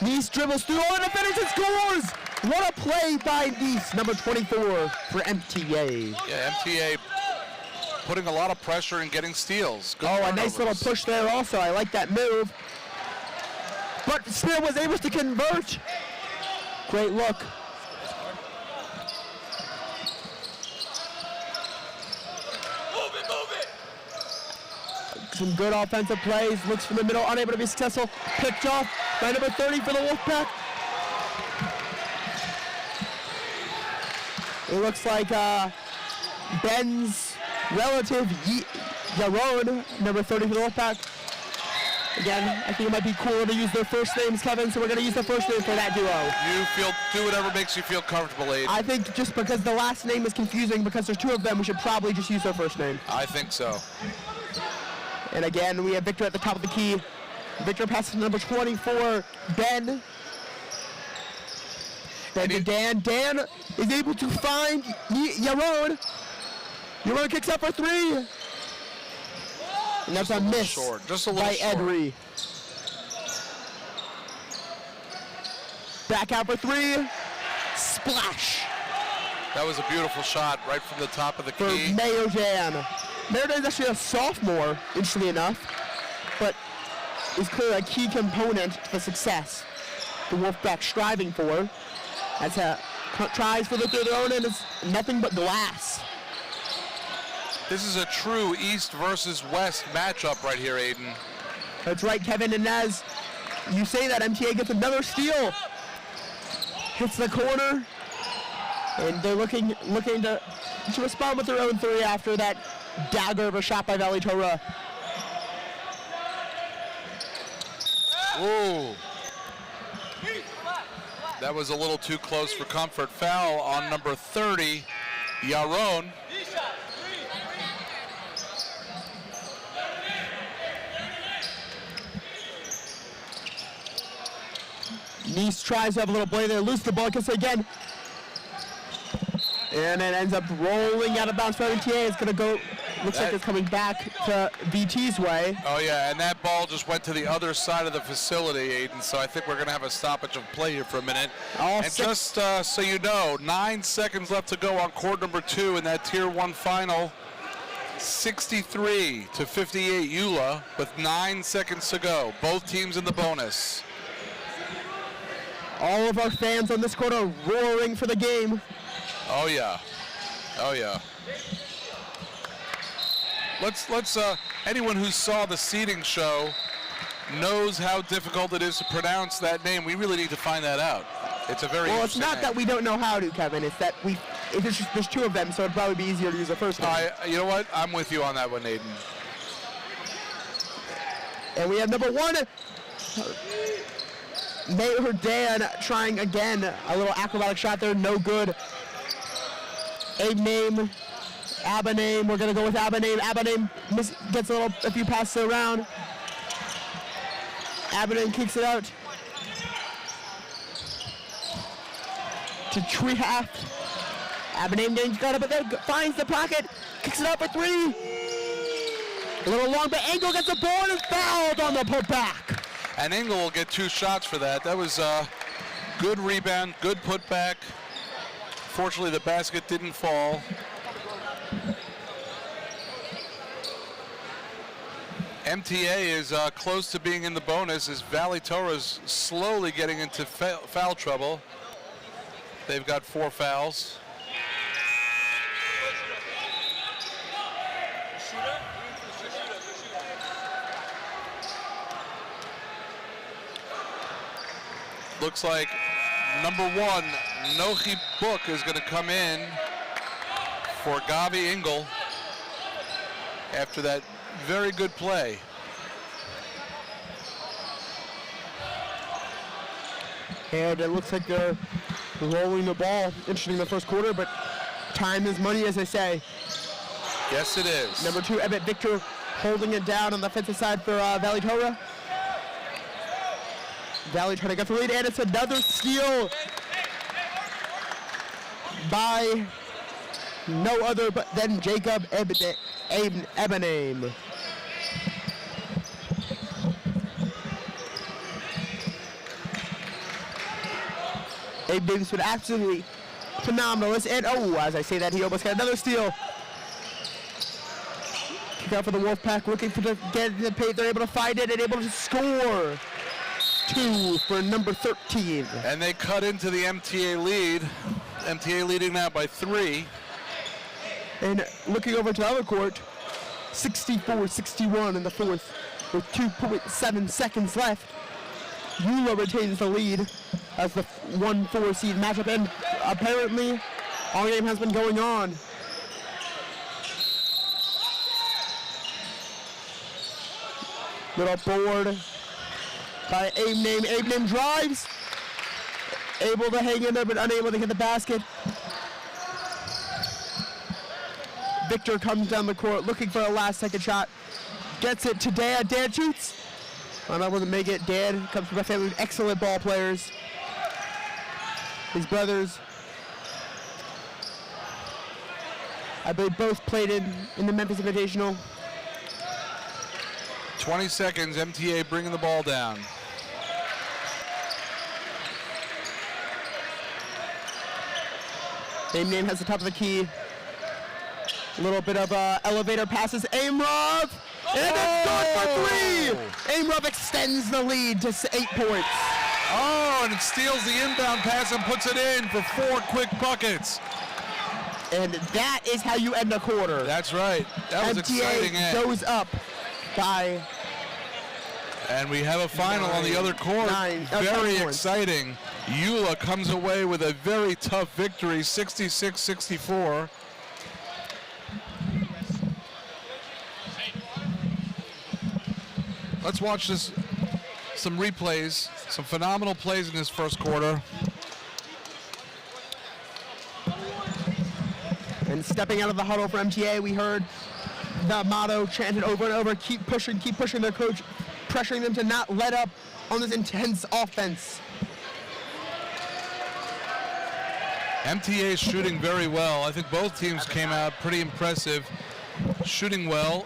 Nice dribbles through, and a finish and scores! What a play by Nice, number 24 for MTA. Yeah, MTA putting a lot of pressure and getting steals. Good a nice little push there also. I like that move. But still was able to convert. Great look. Some good offensive plays. Looks from the middle, unable to be successful. Picked off by number 30 for the Wolfpack. It looks like Ben's relative, Yaron, number 30 for the Wolfpack. Again, I think it might be cooler to use their first names, Kevin, so we're going to use the first name for that duo. Do whatever makes you feel comfortable, Aiden. I think just because the last name is confusing, because there's 2 of them, we should probably just use their first name. I think so. And again, we have Victor at the top of the key. Victor passes to number 24, Ben. Then to Dan. Dan is able to find Yaron. Yaron kicks up for 3. And that's a miss short. Just a little by short. Edry. Back out for 3. Splash That was a beautiful shot right from the top of the for key. Mayo Dan. Mayo Dan is actually a sophomore, interestingly enough, but is clearly a key component to the success the Wolfpack striving for. As tries for the third and it's nothing but glass. This is a true East versus West matchup right here, Aiden. That's right, Kevin, and as you say that, MTA gets another steal. Hits the corner, and they're looking to respond with their own 3 after that dagger of a shot by Valley Torah. Ooh. That was a little too close for comfort. Foul on number 30, Yaron. Nice tries to have a little play there, lose the ball, gets it again. And it ends up rolling out of bounds for MTA. It's gonna go, looks like it's coming back to VT's way. Oh yeah, and that ball just went to the other side of the facility, Aiden, so I think we're gonna have a stoppage of play here for a minute. And just so you know, 9 seconds left to go on court number 2 in that Tier 1 final. 63-58 Eula with 9 seconds to go. Both teams in the bonus. All of our fans on this court are roaring for the game. Oh yeah, oh yeah. Let's anyone who saw the seeding show knows how difficult it is to pronounce that name. We really need to find that out. It's a very well. It's not name. that we don't know how to, Kevin. It's that there's 2 of them, so it'd probably be easier to use the first name. You know what? I'm with you on that one, Aiden. And we have number 1. Mayor Dan trying again, a little acrobatic shot there, no good. Abanim, we're gonna go with Abanim. Abanim gets a few passes around. Abanim kicks it out to Treehaft. Abanim got it, but then finds the pocket, kicks it out for 3. A little long, but Engel gets the ball and is fouled on the putback. And Engel will get 2 shots for that. That was a good rebound, good putback. Fortunately, the basket didn't fall. MTA is close to being in the bonus as Valley Torah's slowly getting into foul trouble. They've got 4 fouls. Looks like number 1, Nochi Book, is going to come in for Gavi Engel after that very good play. And it looks like they're rolling the ball. Interesting in the first quarter, but time is money, as they say. Yes, it is. Number 2, Ebert Victor, holding it down on the offensive side for Valley Torah. Valley trying to get the lead, and it's another steal by no other but than Jacob Ebenaim. Ebenaim's been absolutely phenomenal. And as I say that, he almost got another steal. Kick out for the Wolfpack, looking for the get in the paint. They're able to find it and able to score. 2 for number 13. And they cut into the MTA lead. MTA leading now by 3. And looking over to the other court, 64-61 in the fourth with 2.7 seconds left. Eula retains the lead as the 1-4 seed matchup, and apparently all game has been going on. Little board by Ebenaim. Ebenaim drives, able to hang in there but unable to hit the basket. Victor comes down the court looking for a last-second shot. Gets it to Dad. Dad shoots. Unable to make it. Dad comes from a family of excellent ball players. His brothers, I believe, both played in the Memphis Invitational. 20 seconds, MTA bringing the ball down. Ebenaim has the top of the key. A little bit of elevator passes. Amrov! And it's good for 3! Amrov extends the lead to 8 points. Oh, and it steals the inbound pass and puts it in for 4 quick buckets. And that is how you end a quarter. That's right. That was exciting. MTA goes up by... And we have a final on the other court. Very exciting. Eula comes away with a very tough victory, 66-64. Let's watch this, some replays, some phenomenal plays in this first quarter. And stepping out of the huddle for MTA, we heard the motto chanted over and over, keep pushing their coach, pressuring them to not let up on this intense offense. MTA is shooting very well. I think both teams came out pretty impressive, shooting well.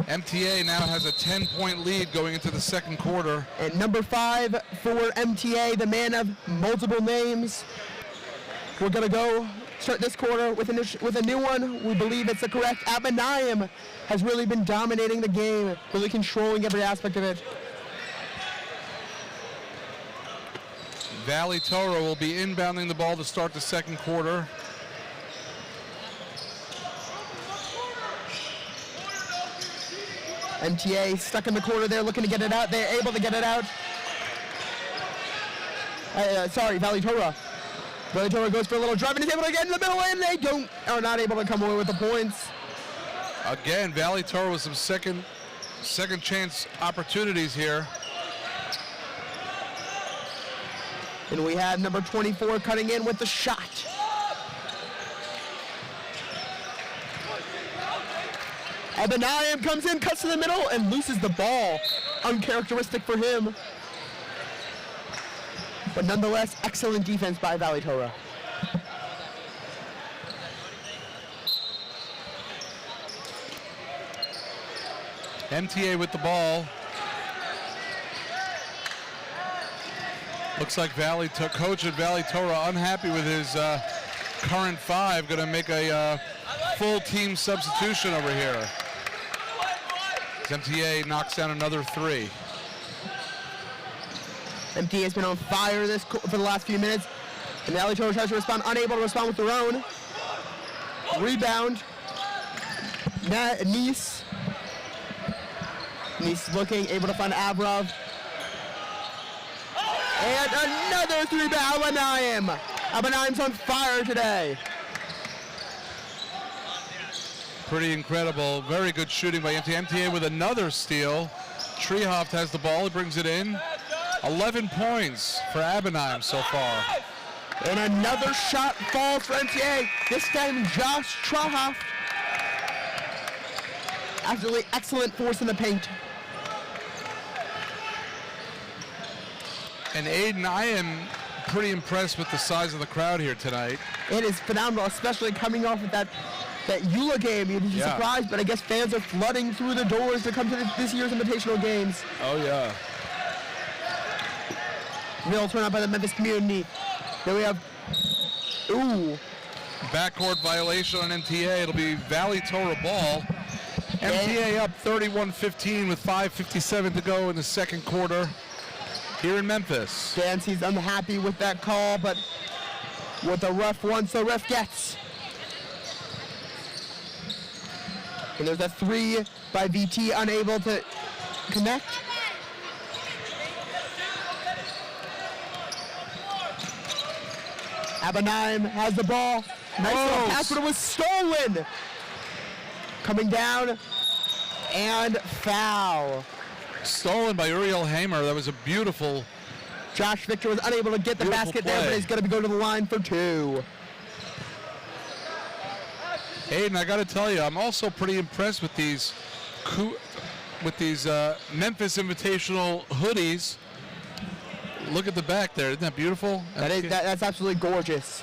MTA now has a 10-point lead going into the second quarter. And number 5 for MTA, the man of multiple names. We're gonna go start this quarter with a new one. We believe it's the correct. Ebenaim has really been dominating the game, really controlling every aspect of it. Valley Torah will be inbounding the ball to start the second quarter. MTA stuck in the corner there, looking to get it out. They're able to get it out. Valley Torah. Valley Torah goes for a little drive and is able to get in the middle, and they are not able to come away with the points. Again, Valley Torah with some second chance opportunities here. And we have number 24 cutting in with the shot. Ebenaim comes in, cuts to the middle, and loses the ball. Uncharacteristic for him. But nonetheless, excellent defense by Valley Torah. MTA with the ball. Looks like coach at Valley Torah unhappy with his current five going to make a full team substitution over here. As MTA knocks down another three. MTA has been on fire for the last few minutes. And the LA Chargers tries to respond, unable to respond with their own. Rebound. Nice. Nice looking, able to find Avrov. And another three by Abanaim. Abanaim's on fire today. Pretty incredible. Very good shooting by MTA. MTA with another steal. Trehoft has the ball. He brings it in. 11 points for Abanaim so far. And another shot falls for MTA. This time, Josh Trehoft. Absolutely excellent force in the paint. And Aiden, I am pretty impressed with the size of the crowd here tonight. It is phenomenal, especially coming off of that Eula game. You'd be surprised, but I guess fans are flooding through the doors to come to this year's Invitational Games. Oh, yeah. Real turnout by the Memphis community. Then we have, Backcourt violation on MTA. It'll be Valley Torah ball. MTA up 31-15 with 5:57 to go in the second quarter here in Memphis. Dancy's unhappy with that call, but what the ref wants, the ref gets. And there's a three by VT, unable to connect. Abanaim has the ball. Nice little pass, but it was stolen. Coming down, and foul. Stolen by Uriel Hamer. That was a beautiful. Josh Victor was unable to get the basket there, but he's going to go to the line for two. Aiden, I got to tell you, I'm also pretty impressed with these Memphis Invitational hoodies. Look at the back there. Isn't that beautiful? That's absolutely gorgeous.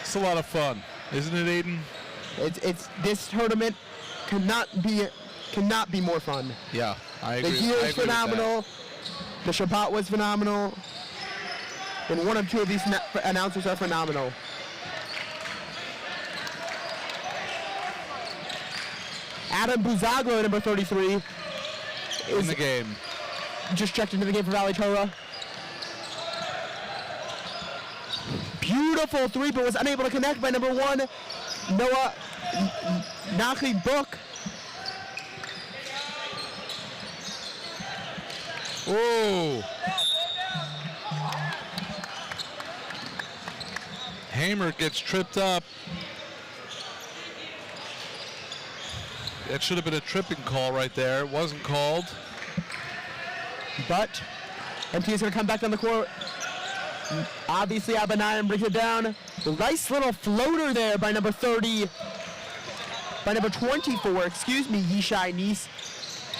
It's a lot of fun, isn't it, Aiden? It's this tournament cannot be more fun. Yeah, I agree. The year is phenomenal. The Shabbat was phenomenal. And one of two of these announcers are phenomenal. Adam Buzaglo, number 33, is in the game. Just checked into the game for Valley Torah. Beautiful three, but was unable to connect by number one, Noah Nachli Book. Whoa. Hamer gets tripped up. That should have been a tripping call right there. It wasn't called. But MT is going to come back on the court. Obviously, Abanaim brings it down. Nice little floater there by number 30. By number 24, excuse me, Yishai Nice.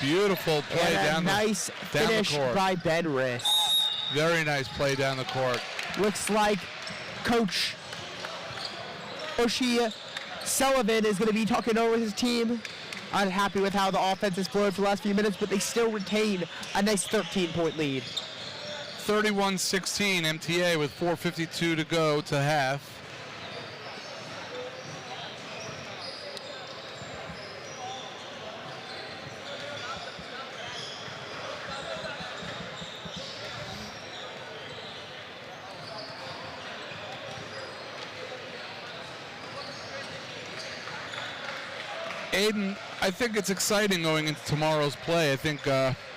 Beautiful play and down nice finish the court. by Ben Riss. Very nice play down the court. Looks like Coach Oshie Sullivan is going to be talking over his team. Unhappy with how the offense has flowed for the last few minutes, but they still retain a nice 13-point lead. 31-16 MTA with 4:52 to go to half. Aiden, I think it's exciting going into tomorrow's play. I think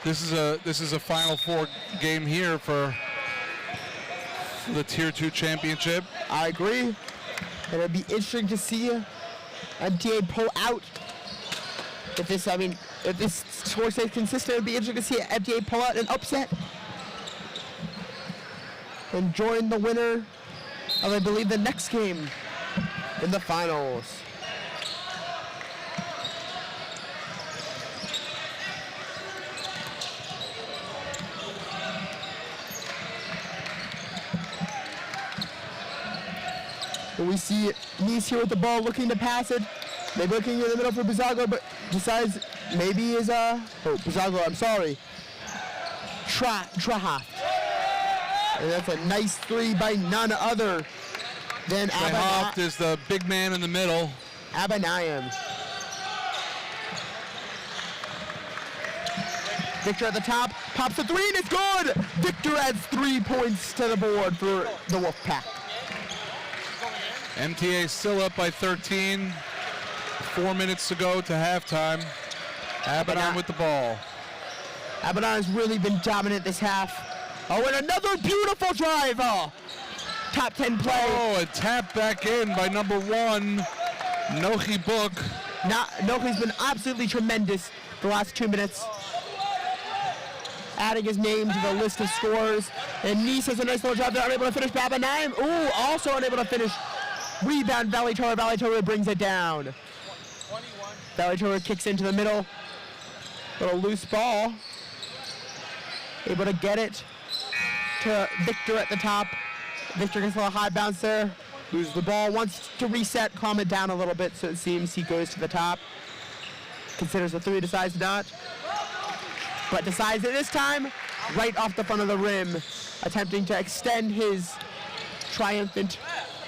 this is a Final Four game here for the Tier 2 championship. I agree. And it'd be interesting to see MTA pull out. If this score stays consistent, it'd be interesting to see MTA pull out an upset and join the winner of, I believe, the next game in the finals. And we see Nice here with the ball, looking to pass it. Maybe looking in the middle for Buzaglo, but decides maybe is Buzaglo, I'm sorry. Trahaft. And that's a nice three by none other than Trahaft is the big man in the middle. Abanayim. Victor at the top, pops a three and it's good! Victor adds 3 points to the board for the Wolfpack. MTA still up by 13. 4 minutes to go to halftime. Abaddon with the ball. Abaddon has really been dominant this half. Oh, and another beautiful drive! Oh, top 10 play. Oh, a tap back in by number 1, Nochi Book. Nochi's been absolutely tremendous the last 2 minutes. Adding his name to the list of scorers. And Nice has a nice little job there, unable to finish. Babanaim, ooh, also unable to finish. Rebound, Valley Torah. Valley Torah brings it down. Valley Torah kicks into the middle. Little loose ball. Able to get it to Victor at the top. Victor gets a little high bounce there. Loses the ball, wants to reset, calm it down a little bit, so it seems he goes to the top. Considers a three, decides not. But decides it this time, right off the front of the rim, attempting to extend his triumphant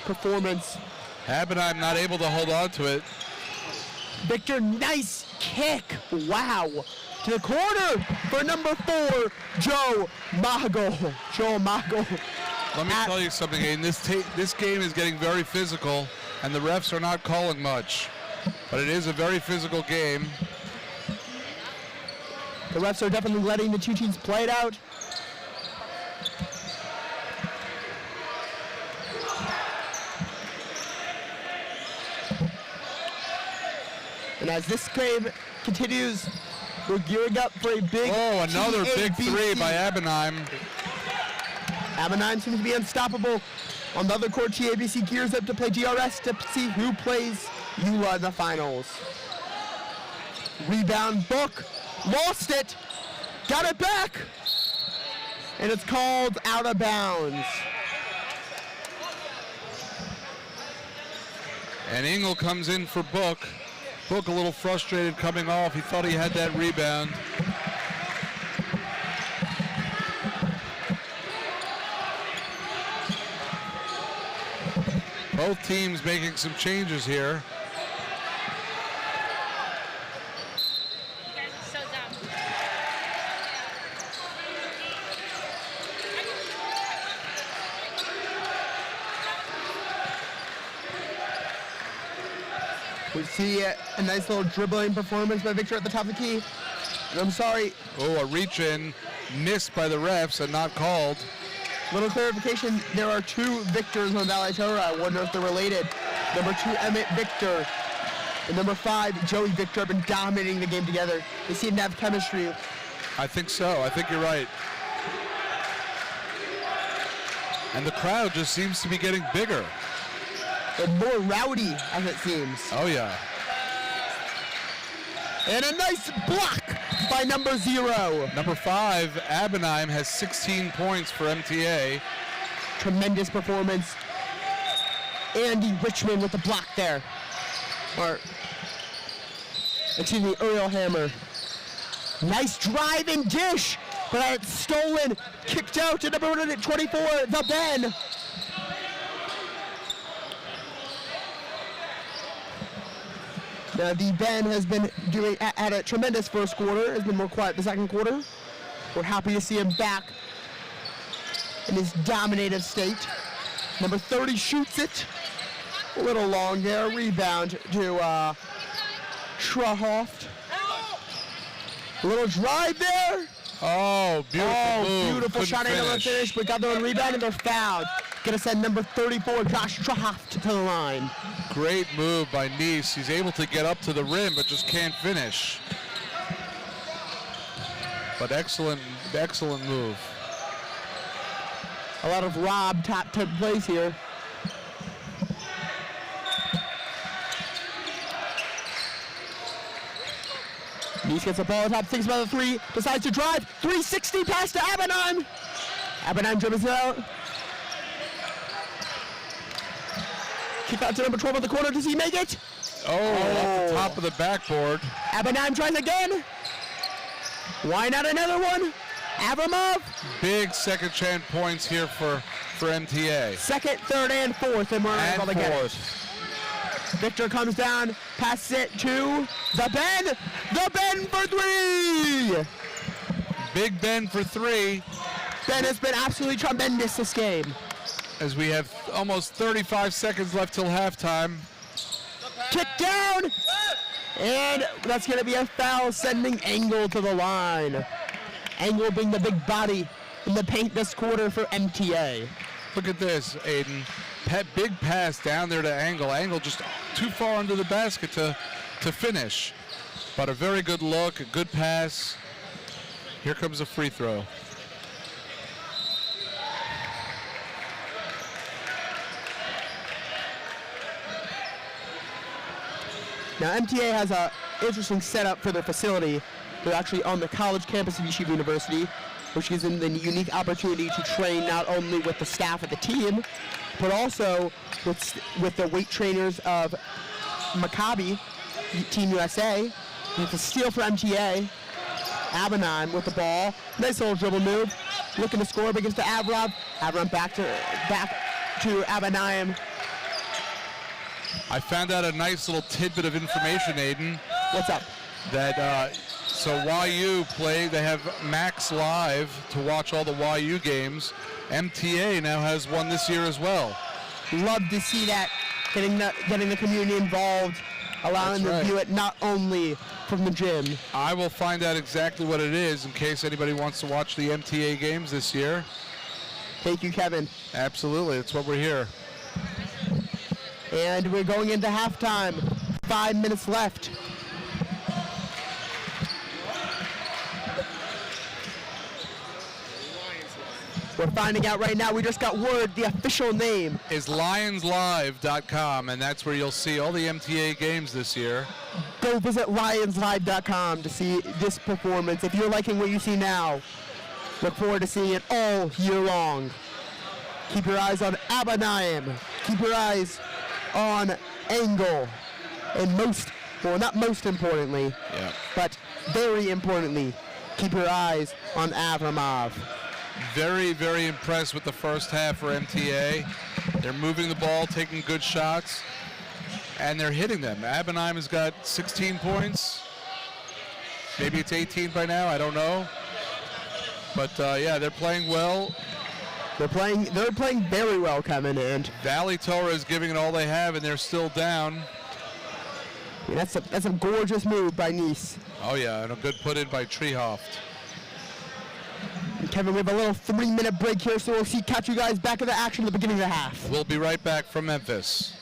performance. Abaddon not able to hold on to it. Victor, nice kick. Wow. To the corner for number 4, Joe Mago. Joe Mago. Let me tell you something, Aiden. This game is getting very physical, and the refs are not calling much. But it is a very physical game. The refs are definitely letting the two teams play it out. And as this game continues, we're gearing up for a big another big three by Abenheim. Abenheim seems to be unstoppable. On the other court, TABC gears up to play DRS to see who plays EULA in the finals. Rebound, Book. Lost it. Got it back. And it's called out of bounds. And Engel comes in for Book. Book a little frustrated coming off. He thought he had that rebound. Both teams making some changes here. You guys are so dumb. We see a nice little dribbling performance by Victor at the top of the key. And I'm sorry. Oh, a reach in, missed by the refs and not called. Little clarification, there are 2 Victors on Valley Torah. I wonder if they're related. Number 2, Emmett Victor. And number 5, Joey Victor have been dominating the game together. They seem to have chemistry. I think so. I think you're right. And the crowd just seems to be getting bigger. And more rowdy, as it seems. Oh, yeah. And a nice block by number 0. Number 5, Abenheim, has 16 points for MTA. Tremendous performance. Andy Richmond with the block there. Or, excuse me, Uriel Hammer. Nice drive and dish, but it's stolen. Kicked out to number 24, the Ben. Now the Ben has been doing at a tremendous first quarter, has been more quiet the second quarter. We're happy to see him back in his dominative state. Number 30 shoots it. A little long there. Rebound to Trahoft. A little drive there. Oh, beautiful move. Beautiful shot, ain't able to finish, but got the one rebound and they're fouled. Gonna send number 34, Josh Trahoft, to the line. Great move by Nice. He's able to get up to the rim, but just can't finish. But excellent move. A lot of Rob top took place here. Nice gets the ball on top, thinks about the 3, decides to drive, 360 pass to Abenheim. Abenheim dribbles it out. Kick out to number 12 on the corner, does he make it? Oh, off the top of the backboard. Abenheim tries again. Why not another one? Avramov, Big second chance points here for MTA. second, third, and fourth, and we're And able to get it. fourth. Victor comes down, passes it to the Ben. The Ben for three. Big Ben for three Ben has been absolutely tremendous this game. as we have almost 35 seconds left till halftime. Kick down, and that's going to be a foul, sending Engel to the line. Engel being the big body in the paint this quarter for MTA. Look at this, Aiden. Big pass down there to Angle. Angle just too far under the basket to finish. But a very good look, a good pass. Here comes a free throw. Now MTA has a interesting setup for their facility. They're actually on the college campus of Yeshiva University, which gives them the unique opportunity to train not only with the staff of the team, but also with the weight trainers of Maccabi, Team USA. With a steal for MTA. Abanheim with the ball. Nice little dribble move. Looking to score, but gives to Avramov. Avramov back to Abanheim. I found out a nice little tidbit of information, Aiden. What's up? That so YU play, they have Max Live to watch all the YU games. MTA now has one this year as well. Love to see that, getting the community involved, allowing them to view it not only from the gym. I will find out exactly what it is in case anybody wants to watch the MTA games this year. Thank you, Kevin. Absolutely, that's what we're here. And we're going into halftime. 5 minutes left. We're finding out right now. We just got word the official name is lionslive.com, and that's where you'll see all the MTA games this year. Go visit lionslive.com to see this performance. If you're liking what you see now, look forward to seeing it all year long. Keep your eyes on Abanheim. Keep your eyes on Engel. And not most importantly, but very importantly, keep your eyes on Avramov. Very, very impressed with the first half for MTA. They're moving the ball, taking good shots, and they're hitting them. Abanheim has got 16 points. Maybe it's 18 by now, I don't know. But yeah, they're playing well. They're playing very well, Kevin, and Valley Torah is giving it all they have, and they're still down. Yeah, that's a gorgeous move by Nice. Oh yeah, and a good put in by Trehoft. And Kevin, we have a little 3-minute break here, so we'll catch you guys back in the action at the beginning of the half. We'll be right back from Memphis.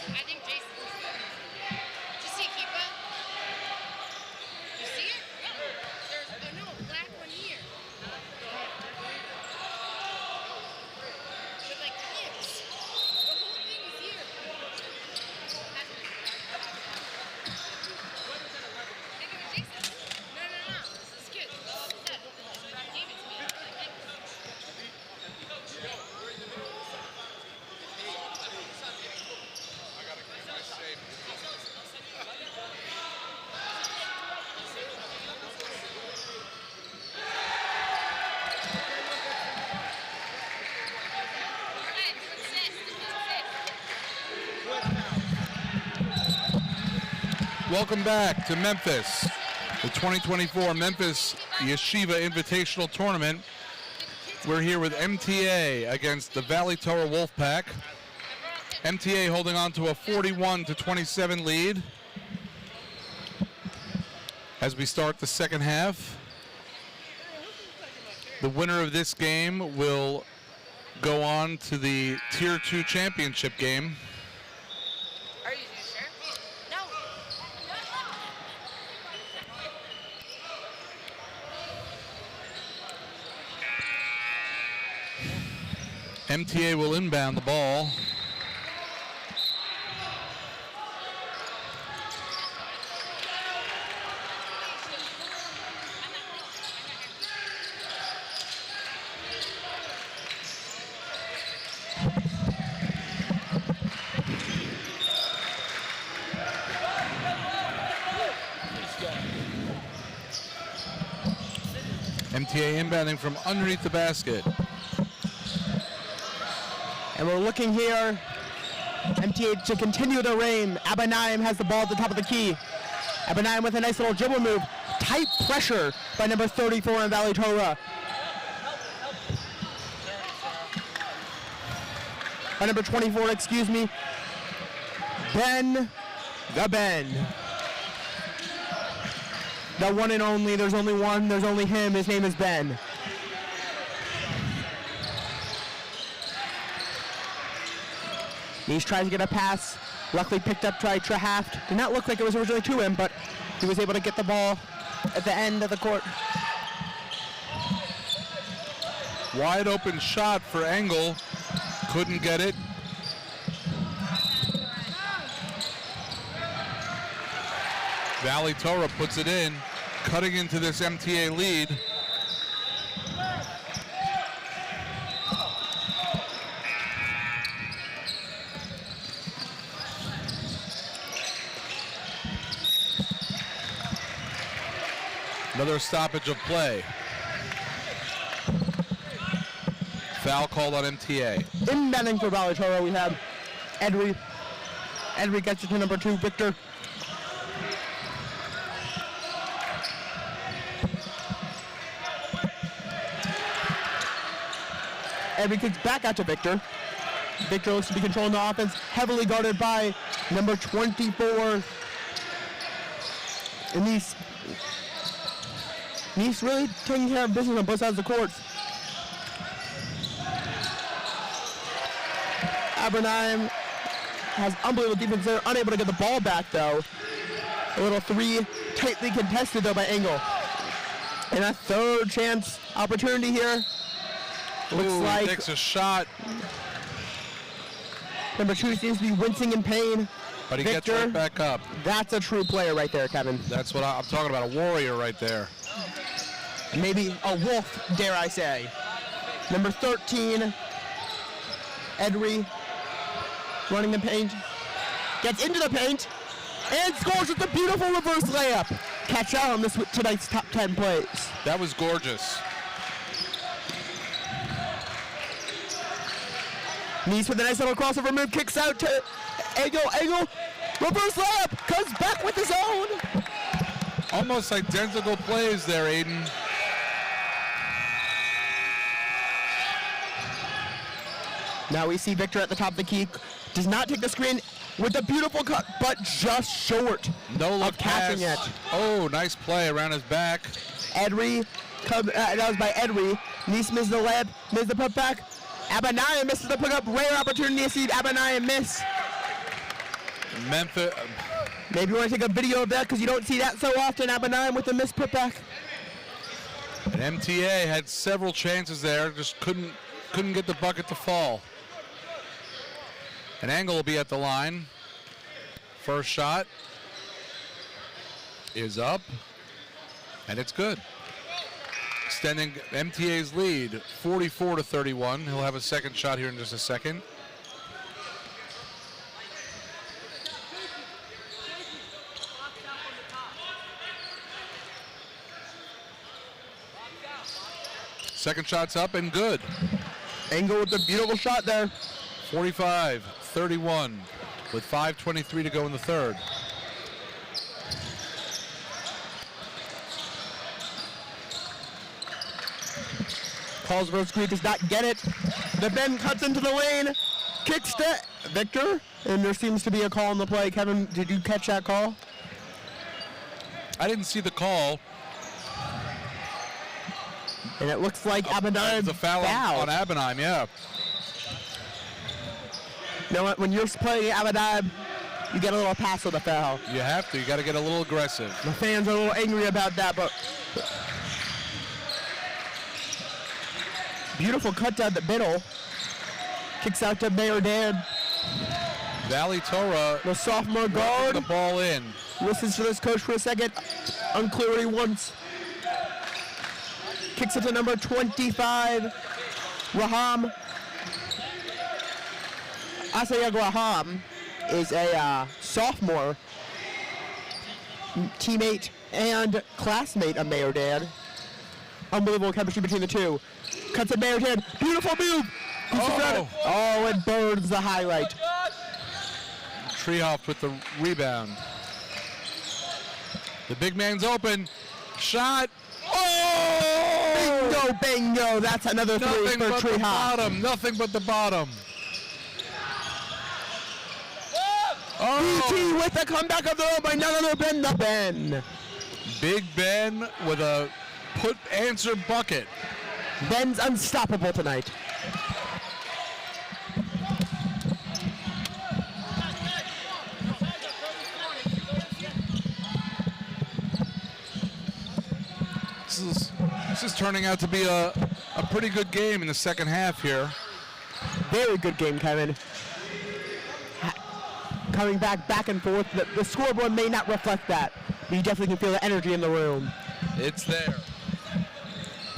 I think Jason. welcome back to Memphis. The 2024 Memphis Yeshiva Invitational Tournament. We're here with MTA against the Valley Torah Wolfpack. MTA holding on to a 41-27 lead as we start the second half. The winner of this game will go on to the Tier 2 championship game. Are you sure? No. MTA will inbound the ball. MTA inbounding from underneath the basket. And we're looking here, MTA to continue their reign. Abanaim has the ball at the top of the key. Abanaim with a nice little dribble move. Tight pressure by number 34 in Valley Torah. By number 24, excuse me. Ben, the Ben. The one and only, there's only one, there's only him, his name is Ben. He's trying to get a pass, luckily picked up by Trahaft. Did not look like it was originally to him, but he was able to get the ball at the end of the court. Wide open shot for Engel, couldn't get it. Valley Torah puts it in, cutting into this MTA lead. Another stoppage of play. Foul called on MTA. Inbounding for Valley Torah, we have Edry. Edry gets it to number 2, Victor. Edry kicks back out to Victor. Victor looks to be controlling the offense, heavily guarded by number 24. And he's really taking care of business on both sides of the court. Abernheim has unbelievable defense there, unable to get the ball back though. A little 3, tightly contested though by Engel. And a third chance opportunity here. Looks Ooh, like he takes a shot, number 2 seems to be wincing in pain. but he Victor, gets right back up. That's a true player right there, Kevin. That's what I'm talking about, a warrior right there. Maybe a wolf, dare I say. Number 13, Edry, running the paint, gets into the paint, and scores with a beautiful reverse layup. Catch out on this with tonight's top 10 plays. That was gorgeous. Neese with a nice little crossover move, kicks out to Engel. Engel, reverse layup, comes back with his own. Almost identical plays there, Aiden. Now we see Victor at the top of the key, does not take the screen with a beautiful cut, but just short No look of catching pass. it. Oh, nice play around his back. Edry, that was by Edry. Neese missed the layup, missed the putback. Abaniah misses the pickup. Rare opportunity to see Abaniah miss. Memphis. Maybe you want to take a video of that because you don't see that so often. Abaniah with the missed putback. And MTA had several chances there, just couldn't get the bucket to fall. And Engel will be at the line. First shot is up, and it's good. Extending MTA's lead, 44-31. He'll have a second shot here in just a second. Second shot's up and good. Engel with a beautiful shot there. 45-31 with 5:23 to go in the third. Paulsboro Greek does not get it. The Ben cuts into the lane. Kicks to Victor. And there seems to be a call on the play. Kevin, did you catch that call? I didn't see the call. And it looks like Abinime The foul on Abinime, yeah. You know what? When you're playing Abinime, you get a little pass with the foul. You have to. You got to get a little aggressive. The fans are a little angry about that, but beautiful cut down the middle. Kicks out to Mayor Dan. Valley Torah, the sophomore guard, the ball in. Listens to this coach for a second. Unclear what he wants. Kicks it to number 25, Raham. Asayag Raham is a sophomore teammate and classmate of Mayor Dan. Unbelievable chemistry between the two. Cuts it Mayor Dan. Beautiful move. Oh, it burns the highlight. Treehoff with the rebound. The big man's open. Shot. Oh! Bingo, bingo. That's another three for Treehoff. Nothing but the bottom. BT with the comeback of the road by none other than the Ben. Big Ben with a answer bucket. Ben's unstoppable tonight. This is turning out to be a pretty good game in the second half here. Very good game, Kevin. Coming back and forth. The scoreboard may not reflect that, but you definitely can feel the energy in the room. It's there.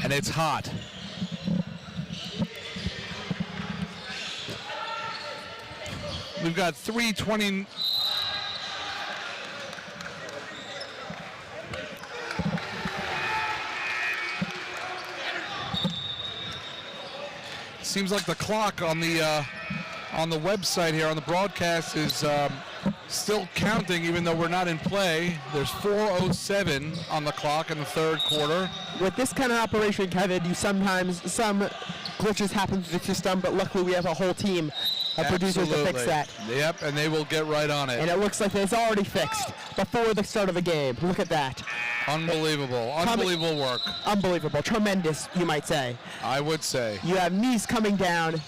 And it's hot. We've got 3:20. Seems like the clock on the website here on the broadcast is still counting, even though we're not in play. There's 4:07 on the clock in the third quarter. With this kind of operation, Kevin, some glitches happen to the system, but luckily we have a whole team of producers to fix that. Yep, and they will get right on it. And it looks like it's already fixed before the start of the game. Look at that. Unbelievable. Unbelievable work. Unbelievable. Tremendous, you might say. I would say. You have Nice coming down.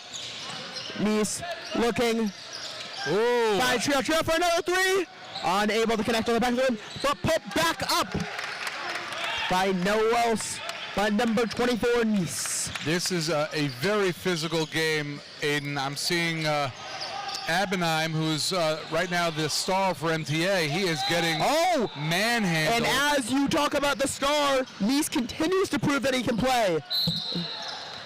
Nice looking. Ooh. By Trio for another three. Unable to connect on the back of the rim, but put back up by no else but number 24, Nice. This is a very physical game, Aiden. I'm seeing Abinime, who's right now the star for MTA. He is getting manhandled. And as you talk about the star, Nice continues to prove that he can play.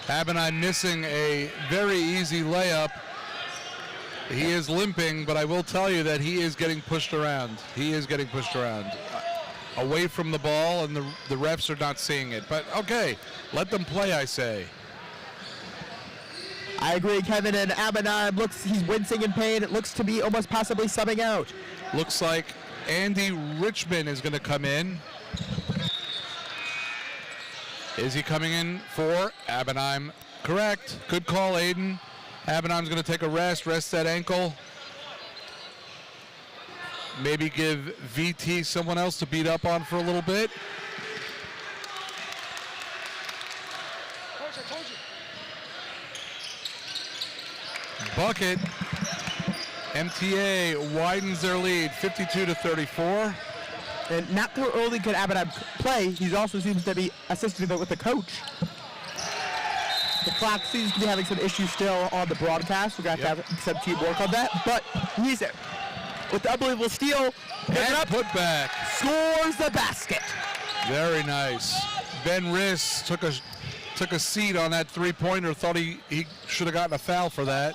Abinime missing a very easy layup. He is limping, but I will tell you that he is getting pushed around. He is getting pushed around. Away from the ball, and the refs are not seeing it. But okay, let them play, I say. I agree, Kevin, and Abinime he's wincing in pain. It looks to be almost possibly subbing out. Looks like Andy Richmond is going to come in. Is he coming in for Abinime? Correct. Good call, Aiden. Abinime's going to take a rest that ankle. Maybe give VT someone else to beat up on for a little bit. Bucket. MTA widens their lead, 52-34. And not too early could Abinime play. He also seems to be assisting with the coach. The clock seems to be having some issues still on the broadcast. We're going to have some team work on that. But he's with the unbelievable steal. And put back. Scores the basket. Very nice. Ben Riss took a seat on that three-pointer. Thought he should have gotten a foul for that.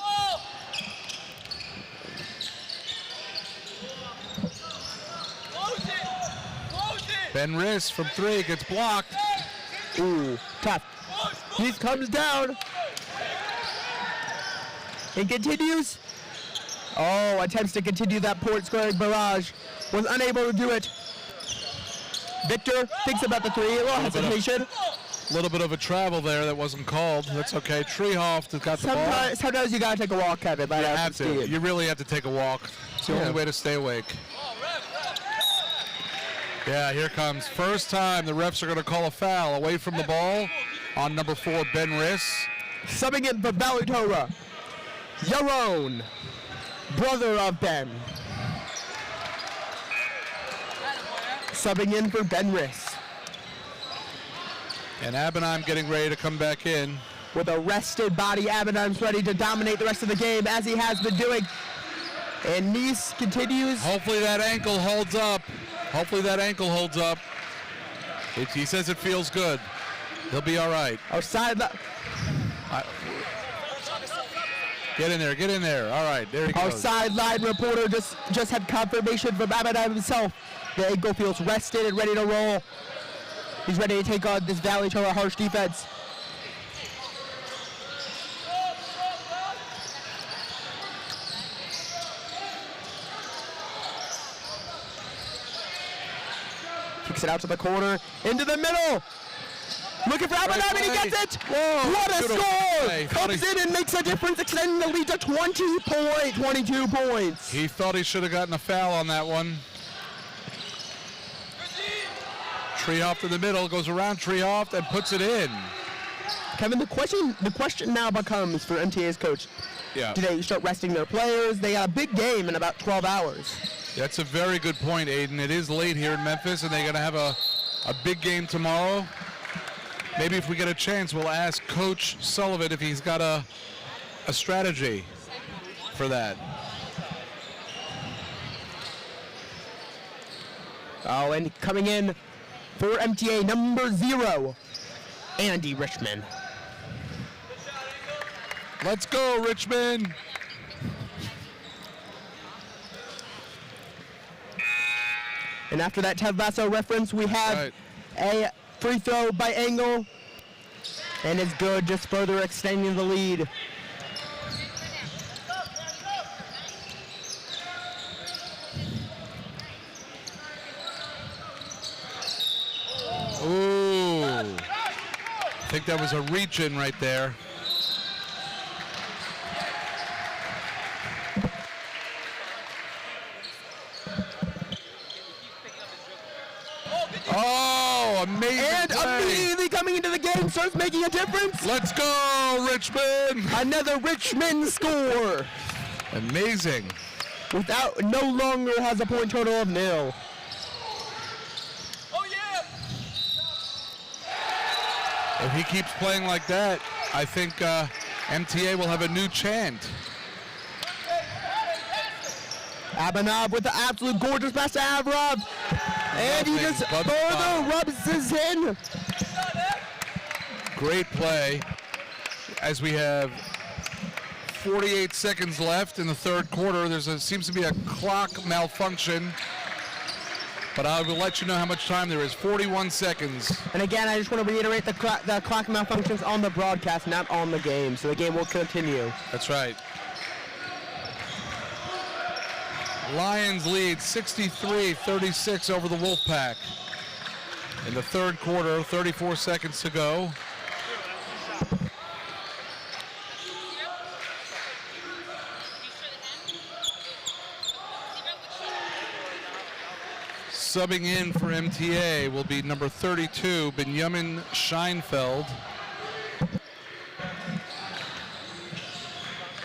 Ben Riss from three gets blocked. Ooh, tough. He comes down and continues. Oh, attempts to continue that point scoring barrage. Was unable to do it. Victor thinks about the three, a little hesitation. A little bit of a travel there that wasn't called. That's okay. Treehoff has got the ball. Sometimes you gotta take a walk, Kevin. You have to. You really have to take a walk. It's the only way to stay awake. Yeah, here comes. First time the refs are going to call a foul away from the ball on number 4, Ben Riss. Subbing in for Valley Torah, Yaron, brother of Ben. Subbing in for Ben Riss. And Abbenheim getting ready to come back in. With a rested body, Abbenheim's ready to dominate the rest of the game as he has been doing. And Nice continues. Hopefully that ankle holds up. Hopefully that ankle holds up. He says it feels good. He'll be all right. Our side. Get in there, get in there. All right, there he goes. Our sideline reporter just had confirmation from Abbenheim himself. The ankle feels rested and ready to roll. He's ready to take on this Valley Torah harsh defense. Kicks it out to the corner, into the middle. Looking for Abbenheim, and he gets it. Whoa, what a score! play. Comes in and makes a difference, extending the lead to 22 points. He thought he should have gotten a foul on that one. Treehoff to the middle, goes around Treehoff and puts it in. Kevin, the question now becomes for MTA's coach. Yeah. Do they start resting their players? They got a big game in about 12 hours. That's a very good point, Aiden. It is late here in Memphis, and they're going to have a big game tomorrow. Maybe if we get a chance, we'll ask Coach Sullivan if he's got a strategy for that. Oh, and coming in for MTA, number 0, Andy Richmond. Let's go, Richmond. And after that Ted Lasso reference, we have a free throw by Engel. And it's good, just further extending the lead. Ooh. I think that was a reach-in right there. Oh, amazing And play. immediately coming into the game, starts making a difference. Let's go, Richmond. Another Richmond score. Amazing. No longer has a point total of 0. If he keeps playing like that, I think MTA will have a new chant. Abbenheim with the absolute gorgeous pass to Avrov. And he just further rubs this in. Great play as we have 48 seconds left in the third quarter. Seems to be a clock malfunction, but I will let you know how much time there is. 41 seconds. And again, I just want to reiterate the clock malfunctions on the broadcast, not on the game. So the game will continue. That's right. Lions lead 63-36 over the Wolfpack. In the third quarter, 34 seconds to go. Subbing in for MTA will be number 32, Benjamin Scheinfeld.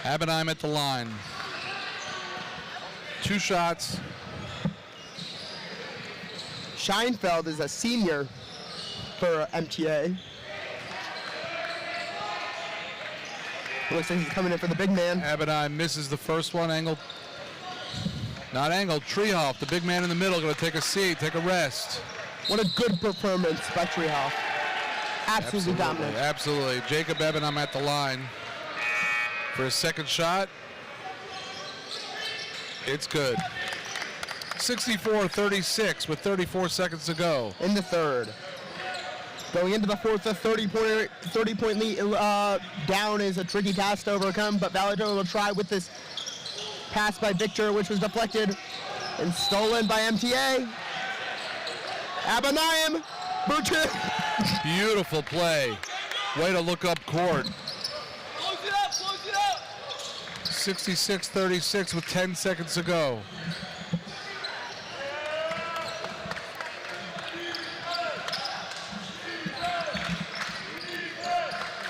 Abbenheim at the line. 2 shots. Scheinfeld is a senior for MTA. Looks like he's coming in for the big man. Abbenheim misses the first one. Angled. Not angled. Treehoff, the big man in the middle, going to take a seat, take a rest. What a good performance by Treehoff. Absolutely dominant. Absolutely. Jacob Abbenheim at the line for his second shot. It's good. 64-36 with 34 seconds to go. In the third. Going into the fourth, the 30-point lead down is a tricky task to overcome, but Valley Torah will try with this pass by Victor, which was deflected and stolen by MTA. Abbenheim, Beautiful play. Way to look up court. 66-36 with 10 seconds to go.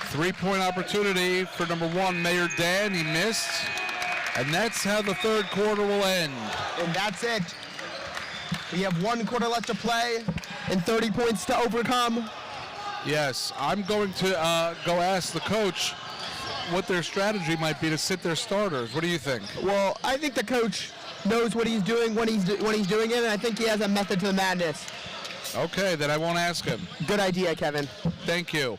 Three-point opportunity for number 1, Mayor Dan. He missed. And that's how the third quarter will end. And that's it. We have 1 quarter left to play and 30 points to overcome. Yes, I'm going to go ask the coach what their strategy might be to sit their starters. What do you think? Well, I think the coach knows what he's doing when he's doing it, and I think he has a method to the madness. Okay, then I won't ask him. Good idea, Kevin. Thank you.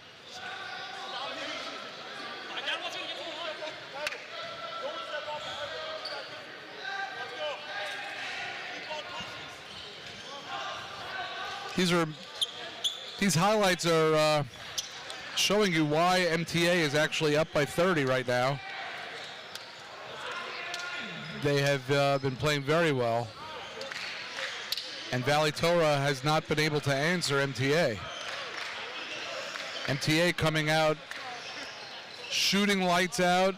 These highlights are showing you why MTA is actually up by 30 right now. They have been playing very well. And Valley Torah has not been able to answer MTA. MTA coming out, shooting lights out,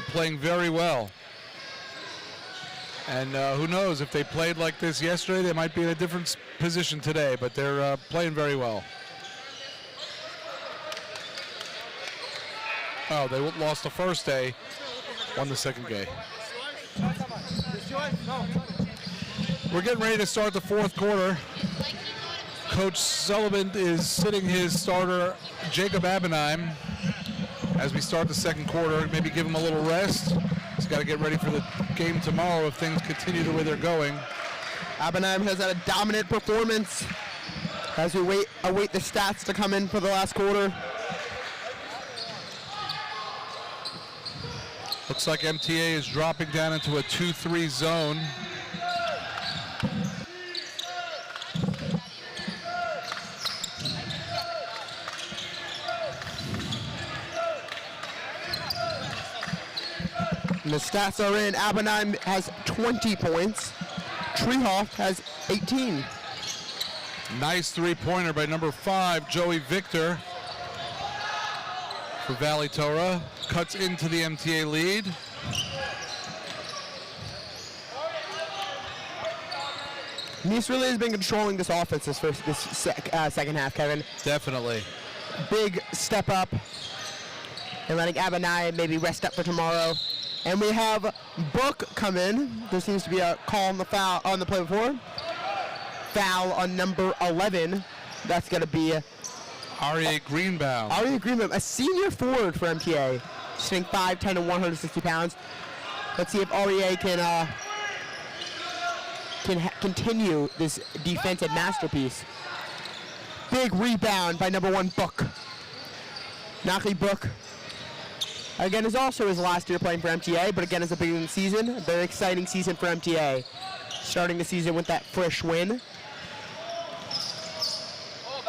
playing very well. And who knows, if they played like this yesterday, they might be in a different position today, but they're playing very well. Oh, they lost the first day, won the second game. We're getting ready to start the fourth quarter. Coach Sullivan is sitting his starter, Jacob Abenheim, as we start the second quarter. Maybe give him a little rest. He's got to get ready for the game tomorrow if things continue the way they're going. Abenheim has had a dominant performance as we await the stats to come in for the last quarter. Looks like MTA is dropping down into a 2-3 zone. And the stats are in. Abenheim has 20 points. Trehoff has 18. Nice three-pointer by number 5, Joey Victor for Valley Torah. Cuts into the MTA lead. Nice really has been controlling this offense this second half, Kevin. Definitely. Big step up and letting Abenheim maybe rest up for tomorrow. And we have Book come in. There seems to be a call on the foul on the play before. Foul on number 11. That's going to be Aryeh Greenbaum. Aryeh Greenbaum, a senior forward for MTA. Sitting 5'10" and 160 pounds. Let's see if Aryeh can continue this defensive masterpiece. Big rebound by number 1, Book. Naki Book. Again, is also his last year playing for MTA, but again, it's a big season. A very exciting season for MTA. Starting the season with that fresh win.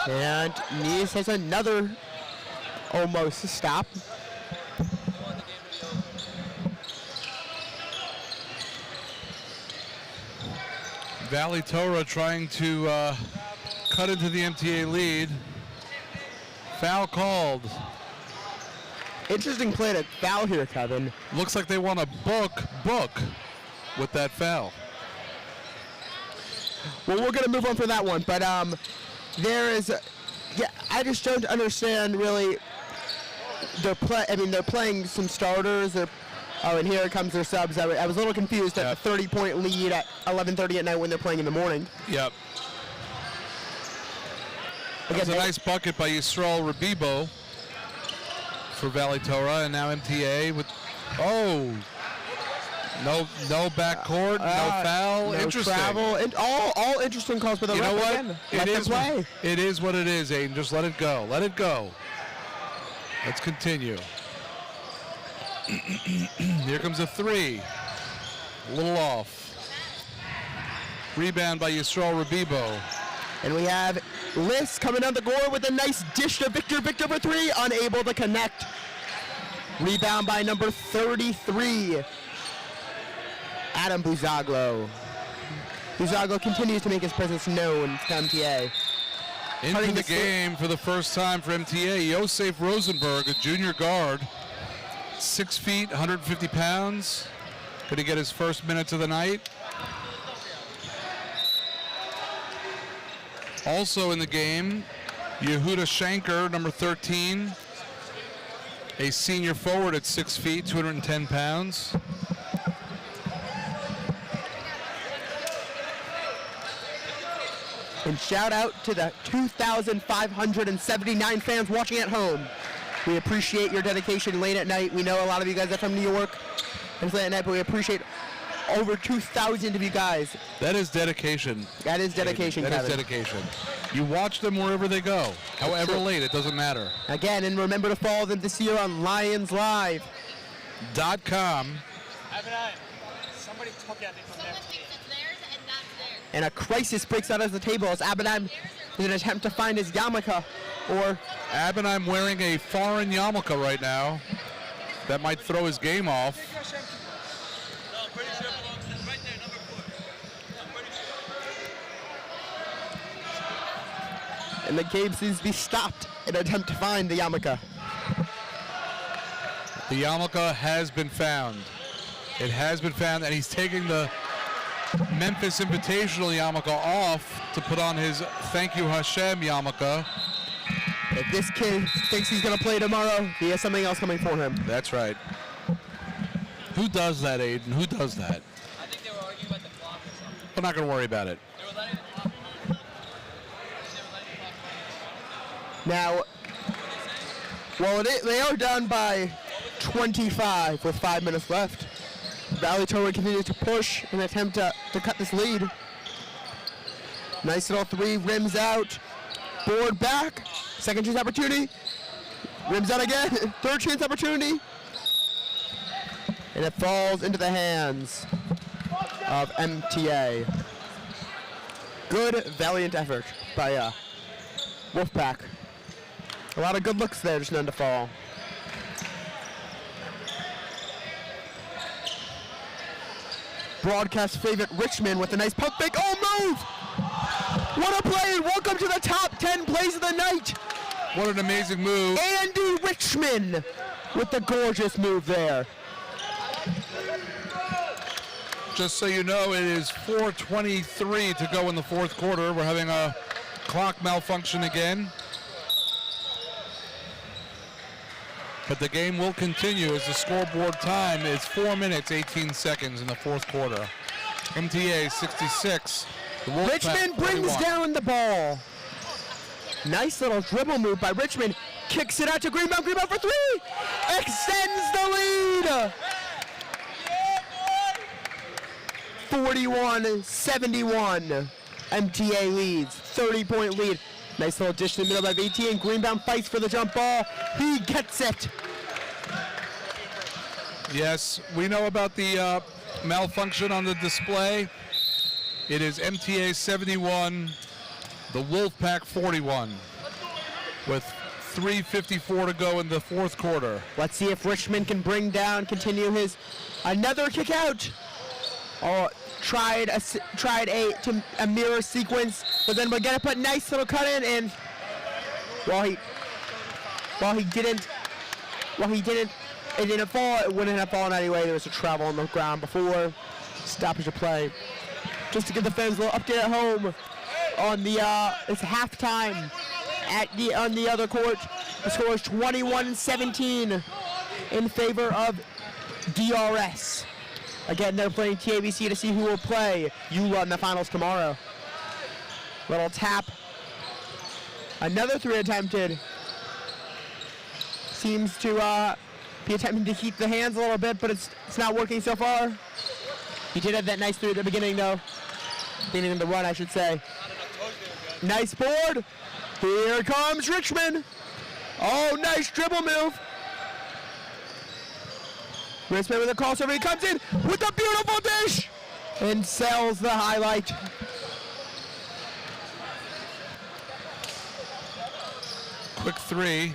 And Nice has another almost stop. Valley Torah trying to cut into the MTA lead. Foul called. Interesting play to foul here, Kevin. Looks like they want to book with that foul. Well, we're going to move on from that one, but there is, I just don't understand really. They're playing some starters. And here comes their subs. I was a little confused at the 30-point lead at 11:30 at night when they're playing in the morning. Yep. That was a nice bucket by Yisrael Rabibo for Valley Torah, and now MTA with, no backcourt, no foul, no interesting. Travel, and all interesting calls for the You know what? Again. It is play. It is what it is, Aiden. Just let it go. Let it go. Let's continue. Here comes a three. A little off. Rebound by Yisrael Rabibo. And we have Liss coming down the goal with a nice dish to Victor. Victor for three, unable to connect. Rebound by number 33, Adam Buzaglo. Buzaglo continues to make his presence known to MTA. Into cutting the game for the first time for MTA, Josef Rosenberg, a junior guard, 6 feet, 150 pounds. Could he get his first minutes of the night? Also in the game, Yehuda Shanker, number 13, a senior forward at 6 feet, 210 pounds. And shout out to the 2,579 fans watching at home. We appreciate your dedication late at night. We know a lot of you guys are from New York. It's late at night, but we appreciate over 2,000 of you guys. That is dedication. That is dedication, That is Kevin. dedication. You watch them wherever they go, however late, it doesn't matter. Again, and remember to follow them this year on LionsLive.com. Somebody took at me from there. And a crisis breaks out at the table as Abinam is an attempt to find his yarmulke, or Abinam wearing a foreign yarmulke right now. That might throw his game off. and the game seems to be stopped in an attempt to find the yarmulke. The yarmulke has been found. It has been found, and he's taking the Memphis Invitational yarmulke off to put on his Thank You Hashem yarmulke. If this kid thinks he's going to play tomorrow, he has something else coming for him. That's right. Who does that, Aiden? Who does that? I think they were arguing about the clock or something. We're not going to worry about it. They were letting the clock run. Now, well, they are down by 25 with 5 minutes left. Valley Torrey continues to push in an attempt to cut this lead. Nice little three, rims out, board back, second chance opportunity, rims out again, third chance opportunity, and it falls into the hands of MTA. Good, valiant effort by Wolfpack. A lot of good looks there, just none to fall. Broadcast favorite Richmond with a nice pump fake. Oh, move! What a play! Welcome to the top 10 plays of the night. What an amazing move. Andy Richmond with the gorgeous move there. Just so you know, it is 4:23 to go in the fourth quarter. We're having a clock malfunction again. But the game will continue as the scoreboard time is 4 minutes, 18 seconds in the fourth quarter. MTA 66. The Wolfpack Richmond brings 41. down the ball. Nice little dribble move by Richmond. Kicks it out to Greenbaum. Greenbaum for three. Extends the lead. 41-71. MTA leads. 30-point lead. Nice little dish in the middle by VT, and Greenbaum fights for the jump ball. He gets it. Yes, we know about the malfunction on the display. It is MTA 71, the Wolfpack 41, with 3:54 to go in the fourth quarter. Let's see if Richmond can continue his another kick out. Oh, tried a mirror sequence, but then we're gonna put nice little cut in, and it didn't fall. It wouldn't have fallen anyway. There was a travel on the ground before stoppage of play. Just to give the fans a little update at home on the it's halftime on the other court. The score is 21-17 in favor of DRS. Again, they're playing TABC to see who will play EULA in the finals tomorrow. Little tap. Another three attempted. Seems to be attempting to keep the hands a little bit, but it's not working so far. He did have that nice three at the beginning, though. Beginning of the run, I should say. Nice board. Here comes Richmond. Oh, nice dribble move. Richmond with a crossover. He comes in with a beautiful dish and sells the highlight. Quick three.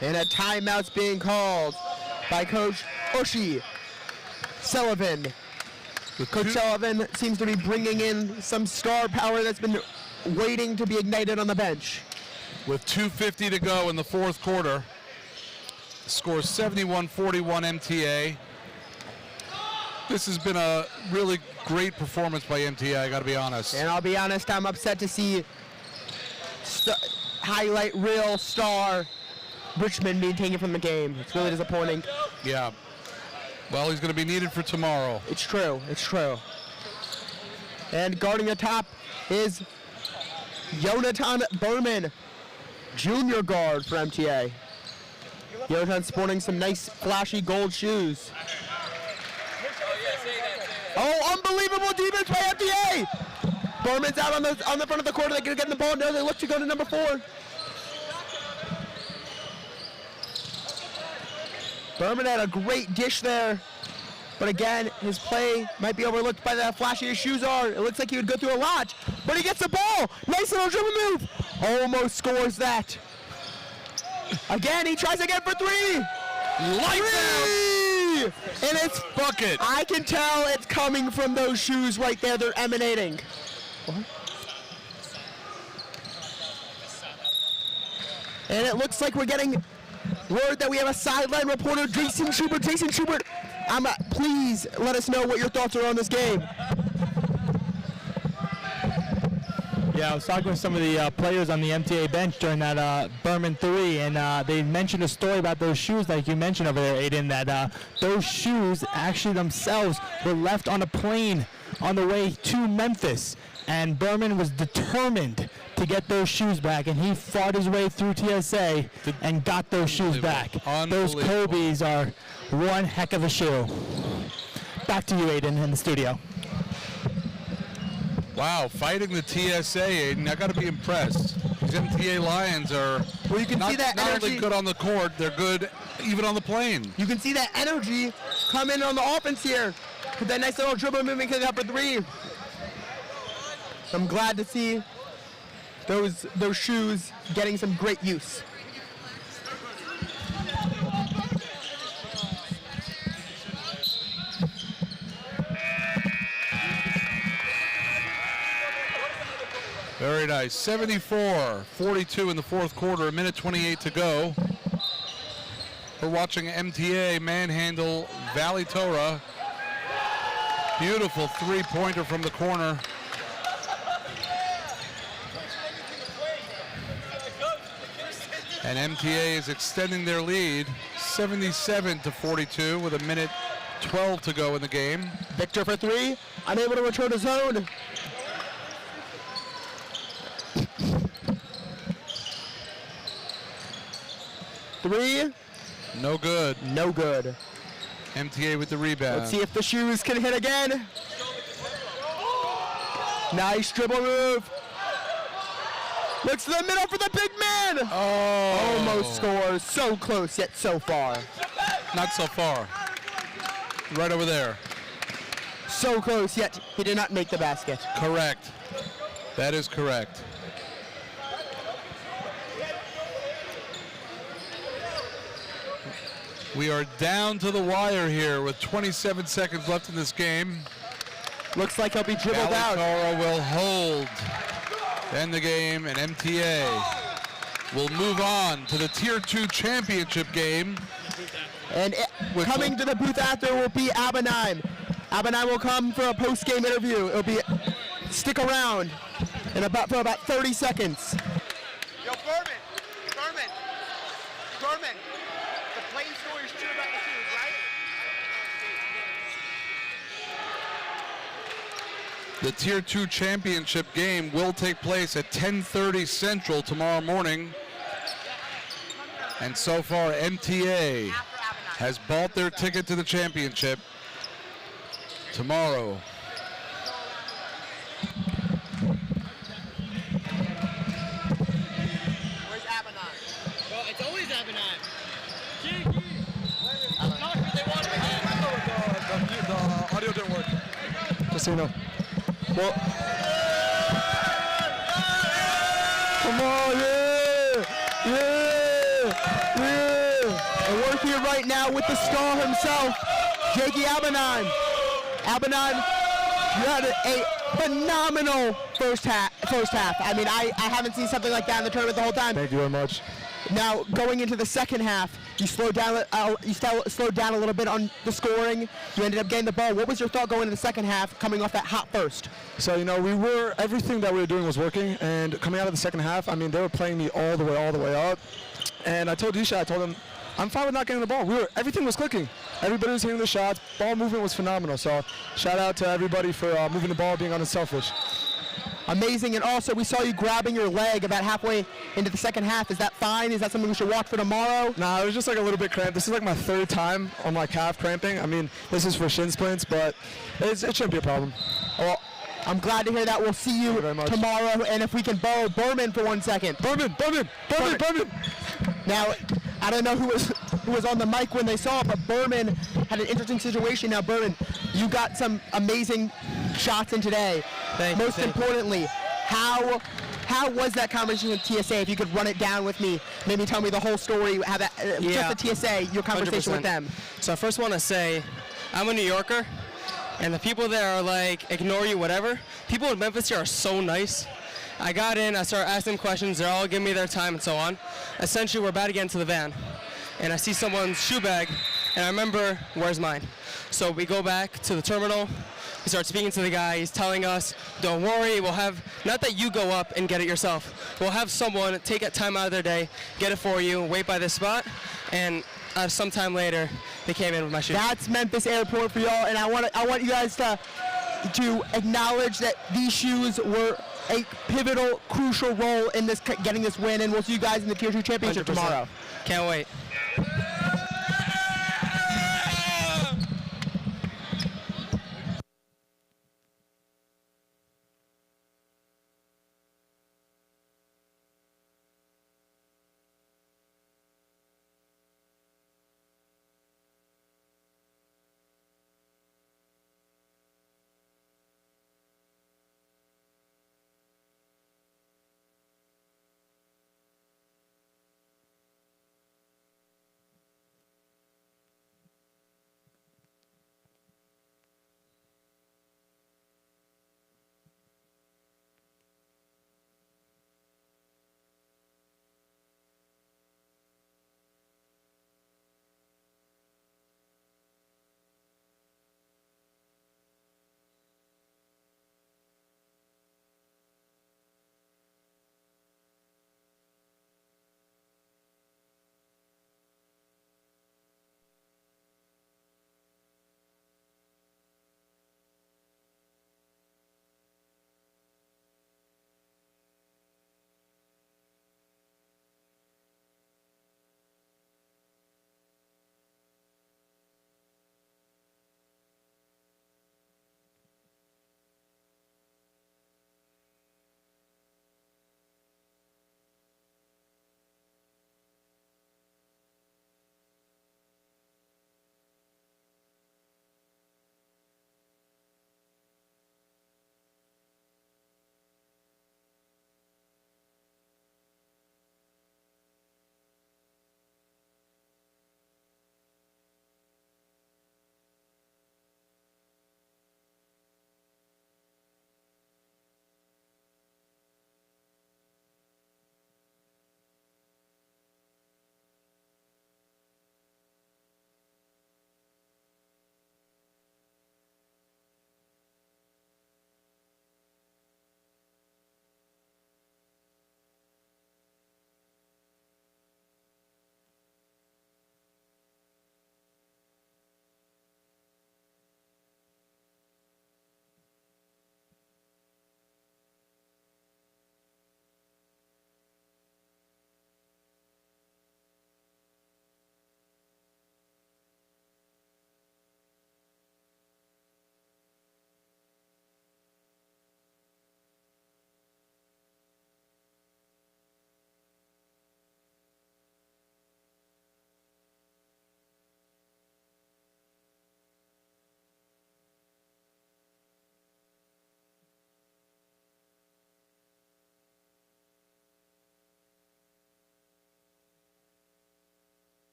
And a timeout's being called by Coach Ushi Sullivan. Coach Sullivan seems to be bringing in some star power that's been waiting to be ignited on the bench. With 2:50 to go in the fourth quarter. Score 71-41 MTA. This has been a really great performance by MTA, I got to be honest. And I'll be honest, I'm upset to see highlight reel star Richmond being taken from the game. It's really disappointing. Yeah. Well, he's going to be needed for tomorrow. It's true. It's true. And guarding the top is Jonathan Berman, junior guard for MTA. Jonathan sporting some nice flashy gold shoes. Oh, unbelievable defense by MTA! Berman's out on the front of the court. They're going to get the ball. Now they look to go to number 4. Berman had a great dish there. But again, his play might be overlooked by how flashy his shoes are. It looks like he would go through a lot. But he gets the ball. Nice little dribble move. Almost scores that. Again, he tries again for 3. Lights out! And it's bucket. I can tell it's coming from those shoes right there. They're emanating. And it looks like we're getting word that we have a sideline reporter, Jason Schubert. Jason Schubert, please let us know what your thoughts are on this game. Yeah, I was talking with some of the players on the MTA bench during that Berman 3, and they mentioned a story about those shoes, like you mentioned over there, Aiden, that those shoes actually themselves were left on a plane on the way to Memphis, and Berman was determined to get those shoes back, and he fought his way through TSA and got those shoes back. Those Kobe's are one heck of a shoe. Back to you, Aiden, in the studio. Wow, fighting the TSA, Aiden. I got to be impressed. These MTA Lions are well, you can see that not energy. only good on the court, they're good even on the plane. You can see that energy come in on the offense here with that nice little dribble movement coming up for 3. I'm glad to see those shoes getting some great use. Very nice. 74-42 in the fourth quarter, 1:28 to go. We're watching MTA manhandle Valley Torah. Beautiful three-pointer from the corner. And MTA is extending their lead, 77-42 with 1:12 to go in the game. Victor for 3, unable to return to zone. Three. No good. No good. MTA with the rebound. Let's see if the shoes can hit again. Nice dribble move. Looks to the middle for the big man. Oh. Almost scores. So close, yet so far. Not so far. Right over there. So close, yet he did not make the basket. Correct. That is correct. We are down to the wire here with 27 seconds left in this game. Looks like he'll be dribbled out. Torah will hold. End the game, and MTA will move on to the Tier 2 championship game. And coming to the booth after will be Abanheim. Abanheim will come for a post-game interview. It'll be stick around for about 30 seconds. Yo, Berman, the plain story is true about the shoes, right? The Tier 2 championship game will take place at 10:30 Central tomorrow morning. And so far, MTA has bought their ticket to the championship tomorrow. Where's Abanheim? Well, it's always Abanheim. The audio didn't work. Just so you know. Well, come on, yeah. And we're here right now with the star himself, Jakey Abanheim. Abanheim You had a phenomenal first half. I mean, I haven't seen something like that in the tournament the whole time. Thank you very much. Now, going into the second half, you slowed down. Slowed down a little bit on the scoring. You ended up getting the ball. What was your thought going into the second half, coming off that hot first? So, you know, everything that we were doing was working, and coming out of the second half, I mean, they were playing me all the way up. And I told Isha, him, I'm fine with not getting the ball. Everything was clicking. Everybody was hitting the shots. Ball movement was phenomenal. So, shout out to everybody for moving the ball, being unselfish. Amazing. And also, we saw you grabbing your leg about halfway into the second half. Is that fine? Is that something we should watch for tomorrow? Nah, it was just like a little bit cramped. This is like my third time on my calf cramping. I mean, this is for shin splints, but it shouldn't be a problem. Well, I'm glad to hear that. We'll see you tomorrow. And if we can borrow Berman for 1 second. Berman. Now, I don't know who was on the mic when they saw it, but Berman had an interesting situation. Now, Berman, you got some amazing shots in today. Most importantly, how was that conversation with TSA? If you could run it down with me, maybe tell me the whole story, how that just the TSA, your conversation 100%. with them. So I first want to say, I'm a New Yorker, and the people there are like, ignore you, whatever. People in Memphis here are so nice. I got in, I started asking them questions, they're all giving me their time and so on. Essentially, we're about to get into the van, and I see someone's shoe bag, and I remember, where's mine? So we go back to the terminal, we start speaking to the guy, he's telling us, don't worry, we'll have, not that you go up and get it yourself, we'll have someone take a time out of their day, get it for you, wait by this spot, and sometime later, they came in with my shoes. That's Memphis Airport for y'all, and I want you guys to acknowledge that these shoes were a pivotal, crucial role in this getting this win, and we'll see you guys in the Tier 2 Championship 100%. tomorrow. Can't wait.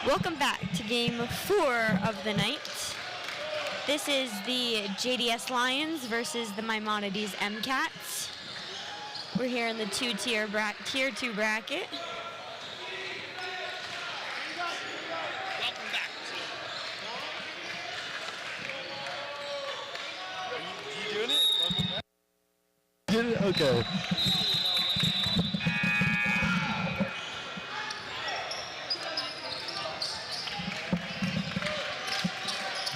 Welcome back to game 4 of the night. This is the JDS Lions versus the Maimonides MCATs. We're here in the tier 2 bracket. You doing it? Welcome back. Did it? Okay.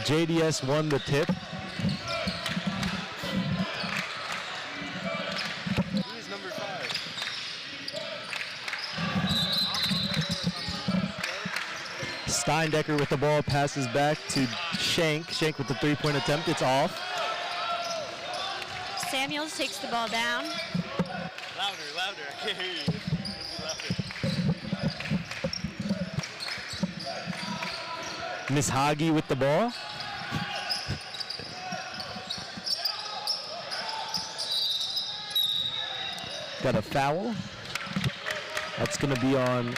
JDS won the tip. Who's number 5? Steindecker with the ball passes back to Shank. Shank with the 3-point attempt. It's off. Samuels takes the ball down. Louder. I can't hear you. Louder. Miss Hagi with the ball. Got a foul. That's going to be on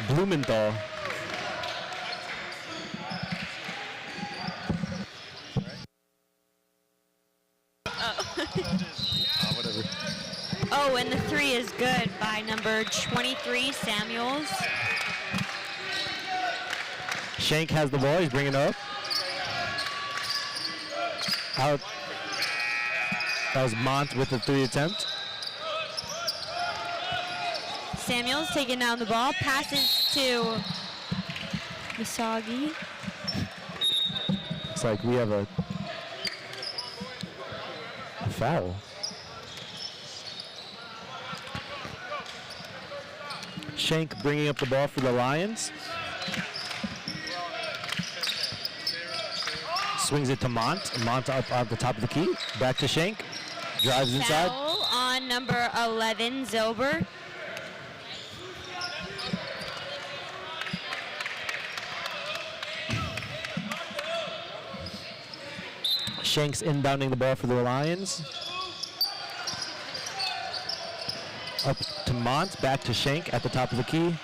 Blumenthal. Whatever. Oh, and the 3 is good by number 23, Samuels. Shank has the ball. He's bringing it up. Out. That was Mont with the 3 attempt. Samuels taking down the ball, passes to Misagi. It's like we have a foul. Shank bringing up the ball for the Lions. Swings it to Mont. Mont up on the top of the key. Back to Shank. Drives inside. Foul on number 11, Zober. Shank's inbounding the ball for the Lions. Up to Mont, back to Shank at the top of the key.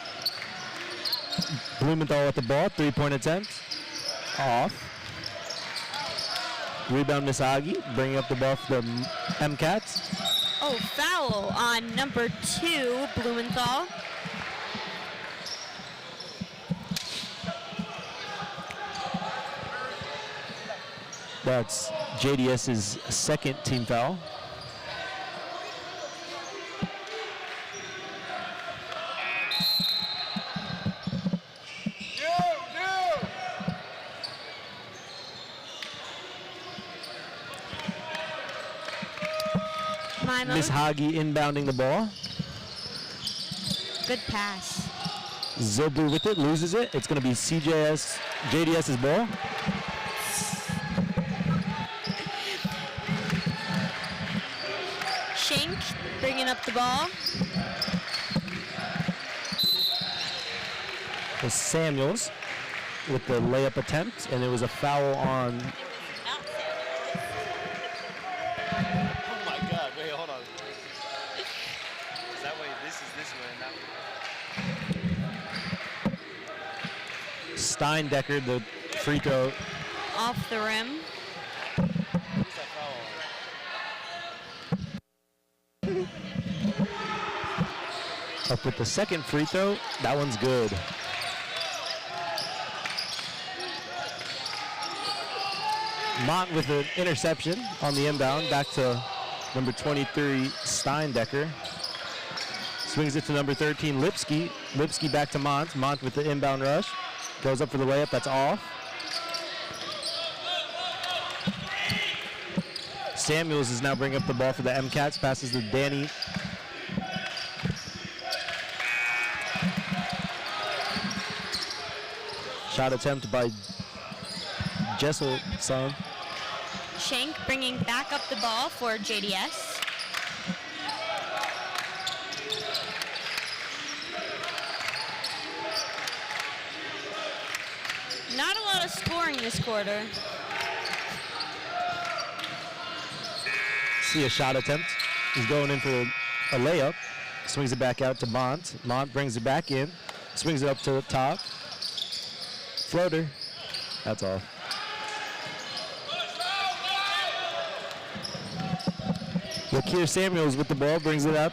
Blumenthal at the ball, 3-point attempt. Off. Rebound Misagi, bringing up the ball for the MCATs. Oh, foul on number 2, Blumenthal. That's JDS's second team foul. Miss Hagi inbounding the ball. Good pass. Zobu with it, loses it. It's going to be JDS's ball. Shank bringing up the ball. It was Samuels with the layup attempt, and it was a foul on Oh my God! Wait, hold on. Is that way? This is this way, and that way. Steindecker, the free throw. Off the rim. Who's that foul on? Up with the second free throw. That one's good. Mont with an interception on the inbound. Back to number 23, Steindecker. Swings it to number 13, Lipsky. Lipsky back to Mont. Mont with the inbound rush. Goes up for the layup. That's off. Samuels is now bringing up the ball for the MCATs. Passes to Danny. Shot attempt by Jesselson. Shank bringing back up the ball for JDS. Not a lot of scoring this quarter. See a shot attempt. He's going in for a layup. Swings it back out to Mont. Mont brings it back in. Swings it up to the top. Floater. That's all. Lakir Samuels with the ball, brings it up.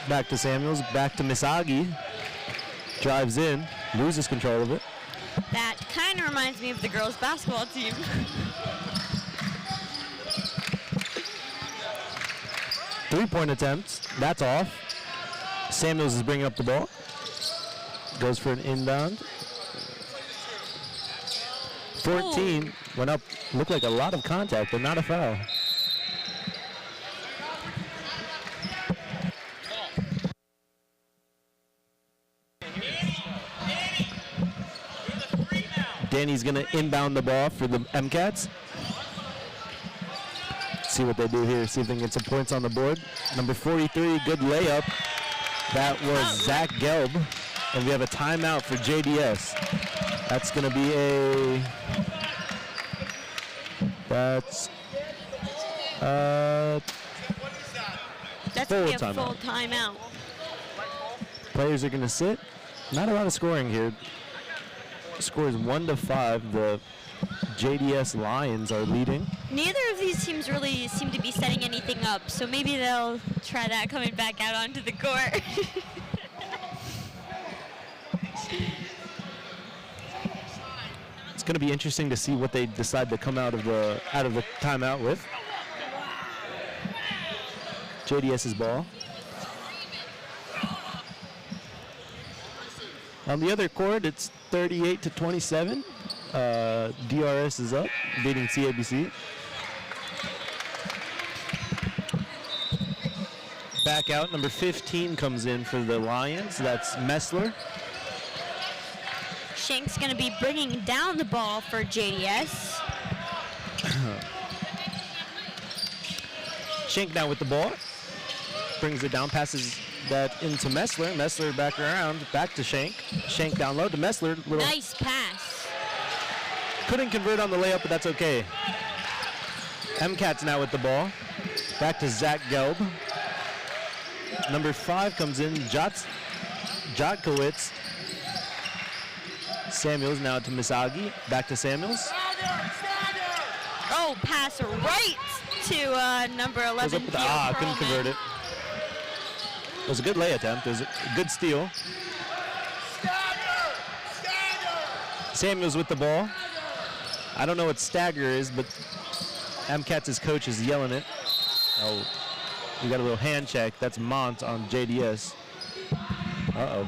Back to Samuels, back to Misagi. Drives in, loses control of it. That kind of reminds me of the girls' basketball team. Three-point attempt, that's off. Samuels is bringing up the ball. Goes for an inbound. 14, went up, looked like a lot of contact, but not a foul. Danny's gonna inbound the ball for the MCATs. See what they do here, see if they can get some points on the board. Number 43, good layup. That was Zach Gelb. And we have a timeout for JDS. That's gonna be that's gonna be a full full timeout. Players are gonna sit. Not a lot of scoring here. Score is 1-5. The JDS Lions are leading. Neither of these teams really seem to be setting anything up, so maybe they'll try that coming back out onto the court. It's going to be interesting to see what they decide to come out of the timeout with. JDS's ball. On the other court, it's 38-27. DRS is up, beating CABC. Back out, number 15 comes in for the Lions. That's Messler. Shank's going to be bringing down the ball for JDS. Shank now with the ball. Brings it down, passes that into Messler. Messler back around, back to Shank. Shank down low to Messler. Nice pass. Couldn't convert on the layup, but that's okay. MCAT's now with the ball. Back to Zach Gelb. Number 5 comes in, Jotkowitz. Samuels now to Misagi. Back to Samuels. Oh, pass right to number 11. Couldn't convert it. It was a good lay attempt. It was a good steal. Samuels with the ball. I don't know what stagger is, but MCAT's coach is yelling it. Oh, we got a little hand check. That's Mont on JDS. Uh-oh.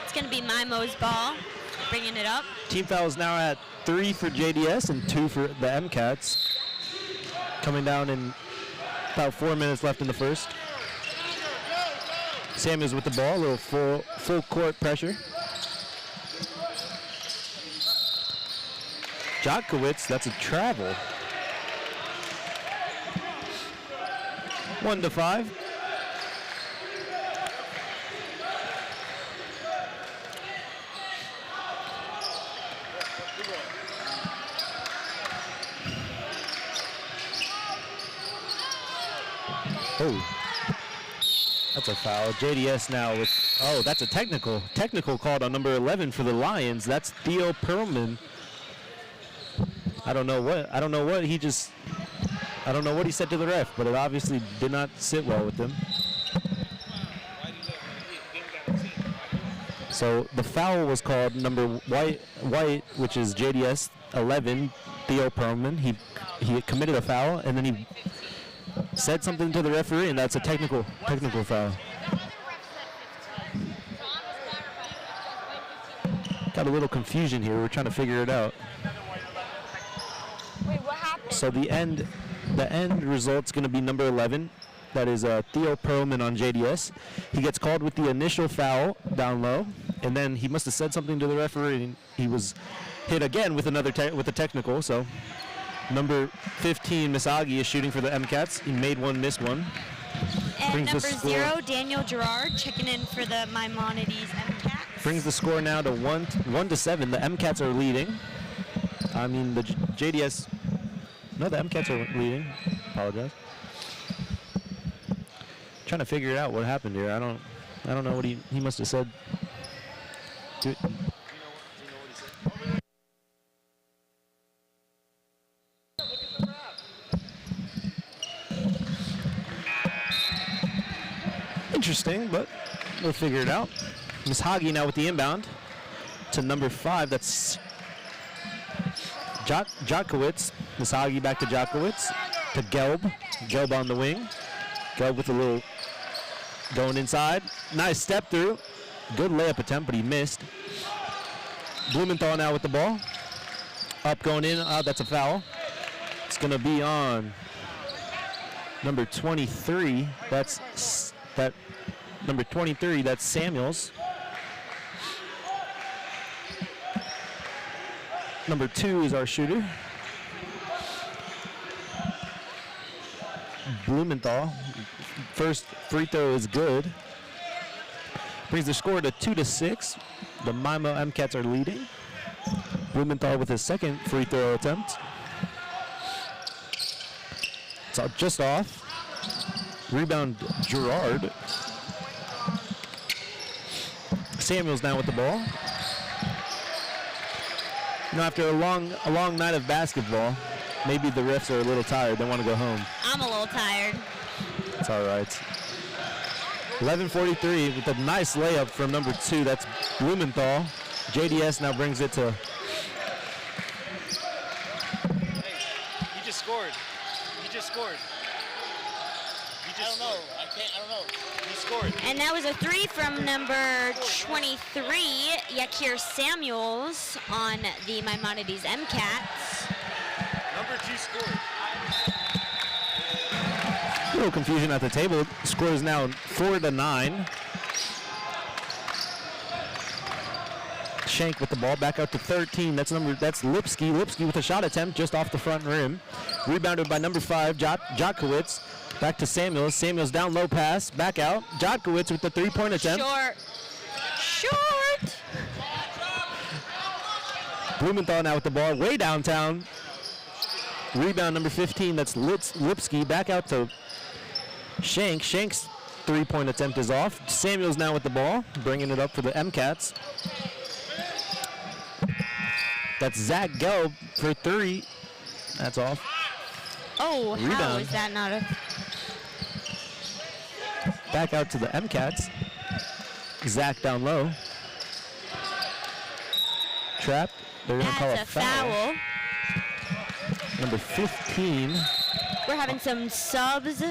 It's going to be Mimo's ball, bringing it up. Team foul is now at 3 for JDS and 2 for the MCATs. Coming down in about 4 minutes left in the first. Samuels with the ball, a little full court pressure. Jotkowitz, that's a travel. 1-5. Oh, that's a foul. JDS now with, oh, that's a technical. Technical called on number 11 for the Lions. That's Theo Perlman. I don't know what he said to the ref, but it obviously did not sit well with him. So the foul was called number White, which is JDS 11, Theo Perlman. He committed a foul, and then he said something to the referee, and that's a technical foul. Got a little confusion here. We're trying to figure it out. Wait, what happened? So the end result's going to be number 11. That is Theo Perlman on JDS. He gets called with the initial foul down low, and then he must have said something to the referee, and he was hit again with with a technical. So number 15, Misagi, is shooting for the MCATs. He made one, missed one. And number 0, Daniel Gerard, checking in for the Maimonides MCATs. Brings the score now to 1-7. The MCATs are leading. I mean, the JDS, no, the MCATs are leading. Apologize. Trying to figure it out what happened here. I don't know what he must have said. Do it. Interesting, but we'll figure it out. Mishagi now with the inbound to number 5. That's Jotkowitz. Mishagi back to Jotkowitz. To Gelb. Gelb on the wing. Gelb with a little going inside. Nice step through. Good layup attempt, but he missed. Blumenthal now with the ball. Up going in. That's a foul. It's going to be on number 23. Number 23, that's Samuels. Number 2 is our shooter. Blumenthal. First free throw is good. Brings the score to 2-6. The Mimo MCats are leading. Blumenthal with his second free throw attempt. It's just off. Rebound Gerard. Samuels now with the ball. After a long night of basketball, maybe the refs are a little tired. They want to go home. I'm a little tired. It's all right. 11:43 with a nice layup from number 2. That's Blumenthal. JDS now brings it to. He just scored. I don't know. I don't know. He scored. And that was a 3 from number 23, Yakir Samuels on the Maimonides MCats. Number 2 scored. A little confusion at the table. Score is now 4-9. Shank with the ball back out to 13. That's Lipsky. Lipsky with a shot attempt just off the front rim. Rebounded by number 5, Jotkowitz. Back to Samuels. Samuels down low pass. Back out. Jotkowitz with the 3-point attempt. Short. Blumenthal now with the ball. Way downtown. Rebound number 15. That's Lipsky. Back out to Shank. Shank's 3-point attempt is off. Samuels now with the ball. Bringing it up for the MCats. That's Zach Gelb for 3. That's off. Oh, Rebound. how is that not a... Back out to the MCats. Zach down low. Trapped. They're going to call a foul. Number 15. We're having some subs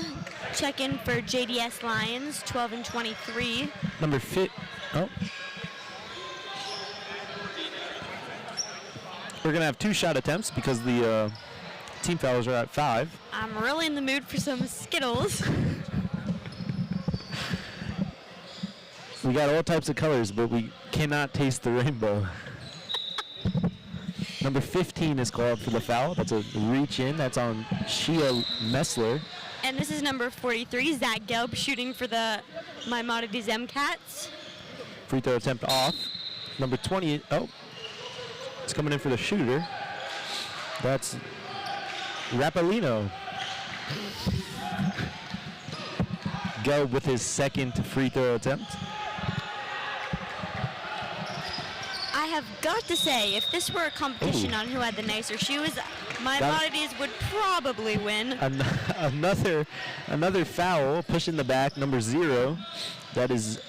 check in for JDS Lions, 12 and 23. Number 5. Oh. We're going to have 2 shot attempts because the team fouls are at 5. I'm really in the mood for some Skittles. We got all types of colors, but we cannot taste the rainbow. Number 15 is called for the foul. That's a reach in. That's on Shia Messler. And this is number 43, Zach Gelb, shooting for the Maimonides MCats. Free throw attempt off. Number 20. Oh, it's coming in for the shooter. That's Rapalino. Gelb with his second free throw attempt. I have got to say, if this were a competition on who had the nicer shoes, Maimonides would probably win. Another foul, push in the back, number 0. That is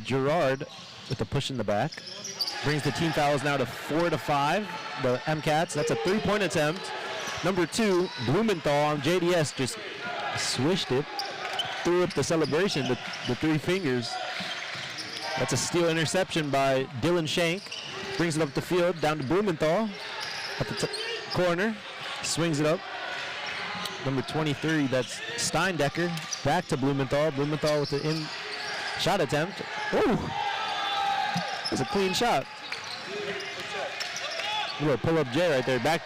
Gerard with the push in the back. Brings the team fouls now to 4-5. The MCats, that's a 3-point attempt. Number 2, Blumenthal on JDS just swished it. Threw up the celebration, the 3 fingers. That's a steal interception by Dylan Shank. Brings it up the field, down to Blumenthal. At the corner, swings it up. Number 23, that's Steindecker. Back to Blumenthal. Blumenthal with the shot attempt. Oh, it's a clean shot. A little pull-up J right there. Back,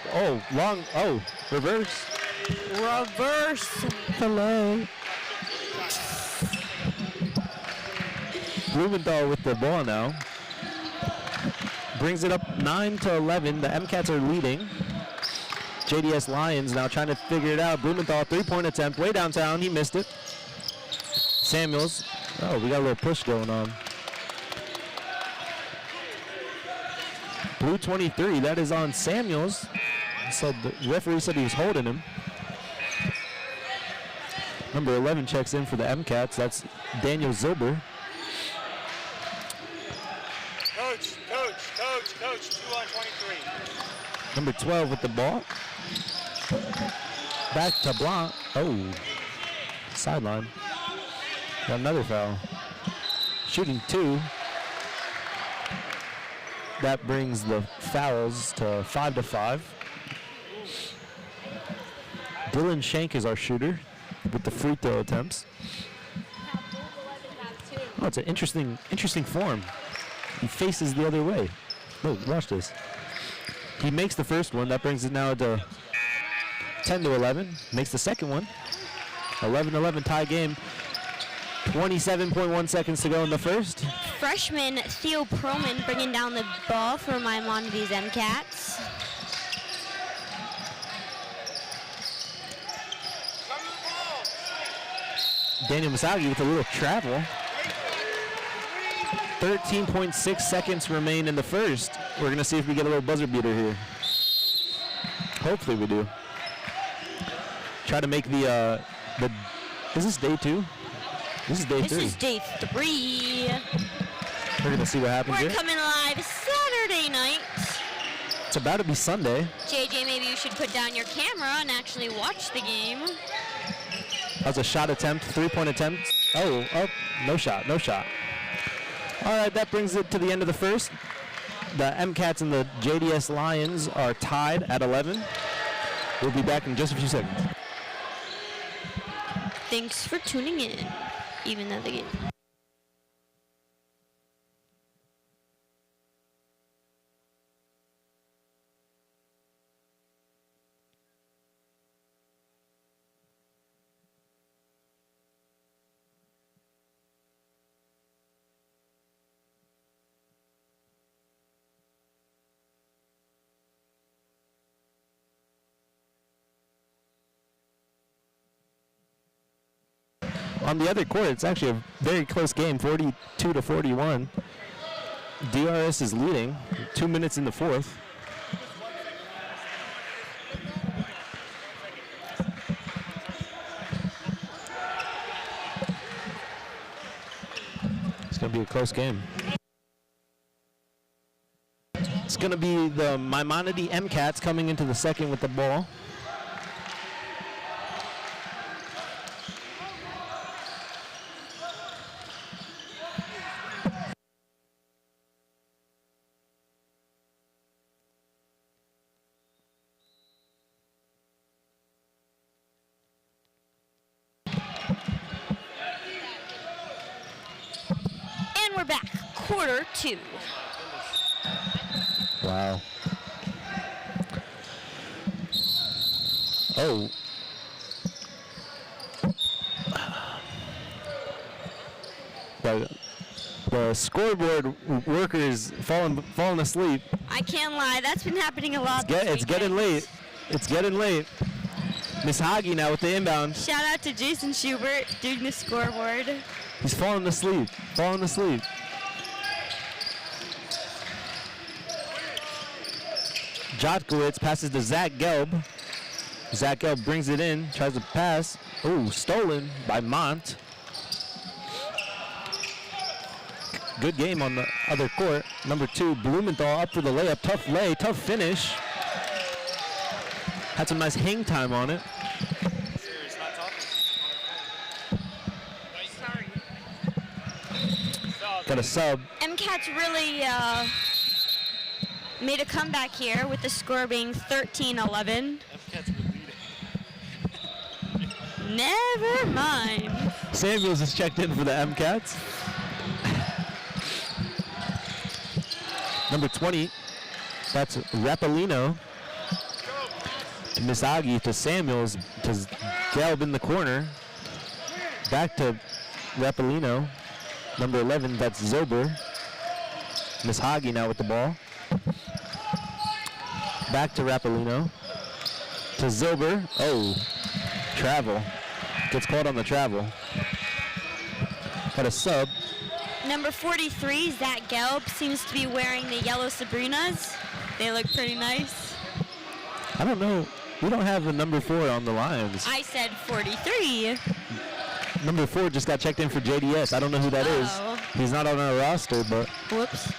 reverse. Reverse. Hello. Blumenthal with the ball now. Brings it up 9-11. The MCats are leading. JDS Lions now trying to figure it out. Blumenthal, 3-point attempt, way downtown. He missed it. Samuels. Oh, we got a little push going on. Blue 23, that is on Samuels. So the referee said he was holding him. Number 11 checks in for the MCATs. That's Daniel Zilber. Coach, 2 on 23. Number 12 with the ball. Back to Blanc. Oh, sideline. Got another foul. Shooting 2. That brings the fouls to 5-5. Dylan Shank is our shooter with the free throw attempts. Oh, it's an interesting form. He faces the other way. Oh, watch this. He makes the first one. That brings it now to 10-11. Makes the second one. 11-11 tie game. 27.1 seconds to go in the first. Freshman Theo Perlman bringing down the ball for Maimonides MCATs. Daniel Misagi with a little travel. 13.6 seconds remain in the first. We're going to see if we get a little buzzer beater here. Hopefully we do. Try to make the is this day 2? This is day 3. This is day 3. We're going to see what happens We're here. coming live Saturday night. It's about to be Sunday. JJ, maybe you should put down your camera and actually watch the game. That was a shot attempt, 3-point attempt. Oh, no shot. All right, that brings it to the end of the first. The MCATs and the JDS Lions are tied at 11. We'll be back in just a few seconds. Thanks for tuning in, even though the game. On the other court, it's actually a very close game, 42-41. DRS is leading, 2 minutes in the fourth. It's going to be a close game. It's going to be the Maimonides MCATs coming into the second with the ball. We're back, quarter 2. Wow. Oh. The scoreboard worker is falling asleep. I can't lie, that's been happening a lot. It's getting late. It's getting late. Miss Hagi now with the inbound. Shout out to Jason Schubert doing the scoreboard. He's falling asleep. Jotkowitz passes to Zach Gelb. Zach Gelb brings it in, tries to pass. Ooh, stolen by Mont. Good game on the other court. Number 2, Blumenthal up for the layup. Tough lay, tough finish. Had some nice hang time on it. Got a sub. MCAT's really made a comeback here with the score being 13-11. Never mind. Samuels is checked in for the MCATs. Number 20, that's Rapalino. Misagi to Samuels to Gelb in the corner. Back to Rapalino. Number 11, that's Zober. Misagi now with the ball. Back to Rapalino. To Zober. Oh, travel. Gets caught on the travel. Got a sub. Number 43, Zach Gelb, seems to be wearing the yellow Sabrinas. They look pretty nice. I don't know. We don't have a number 4 on the Lions. I said 43. Number 4 just got checked in for JDS. I don't know who that is. He's not on our roster, but Whoops.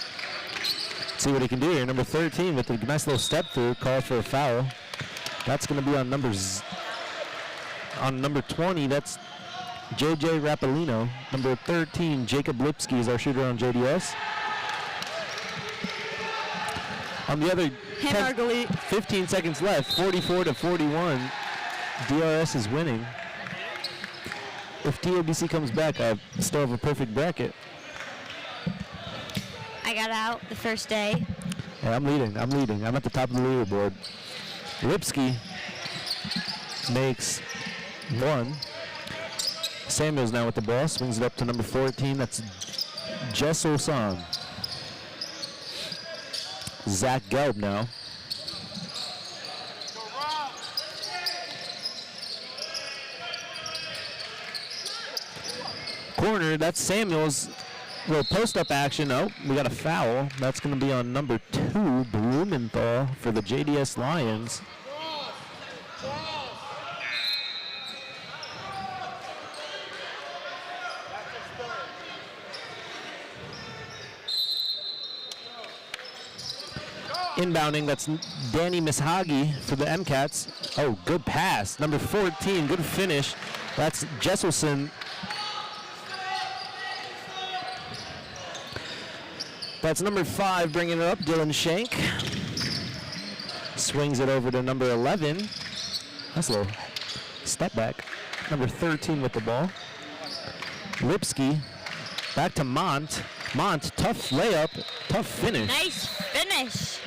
see what he can do here. Number 13 with a nice little step through, called for a foul. That's going to be on number 20. That's JJ Rapolino. Number 13, Jacob Lipsky is our shooter on JDS. On the other 15 seconds left, 44-41. DRS is winning. If TABC comes back, I still have a perfect bracket. I got out the first day. Yeah, I'm leading. I'm at the top of the leaderboard. Lipsky makes 1. Samuels now with the ball, swings it up to number 14. That's Jessel Song. Zach Gelb now. Corner, that's Samuels. Little post-up action. Oh, we got a foul. That's going to be on number 2, Blumenthal, for the JDS Lions. Inbounding, that's Danny Mishagi for the MCATs. Oh, good pass. Number 14, good finish. That's Jesselson. That's number 5 bringing it up, Dylan Shank. Swings it over to number 11. That's a little step back. Number 13 with the ball. Lipsky, back to Mont. Mont, tough layup, tough finish. Nice finish.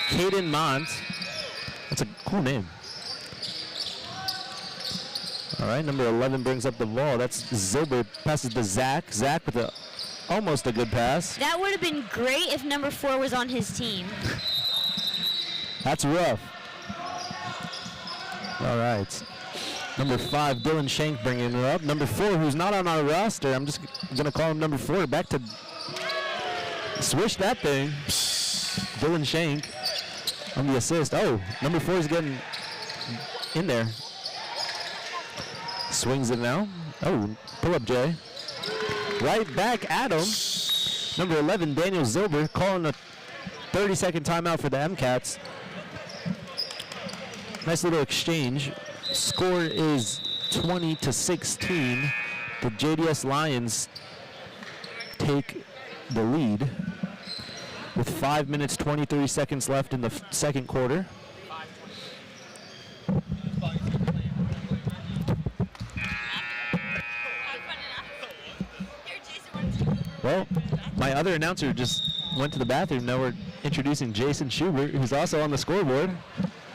Caden Mont. That's a cool name. All right, number 11 brings up the ball. That's Zilbert, passes to Zach. Zach with almost a good pass. That would have been great if number 4 was on his team. That's rough. All right. Number 5, Dylan Shank bringing it up. Number 4, who's not on our roster. I'm just going to call him number 4. Back to swish that thing. Dylan Shank on the assist. Oh, number 4 is getting in there. Swings it now. Oh, pull up, Jay. Right back at him. Number 11, Daniel Zilber, calling a 30-second timeout for the MCATs. Nice little exchange. Score is 20-16. The JDS Lions take the lead with 5 minutes, 23 seconds left in the second quarter. Well, my other announcer just went to the bathroom. Now we're introducing Jason Schubert, who's also on the scoreboard.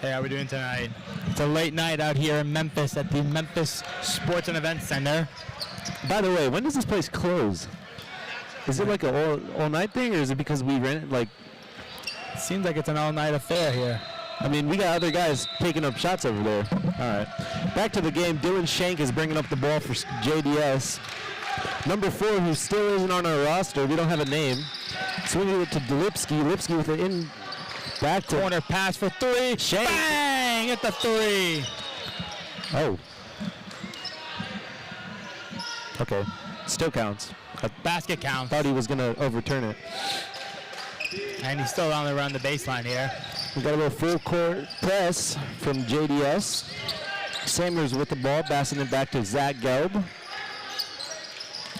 Hey, how are we doing tonight? It's a late night out here in Memphis at the Memphis Sports and Events Center. By the way, when does this place close? Is it like an all-night thing, or is it because we rent it? Like, it seems like it's an all-night affair here. I mean, we got other guys taking up shots over there. All right. Back to the game. Dylan Shank is bringing up the ball for JDS. Number 4, who still isn't on our roster, we don't have a name. Swinging it to Lipsky. Lipsky with it in back to corner pass for 3. Shank. Bang! At the 3. Oh. Okay. Still counts. A basket counts. Thought he was going to overturn it. And he's still around the baseline here. We got a little full court press from JDS. Samuels with the ball, passing it back to Zach Gelb.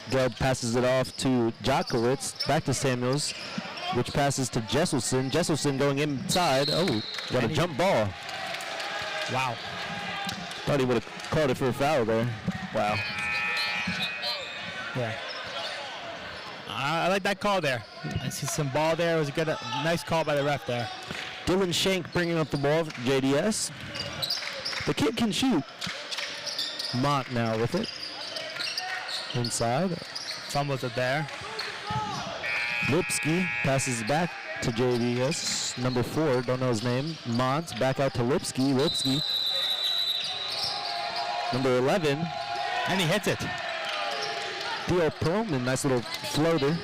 Gelb passes it off to Jokowitz, back to Samuels, which passes to Jesselson. Jesselson going inside. Oh, got a jump ball. Wow. Thought he would have called it for a foul there. Wow. Yeah. I like that call there. I see some ball there. It was a good, nice call by the ref there. Dylan Shank bringing up the ball for JDS. The kid can shoot. Mont now with it. Inside. Fumbles it there. Lipsky passes back to JDS. Number 4, don't know his name. Mont back out to Lipsky. Lipsky. Number 11. And he hits it. Theo Perlman, nice little floater.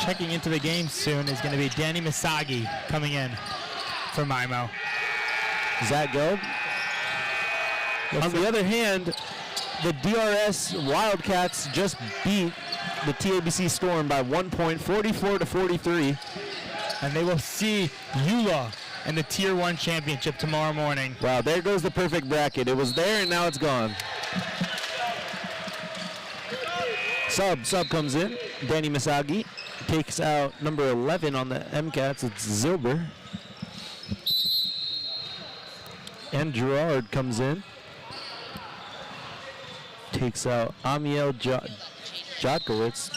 Checking into the game soon is going to be Danny Misagi coming in for MIMO. Zach Gelb. On the other hand, the DRS Wildcats just beat the TABC Storm by 1 point, 44-43. And they will see EULA in the Tier 1 championship tomorrow morning. Wow, there goes the perfect bracket. It was there and now it's gone. Sub comes in. Danny Misagi takes out number 11 on the MCATs. It's Zilber. And Gerard comes in. Takes out Amiel Jodkowitz.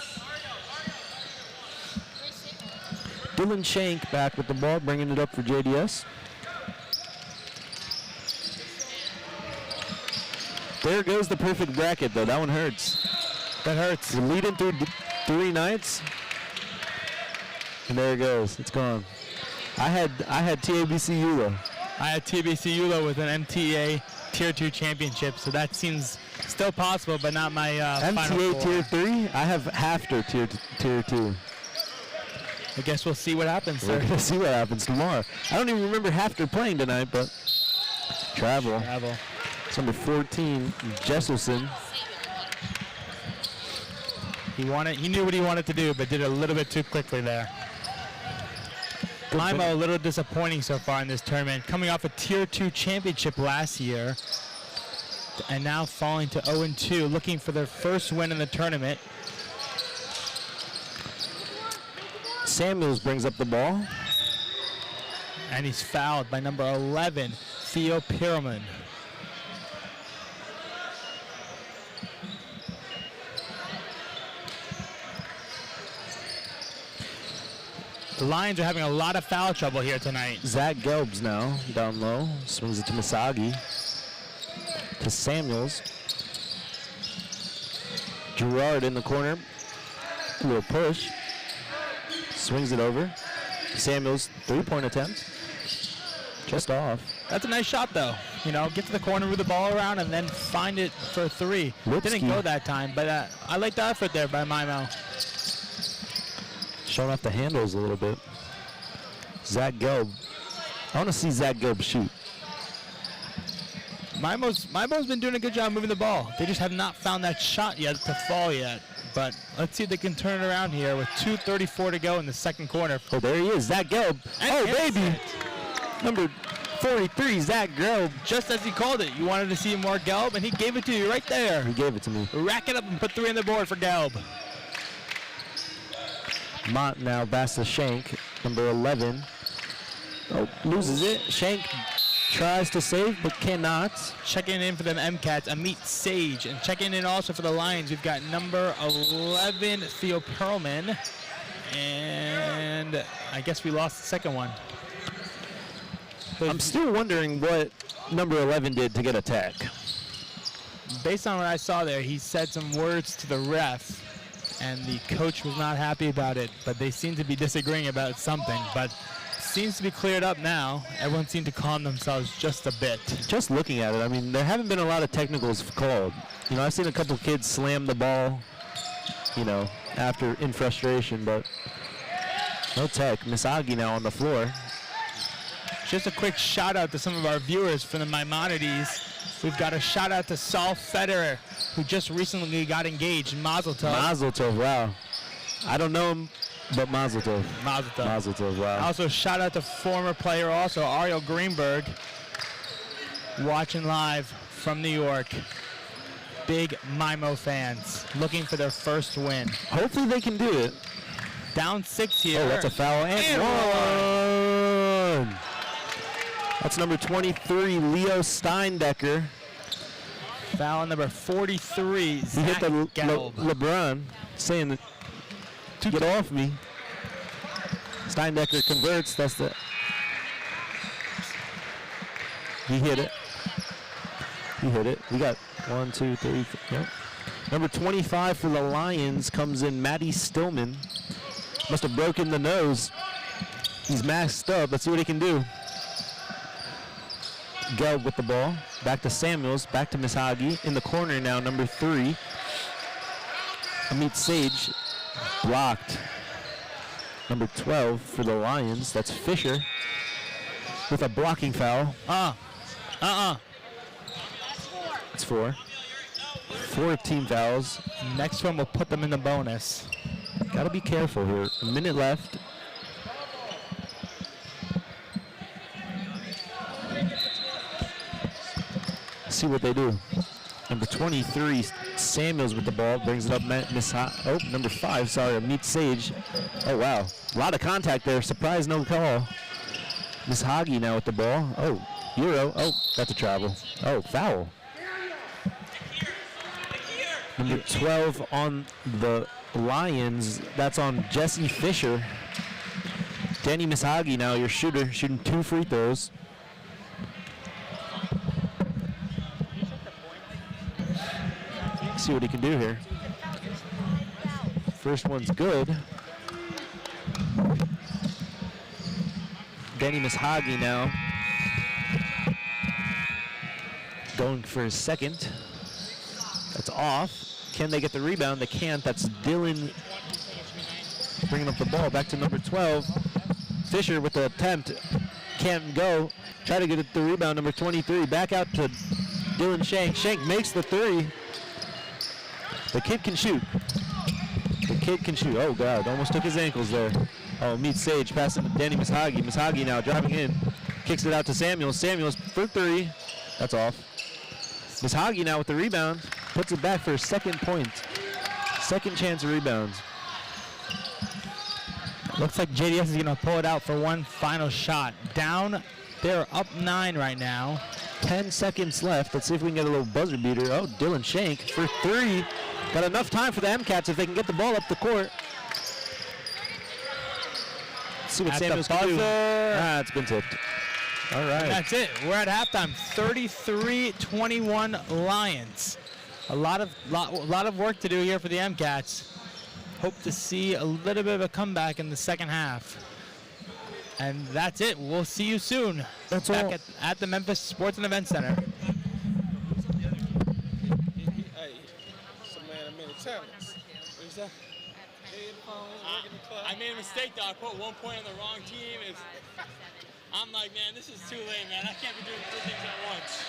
Dylan Shank back with the ball, bringing it up for JDS. There goes the perfect bracket, though. That one hurts. That hurts. We're leading through 3 nights. And there it goes. It's gone. I had TABC EULA. I had TABC EULA with an MTA Tier 2 championship, so that seems still possible, but not my final MTA four. Tier 3? I have HAFTR Tier 2. I guess we'll see what happens, We're sir. going to see what happens tomorrow. I don't even remember HAFTR playing tonight, but travel. It's number 14, Jesselson. He knew what he wanted to do, but did it a little bit too quickly there. MIMO a little disappointing so far in this tournament, coming off a Tier 2 championship last year, and now falling to 0-2, looking for their first win in the tournament. Samuels brings up the ball. And he's fouled by number 11, Theo Perlman. The Lions are having a lot of foul trouble here tonight. Zach Gelbs now down low. Swings it to Misagi. To Samuels. Gerard in the corner. A little push. Swings it over. Samuels, 3-point attempt. Just off. That's a nice shot, though. You know, get to the corner, move the ball around, and then find it for a 3. Lipsky. Didn't go that time, but I like the effort there by MIMO. Showing off the handles a little bit. Zach Gelb. I want to see Zach Gelb shoot. MIMO's been doing a good job moving the ball. They just have not found that shot yet to fall yet. But let's see if they can turn it around here with 2:34 to go in the second quarter. Oh, there he is, Zach Gelb. And baby. Number 43, Zach Gelb. Just as he called it. You wanted to see more Gelb, and he gave it to you right there. He gave it to me. Rack it up and put 3 on the board for Gelb. Mott now pass to Shank, number 11. Oh, loses it. Shank tries to save, but cannot. Checking in for them MCATs, Amit Sage. And checking in also for the Lions, we've got number 11, Theo Perlman. And I guess we lost the second one. I'm still wondering what number 11 did to get a tech. Based on what I saw there, he said some words to the ref, and the coach was not happy about it, but they seem to be disagreeing about something. But seems to be cleared up now. Everyone seemed to calm themselves just a bit. Just looking at it, I mean, there haven't been a lot of technicals called. You know, I've seen a couple kids slam the ball, you know, in frustration, but no tech. Misagi now on the floor. Just a quick shout out to some of our viewers from the Maimonides. We've got a shout out to Saul Federer, who just recently got engaged. Mazel tov. Mazel tov, wow. I don't know him, but Mazel tov. Mazel tov. Mazel tov, wow. Also, shout out to former player also, Ariel Greenberg, watching live from New York. Big MIMO fans looking for their first win. Hopefully they can do it. Down 6 here. Oh, that's a foul and one. That's number 23, Leo Steindecker. Foul on number 43, He Zach hit the Gelb. LeBron, saying, get off me. Steindecker converts. That's the. He hit it. He hit it. We got 1, 2, 3, 4. Yep. Number 25 for the Lions comes in, Matty Stillman. Must have broken the nose. He's maxed up. Let's see what he can do. Gelb with the ball. Back to Samuels. Back to Misagi. In the corner now, number 3. Amit Sage blocked. Number 12 for the Lions, that's Fisher with a blocking foul. It's 4. 4 team fouls. Next one will put them in the bonus. Gotta be careful here. A minute left. See what they do. Number 23, Samuels with the ball, brings it up. Number 5, sorry, Amit Sage. Oh, wow. A lot of contact there. Surprise, no call. Miss Hagi now with the ball. Oh, Euro. Oh, that's a travel. Oh, foul. Number 12 on the Lions, that's on Jesse Fisher. Danny Misagi now, your shooter, shooting 2 free throws. See what he can do here. First one's good. Danny Misagi now going for his second. That's off. Can they get the rebound? They can't. That's Dylan bringing up the ball. Back to number 12. Fisher with the attempt. Can't go. Try to get the rebound. Number 23. Back out to Dylan Shank. Shank makes the 3. The kid can shoot. The kid can shoot. Oh, God. Almost took his ankles there. Oh, meets Sage. Passing to Danny Misagi. Misagi now driving in. Kicks it out to Samuels. Samuels for 3. That's off. Misagi now with the rebound. Puts it back for a second point. Second chance of rebounds. Looks like JDS is going to pull it out for one final shot. Down, they're up 9 right now. 10 seconds left. Let's see if we can get a little buzzer beater. Oh, Dylan Shank for 3. Got enough time for the MCATs if they can get the ball up the court. Let's see what Samuels can do. It's been tipped. All right. And that's it. We're at halftime. 33-21 Lions. A lot of work to do here for the MCATs. Hope to see a little bit of a comeback in the second half. And that's it. We'll see you soon. That's back all. At the Memphis Sports and Events Center. Hey, some man, I'm in talents. What is that? I made a mistake though. I put 1 point on the wrong team. I'm like, man, this is too late, man. I can't be doing 2 things at once.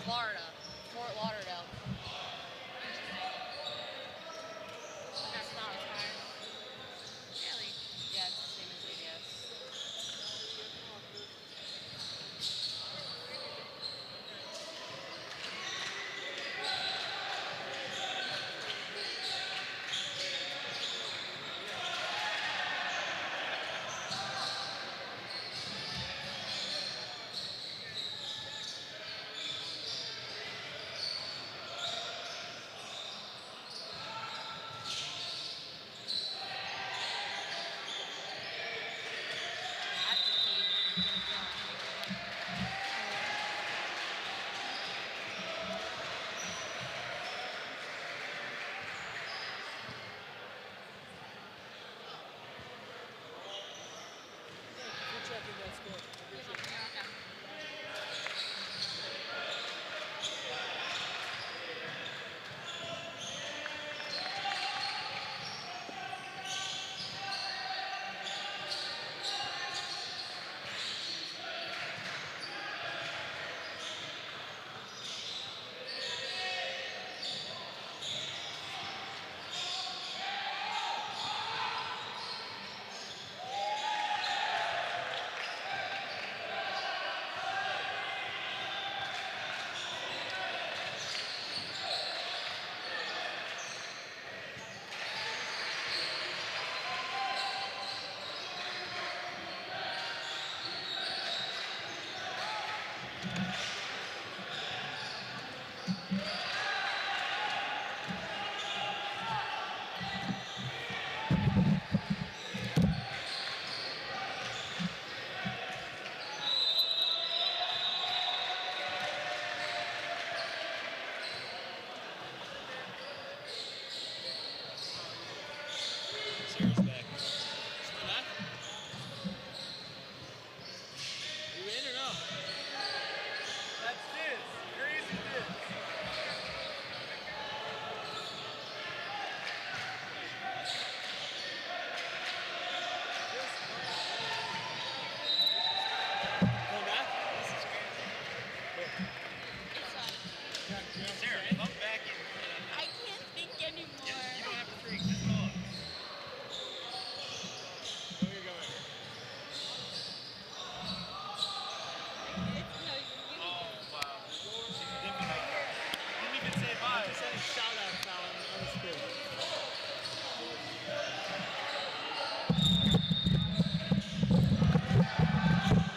Florida, Fort Lauderdale. That's not retired. Really? Yeah, it's the same as ADS.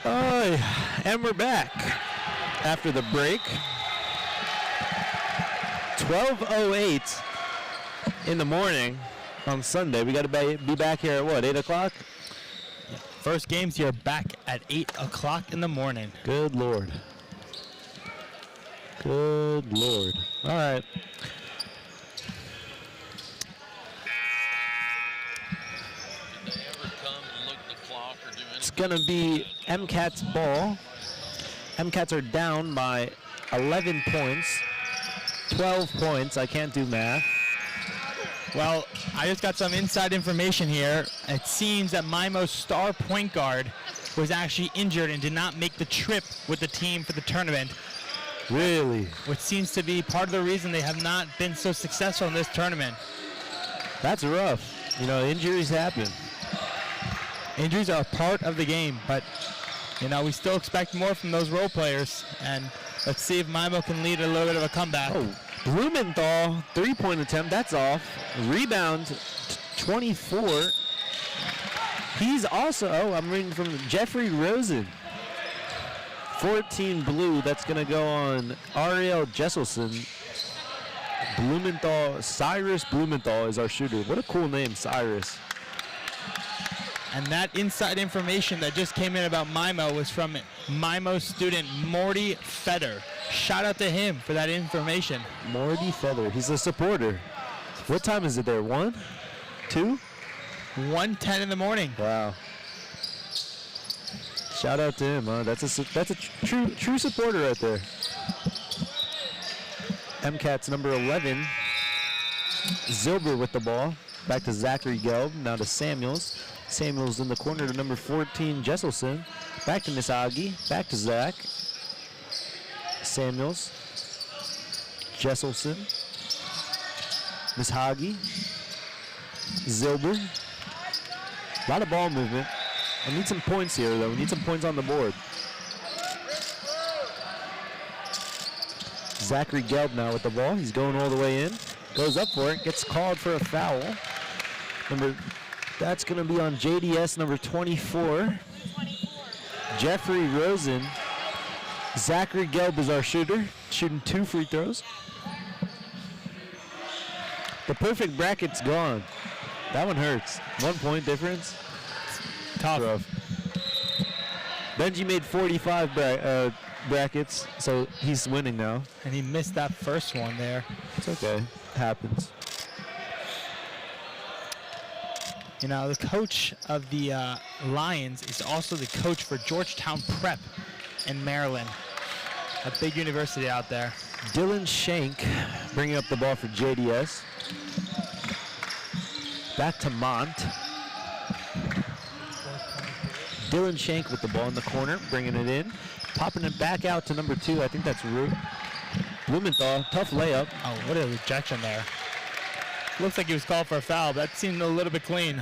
And we're back after the break. 12:08 in the morning on Sunday. We got to be back here at what, 8 o'clock? First games here back at 8 o'clock in the morning. Good Lord. Good Lord. All right. It's going to be MCAT's ball. MCATs are down by 11 points. 12 points. I can't do math. Well, I just got some inside information here. It seems that MIMO's star point guard was actually injured and did not make the trip with the team for the tournament. Really? Which seems to be part of the reason they have not been so successful in this tournament. That's rough. You know, injuries happen. Injuries are a part of the game, but, you know, we still expect more from those role players. And let's see if MIMO can lead a little bit of a comeback. Oh, Blumenthal, three-point attempt, that's off. Rebound, 24. He's also, I'm reading from Jeffrey Rosen. 14 blue, that's going to go on Ariel Jesselson. Blumenthal, Cyrus Blumenthal is our shooter. What a cool name, Cyrus. And that inside information that just came in about MIMO was from MIMO student Morty Feder. Shout out to him for that information. Morty Feder, he's a supporter. What time is it there, 1? 2? 1:10 in the morning. Wow. Shout out to him, huh? That's a true supporter right there. MCAT's number 11, Zilber with the ball. Back to Zachary Gelb, now to Samuels. Samuels in the corner to number 14, Jesselson. Back to Misagi, back to Zach. Samuels, Jesselson, Misagi, Zilber. A lot of ball movement. I need some points here, though. We need some points on the board. Zachary Gelb now with the ball. He's going all the way in. Goes up for it. Gets called for a foul. That's going to be on JDS number 24. Jeffrey Rosen. Zachary Gelb is our shooter, shooting 2 free throws. The perfect bracket's gone. That one hurts. 1 point difference. Tough. Rough. Benji made 45 brackets, so he's winning now. And he missed that first one there. It's okay. Happens. You know, the coach of the Lions is also the coach for Georgetown Prep in Maryland, a big university out there. Dylan Shank bringing up the ball for JDS. Back to Mont. Dylan Shank with the ball in the corner, bringing it in. Popping it back out to number 2. I think that's Root. Blumenthal, tough layup. Oh, what a rejection there. Looks like he was called for a foul, but that seemed a little bit clean.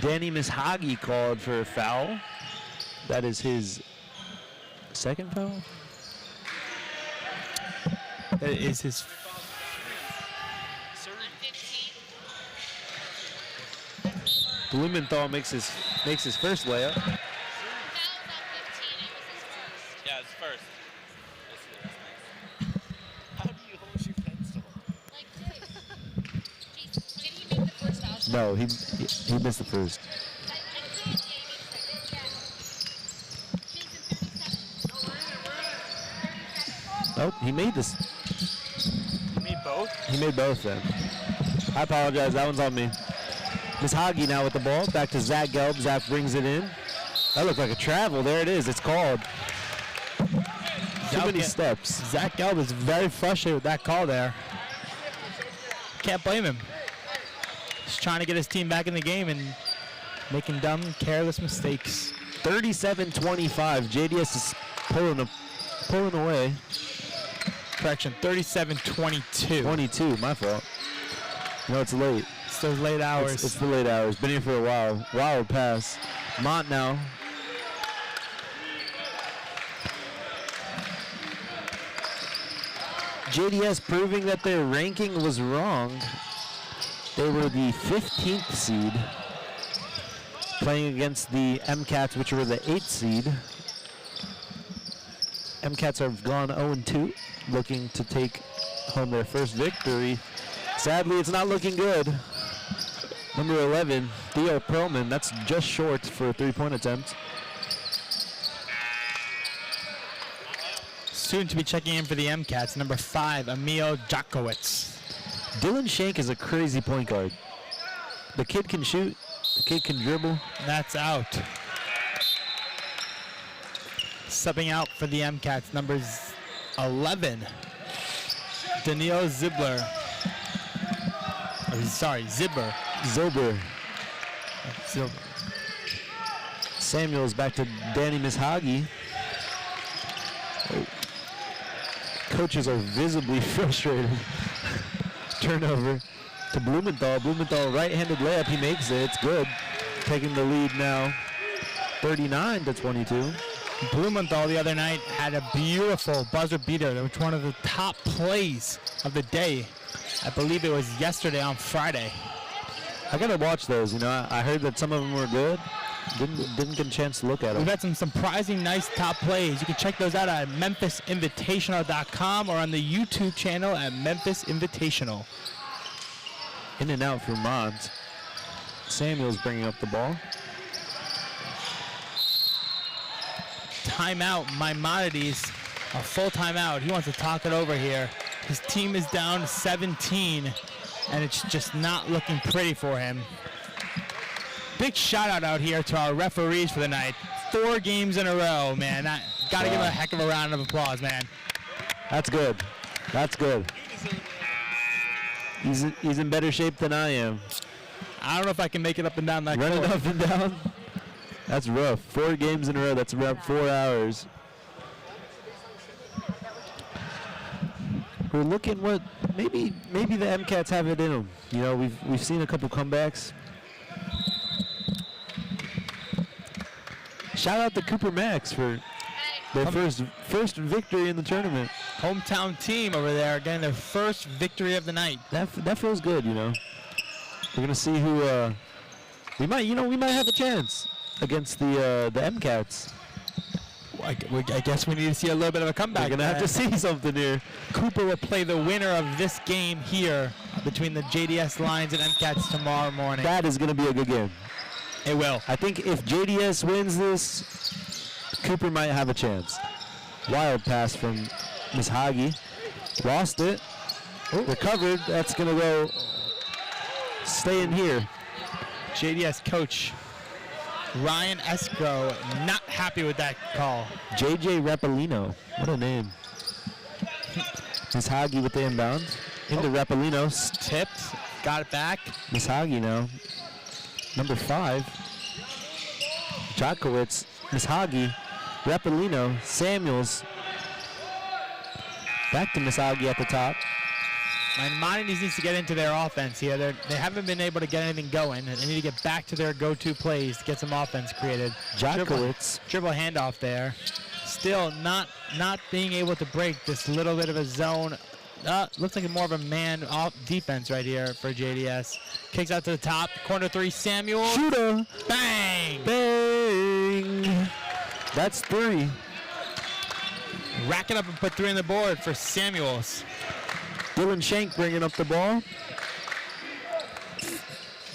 Danny Mishagi called for a foul. That is his second foul? That is his. Blumenthal makes his first layup. Yeah, it's first. How do you hold your pencil? Did he make the first foul? No, he missed the first. Nope, he made this. He made both? He made both then. I apologize, that one's on me. Miss Hoggy now with the ball, back to Zach Gelb. Zach brings it in. That looked like a travel, there it is, it's called. Too many steps. Zach Gelb is very frustrated with that call there. Can't blame him. He's trying to get his team back in the game and making dumb, careless mistakes. 37-25, JDS is pulling away. Correction, 37-22. 22, my fault. No, it's late. It's those late hours. It's the late hours. Been here for a while. Wild pass. Mont now. JDS proving that their ranking was wrong. They were the 15th seed, playing against the MCATs, which were the 8th seed. MCATs have gone 0-2, looking to take home their first victory. Sadly, it's not looking good. Number 11, Theo Perlman, that's just short for a 3-point attempt. Soon to be checking in for the MCATs, number 5, Emil Jakowicz. Dylan Shank is a crazy point guard. The kid can shoot, the kid can dribble. That's out. Subbing out for the MCATs, numbers 11, Daniil Zibler. Sorry, Zibber. Zilber. Samuels back to Danny Mishagi. Oh. Coaches are visibly frustrated. Turnover to Blumenthal. Blumenthal right-handed layup. He makes it. It's good. Taking the lead now, 39-22. Blumenthal the other night had a beautiful buzzer beater. That was one of the top plays of the day. I believe it was yesterday on Friday. I gotta watch those. You know, I heard that some of them were good. Didn't get a chance to look at them. We've had some surprising nice top plays. You can check those out at MemphisInvitational.com or on the YouTube channel at Memphis Invitational. In and out for Mons. Samuels bringing up the ball. Timeout, Maimonides, a full timeout. He wants to talk it over here. His team is down 17, and it's just not looking pretty for him. Big shout out here to our referees for the night. 4 games in a row, man. Got to give him a heck of a round of applause, man. That's good. That's good. He's in better shape than I am. I don't know if I can make it up and down that court. Running up and down? That's rough. 4 games in a row. That's around 4 hours. We're looking what maybe the MCATs have it in them. You know, we've seen a couple comebacks. Shout out to Cooper Max for their first victory in the tournament. Hometown team over there getting their first victory of the night. That feels good, you know. We're gonna see who we might have a chance against the MCATs. I guess we need to see a little bit of a comeback. We're gonna have to see something here. Cooper will play the winner of this game here between the JDS Lions and MCATs tomorrow morning. That is gonna be a good game. It will. I think if JDS wins this, Cooper might have a chance. Wild pass from Mishagi. Lost it. Recovered. That's gonna go stay in here. JDS coach Ryan Escrow not happy with that call. JJ Rapalino. What a name. Mishagi with the inbound. Into Rapalino. Tipped. Got it back. Mishagi now. Number 5. Jakowicz. Mishagi. Rapalino. Samuels. Back to Mishagi at the top. Maimonides needs to get into their offense here. They haven't been able to get anything going. They need to get back to their go-to plays to get some offense created. Jakowicz. Dribble handoff there. Still not being able to break this little bit of a zone. Looks like more of a man off defense right here for JDS. Kicks out to the top. Corner 3, Samuel. Shooter. Bang. Bang. That's 3. Rack it up and put 3 on the board for Samuels. Dylan Shank bringing up the ball.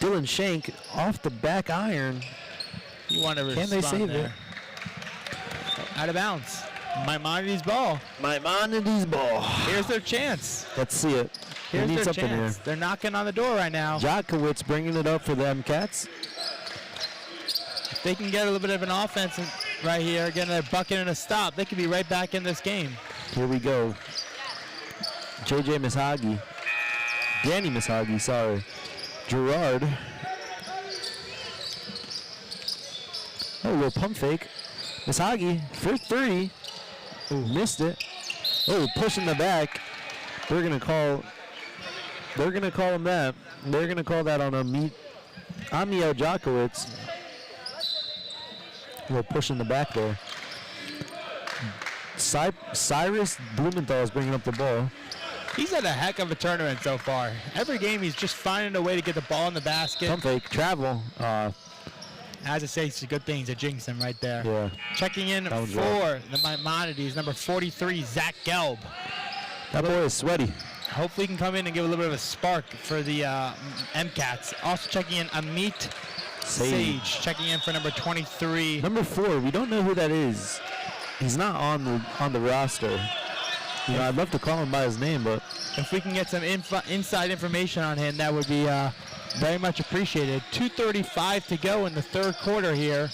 Dylan Shank off the back iron. You want to Can they save there. It? Out of bounds. Maimonides ball. Maimonides ball. Here's their chance. Let's see it. Here's they need their something chance. here. They're knocking on the door right now. Jakowicz bringing it up for the MCATs. If they can get a little bit of an offense right here, getting a bucket and a stop, they could be right back in this game. Here we go. JJ Mishagi. Danny Mishagi, sorry. Gerard. Oh, a little pump fake. Mishagi, first 3. Ooh, missed it. Oh, pushing the back. They're gonna call him that. They're gonna call that on Amio Jakowicz. A little push in the back there. Cyrus Blumenthal is bringing up the ball. He's had a heck of a tournament so far. Every game he's just finding a way to get the ball in the basket. Pump fake, travel. As I say, it's good things. A jinx him right there. Yeah. Checking in That was for rough. the Maimonides, number 43, Zach Gelb. That boy is sweaty. Hopefully he can come in and give a little bit of a spark for the MCATs. Also checking in Amit Sage, checking in for number 23. Number 4, we don't know who that is. He's not on the roster. You know, I'd love to call him by his name, but if we can get some inside information on him, that would be very much appreciated. 2:35 to go in the third quarter here.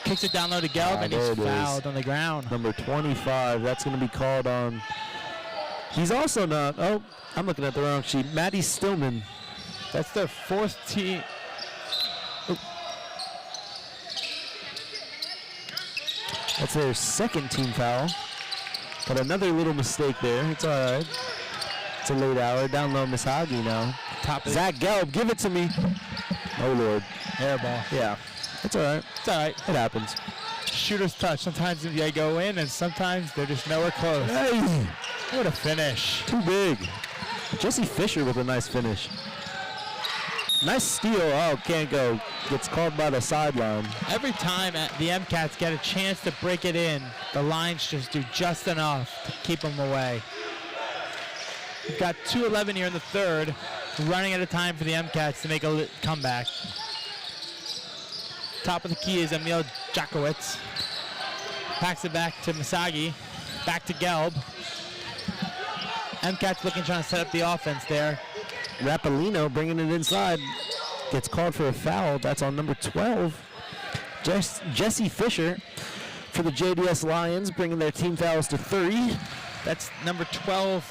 Kicks it down low to Gelb, and he's fouled on the ground. Number 25, that's going to be called on. He's also not, oh, I'm looking at the wrong sheet. Maddie Stillman. That's their fourth team. That's their second team foul. But another little mistake there. It's all right. It's a late hour. Down low, Misagi now. Zach Gelb, give it to me. Oh, Lord. Airball. Yeah. It's all right. It's all right. It happens. Shooter's touch. Sometimes they go in, and sometimes they're just nowhere close. Hey. What a finish. Too big. Jesse Fisher with a nice finish. Nice steal. Oh, can't go. Gets called by the sideline. Every time the MCATs get a chance to break it in, the Lions just do just enough to keep them away. We've got 2:11 here in the third, running out of time for the MCATs to make a comeback. Top of the key is Emil Jakowitz. Packs it back to Misagi. Back to Gelb. MCATs looking, trying to set up the offense there. Rapalino bringing it inside. Gets called for a foul. That's on number 12. Jesse Fisher for the JDS Lions, bringing their team fouls to 3. That's number 12,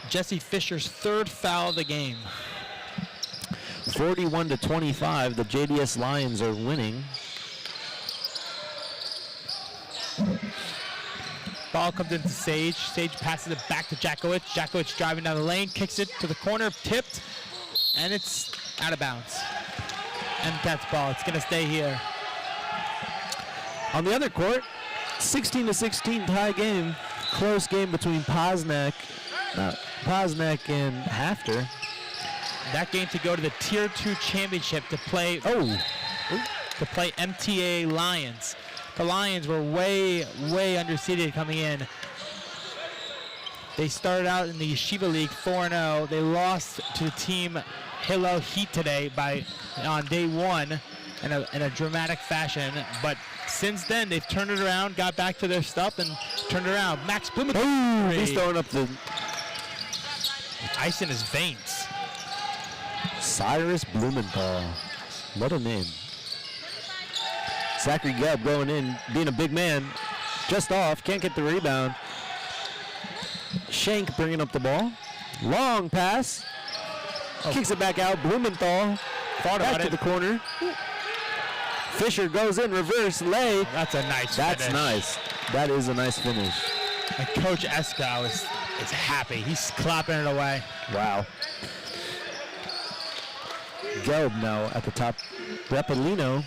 Jesse Fisher's third foul of the game. 41-25, the JDS Lions are winning. Ball comes into Sage. Sage passes it back to Jakowitz. Jakowitz driving down the lane, kicks it to the corner, tipped, and it's out of bounds. MCAT's ball. It's going to stay here. On the other court, 16-16 tie game. Close game between Posnack and Hafter. That game to go to the Tier 2 championship to play MTA Lions. The Lions were way underseeded coming in. They started out in the Yeshiva League 4-0. They lost to the team Hilo Heat today on day 1 in a dramatic fashion. But since then, they've turned it around, got back to their stuff, and turned it around. Max Blumenthal. Oh, he's throwing up the ice in his veins. Cyrus Blumenthal. What a name. Zachary Gelb going in, being a big man. Just off, can't get the rebound. Shank bringing up the ball. Long pass. Kicks it back out. Blumenthal back to the corner. Fisher goes in, reverse lay. That's a nice That's finish. nice. That is a nice finish. And Coach Eskow is happy. He's clapping it away. Wow. Gelb now at the top. Rapalino.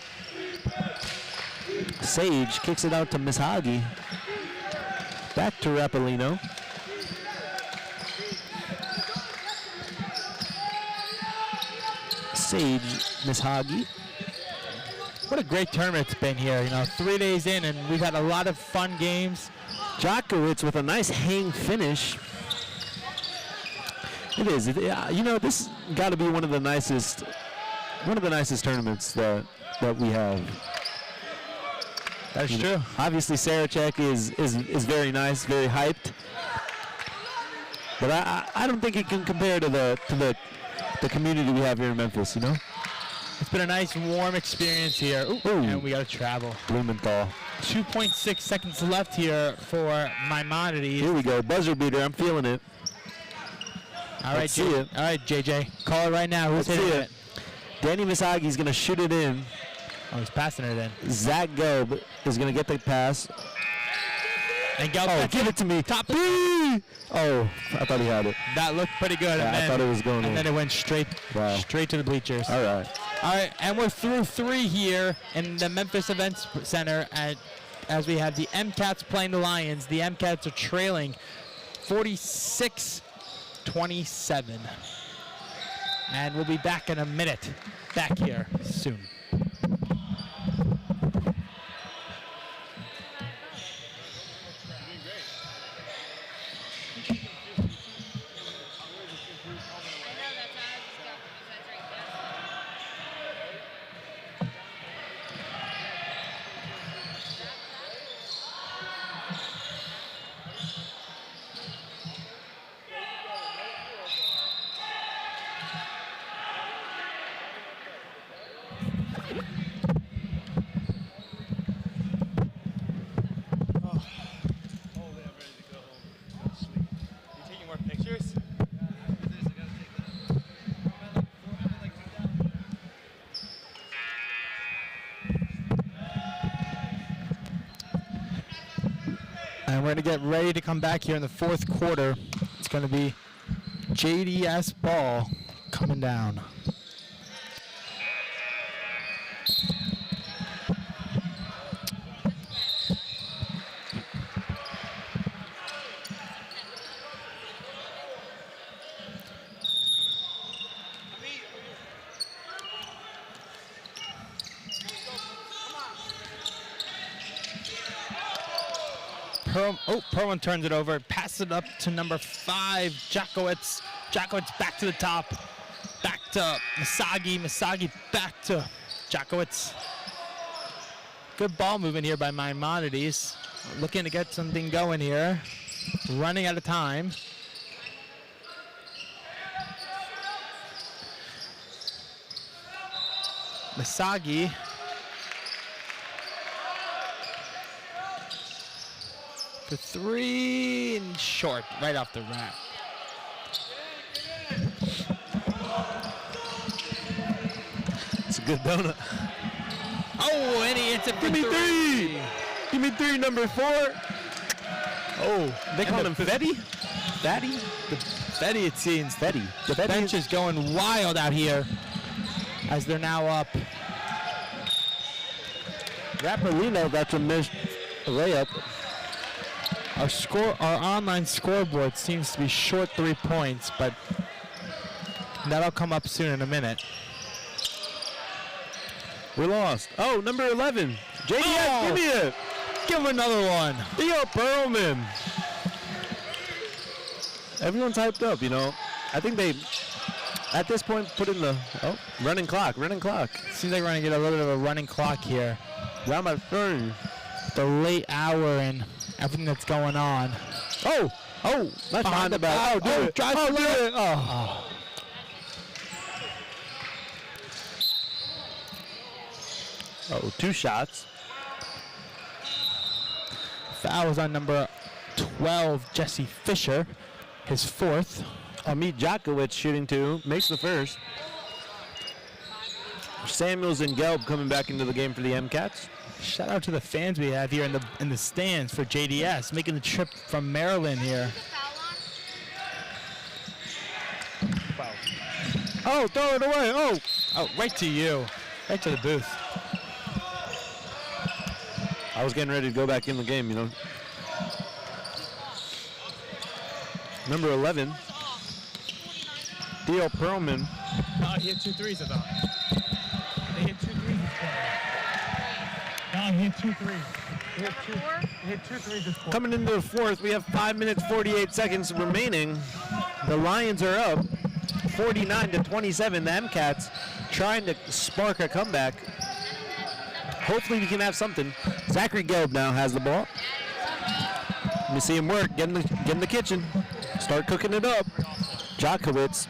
Sage kicks it out to Misagi. Back to Rapalino. Sage, Misagi. What a great tournament it's been here. 3 days in, and we've had a lot of fun games. Jakowitz with a nice hang finish. It is. This got to be one of the nicest tournaments that we have. That's true. Obviously, Sarachek is very nice, very hyped. But I don't think it can compare to the community we have here in Memphis. It's been a nice, warm experience here. Ooh. And we got to travel. Blumenthal. 2.6 seconds left here for Maimonides. Here we go. Buzzer beater. I'm feeling it. All right, Let's see it. All right, JJ. Call it right now. Who's hitting it? Danny Misagi's going to shoot it in. Oh, he's passing it in. Zach Gelb is going to get the pass. And Gelb, give it to me. Top. Oh, I thought he had it. That looked pretty good. Yeah, I thought it was going in. And then it went straight to the bleachers. All right. All right, and we're through 3 here in the Memphis Events Center as we have the MCATs playing the Lions. The MCATs are trailing 46-27. And we'll be back in a minute. Back here soon. And we're going to get ready to come back here in the fourth quarter. It's going to be JDS ball coming down. Perlman turns it over, passes it up to number 5, Jakowitz. Jakowitz back to the top, back to Misagi. Misagi back to Jakowitz. Good ball movement here by Maimonides. Looking to get something going here. Running out of time. Misagi. For 3 and short, right off the rack. It's a good donut. Oh, and he hits it for Give me 3. Give me 3, number 4. Oh, they call him Fetty? Fatty? Fetty, it seems. Fetty. The bench is going wild out here as they're now up. Rapperlino, that's a missed layup. Our online scoreboard seems to be short 3 points, but that'll come up soon in a minute. We're lost. Oh, number 11. JDS, give me it. Give him another one. Theo Perlman. Everyone's hyped up, you know. I think they, at this point, put in the running clock. Seems like we're going to get a little bit of a running clock here. Round by 30. The late hour and everything that's going on. Oh, that's behind the back. Oh, do it. Drive do it. Oh, 2 shots. Foul was on number 12, Jesse Fisher, his 4th. Amit Jakowitz shooting 2, makes the first. Samuels and Gelb coming back into the game for the MCats. Shout out to the fans we have here in the stands for JDS, making the trip from Maryland here. Wow. Oh, throw it away. Oh, right to you. Right to the booth. I was getting ready to go back in the game, you know. Number 11, Theo Perlman. He hit 2 threes, I thought. They hit 2 threes. No, he hit 2 threes. He hit 2 threes this quarter. Coming into the fourth, we have 5 minutes, 48 seconds remaining. The Lions are up 49-27. The MCats trying to spark a comeback. Hopefully we can have something. Zachary Gelb now has the ball. Let me see him work. Get in the kitchen. Start cooking it up. Jakowitz.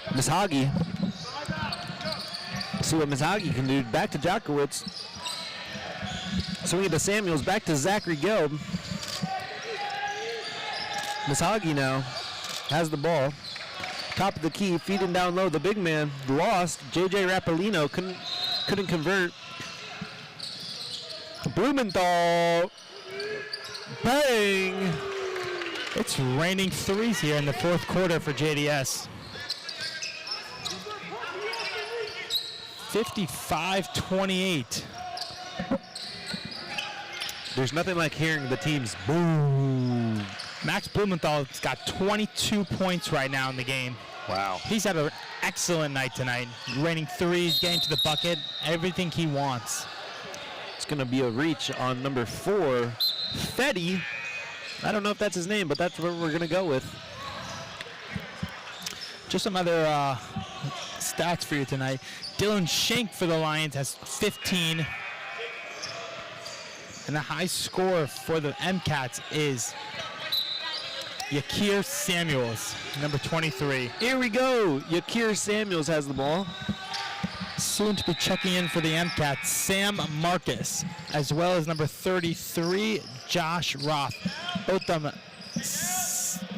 Misagi. See what Misagi can do. Back to Jakowitz. Swing it to Samuels. Back to Zachary Gelb. Misagi now has the ball. Top of the key. Feeding down low. The big man lost. JJ Rapperlino couldn't convert. Blumenthal. Bang. It's raining threes here in the fourth quarter for JDS. 55-28. There's nothing like hearing the teams boom. Max Blumenthal's got 22 points right now in the game. Wow. He's had an excellent night tonight. Raining threes, getting to the bucket, everything he wants. It's going to be a reach on number 4, Fetty. I don't know if that's his name, but that's what we're going to go with. Just some other stats for you tonight. Dylan Schenk for the Lions has 15. And the high score for the MCats is Yakir Samuels, number 23. Here we go. Yakir Samuels has the ball. Soon to be checking in for the MCats, Sam Marcus, as well as number 33, Josh Roth. Both of them.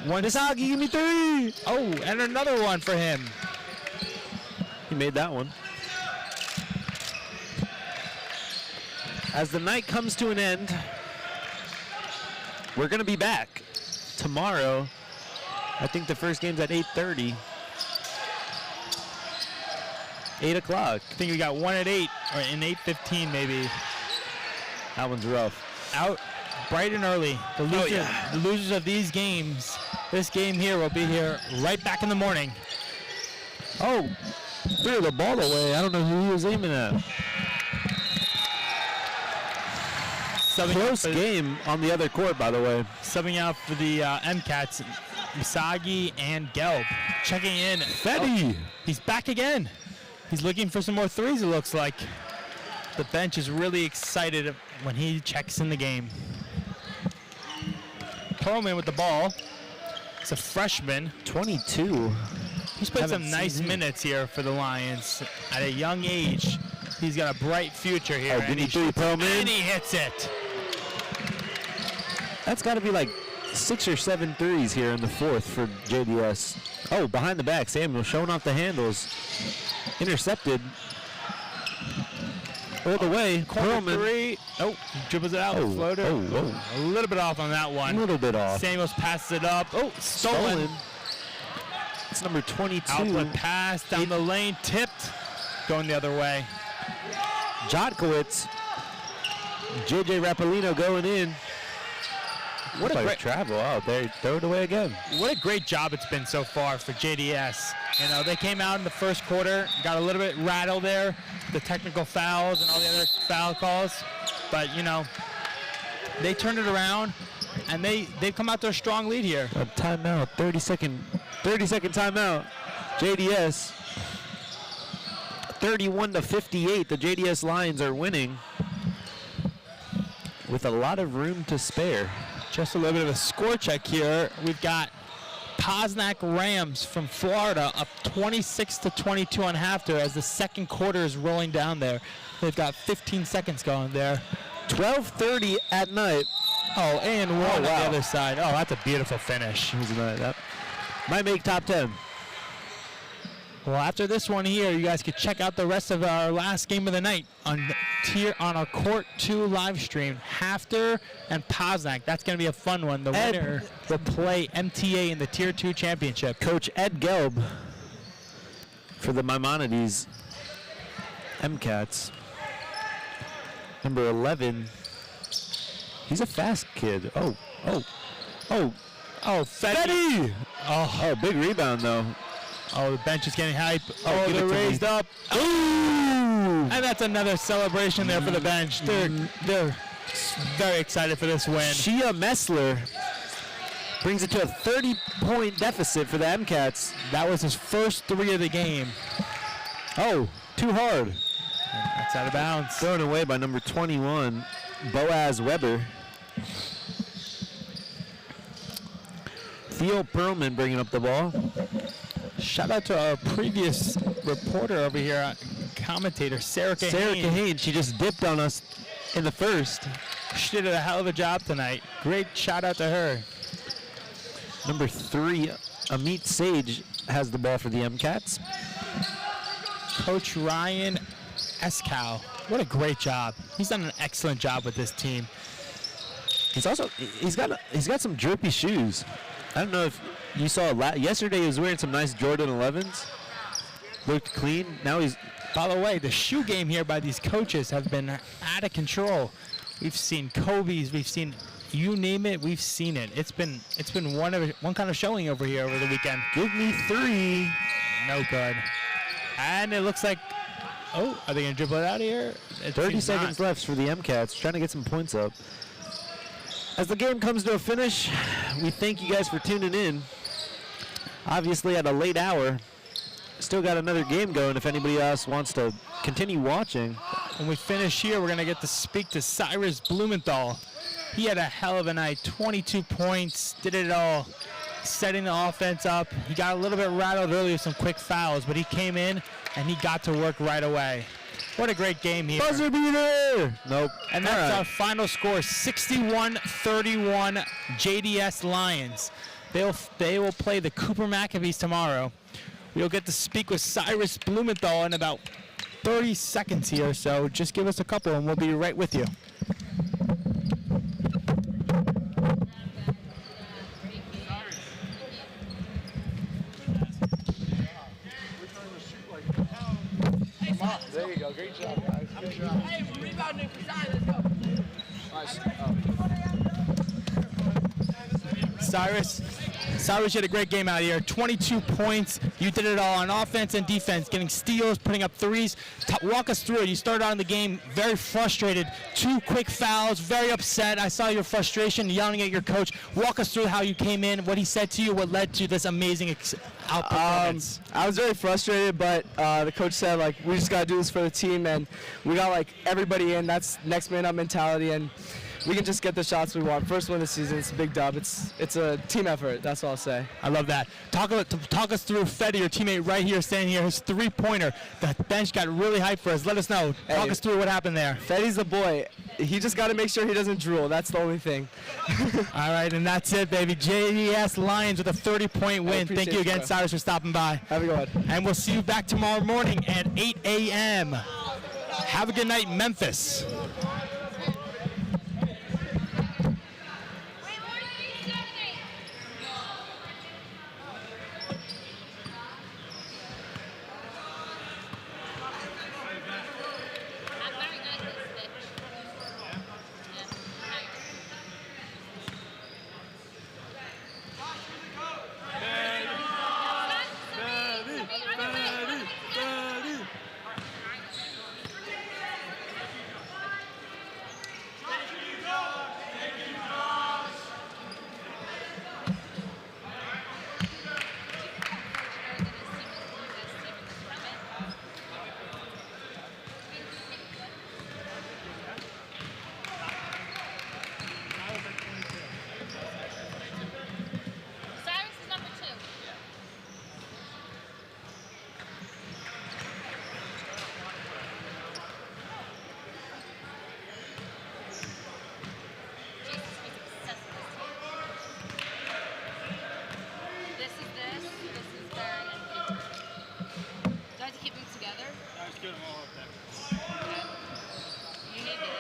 Misagi, give me 3. Oh, and another one for him. He made that one. As the night comes to an end, we're going to be back tomorrow. I think the first game's at 8:30. 8 o'clock. I think we got one at 8 or in 8:15 maybe. That one's rough. Out bright and early. The losers of these games, this game here will be here right back in the morning. Oh, threw the ball away. I don't know who he was aiming at. Close game on the other court, by the way. Subbing out for the MCATs, Misagi and Gelb. Checking in. Fetty. He's back again. He's looking for some more threes, it looks like. The bench is really excited when he checks in the game. Perlman with the ball. It's a freshman. 22. He's played some nice minutes here for the Lions at a young age. He's got a bright future here. Oh, Guinea 3, Perlman. And he hits it. That's got to be like 6 or 7 threes here in the fourth for JDS. Oh, behind the back, Samuel showing off the handles. Intercepted. All the way. Corner three. Oh, dribbles it out. Floater. A little bit off on that one. A little bit off. Samuels passes it up. Oh, stolen. It's number 22. Outlet pass down the lane. Tipped. Going the other way. Jotkowitz. JJ Rapolino going in. What a great travel out there. Throw it away again. What a great job it's been so far for JDS. You know, they came out in the first quarter, got a little bit rattled there, the technical fouls and all the other foul calls. But, you know, they turned it around, and they've come out to a strong lead here. A timeout, 30-second timeout. JDS, 31-58. The JDS Lions are winning with a lot of room to spare. Just a little bit of a score check here. We've got Posnack Rams from Florida up 26-22 on halftime as the second quarter is rolling down there. They've got 15 seconds going there. 12:30 at night. Oh, and one on the other side. Oh, that's a beautiful finish. That might make top 10. Well, after this one here, you guys could check out the rest of our last game of the night on our Court 2 live stream. Hafter and Posnack. That's going to be a fun one. The winner will play MTA in the Tier 2 championship. Coach Ed Gelb for the Maimonides MCATs. Number 11. He's a fast kid. Oh, Fetty! Oh, big rebound, though. Oh, the bench is getting hype. Oh, they're raised up. Ooh! And that's another celebration there for the bench. They're very excited for this win. Shia Messler brings it to a 30-point deficit for the MCATs. That was his first 3 of the game. Oh, too hard. And that's out of bounds. Thrown away by number 21, Boaz Weber. Theo Perlman bringing up the ball. Shout out to our previous reporter over here, commentator, Sarah Kahane. Sarah Kahane, she just dipped on us in the first. She did a hell of a job tonight. Great shout out to her. Number 3, Amit Sage has the ball for the MCATs. Coach Ryan Eskow. What a great job. He's done an excellent job with this team. He's got some drippy shoes. I don't know if you saw yesterday he was wearing some nice Jordan 11s. Looked clean. Now he's. By the way, the shoe game here by these coaches have been out of control. We've seen Kobe's, we've seen you name it, we've seen it. It's been one kind of showing over here over the weekend. Give me 3. No good. And it looks like, oh, are they gonna dribble it out of here? 30 seconds left for the MCATs, trying to get some points up. As the game comes to a finish, we thank you guys for tuning in. Obviously at a late hour. Still got another game going if anybody else wants to continue watching. When we finish here, we're going to get to speak to Cyrus Blumenthal. He had a hell of a night, 22 points, did it all, setting the offense up. He got a little bit rattled earlier with some quick fouls, but he came in and he got to work right away. What a great game here. Buzzer beater! Nope. And that's our final score, 61-31 JDS Lions. They will play the Cooper Maccabees tomorrow. We'll get to speak with Cyrus Blumenthal in about 30 seconds here, so just give us a couple and we'll be right with you. Come on. There you go. Great job, guys. Great job. Hey, we're rebounding for side. Let's go. Cyrus, you had a great game out here. 22 points. You did it all on offense and defense, getting steals, putting up threes. Walk us through it. You started out in the game very frustrated. 2 quick fouls, very upset. I saw your frustration, yelling at your coach. Walk us through how you came in, what he said to you, what led to this amazing outperformance. I was very frustrated, but the coach said, like, we just got to do this for the team, and we got, like, everybody in. That's next man up mentality, and we can just get the shots we want. First win of the season, it's a big dub. It's a team effort, that's all I'll say. I love that. Talk us through Fetty, your teammate right here, standing here, his 3-pointer. The bench got really hyped for us. Let us know. Talk us through what happened there. Fetty's the boy. He just got to make sure he doesn't drool. That's the only thing. All right, and that's it, baby. JDS Lions with a 30-point win. Thank you again, Cyrus, for stopping by. Have a good one. And we'll see you back tomorrow morning at 8 a.m. Have a good night, Memphis. You need this.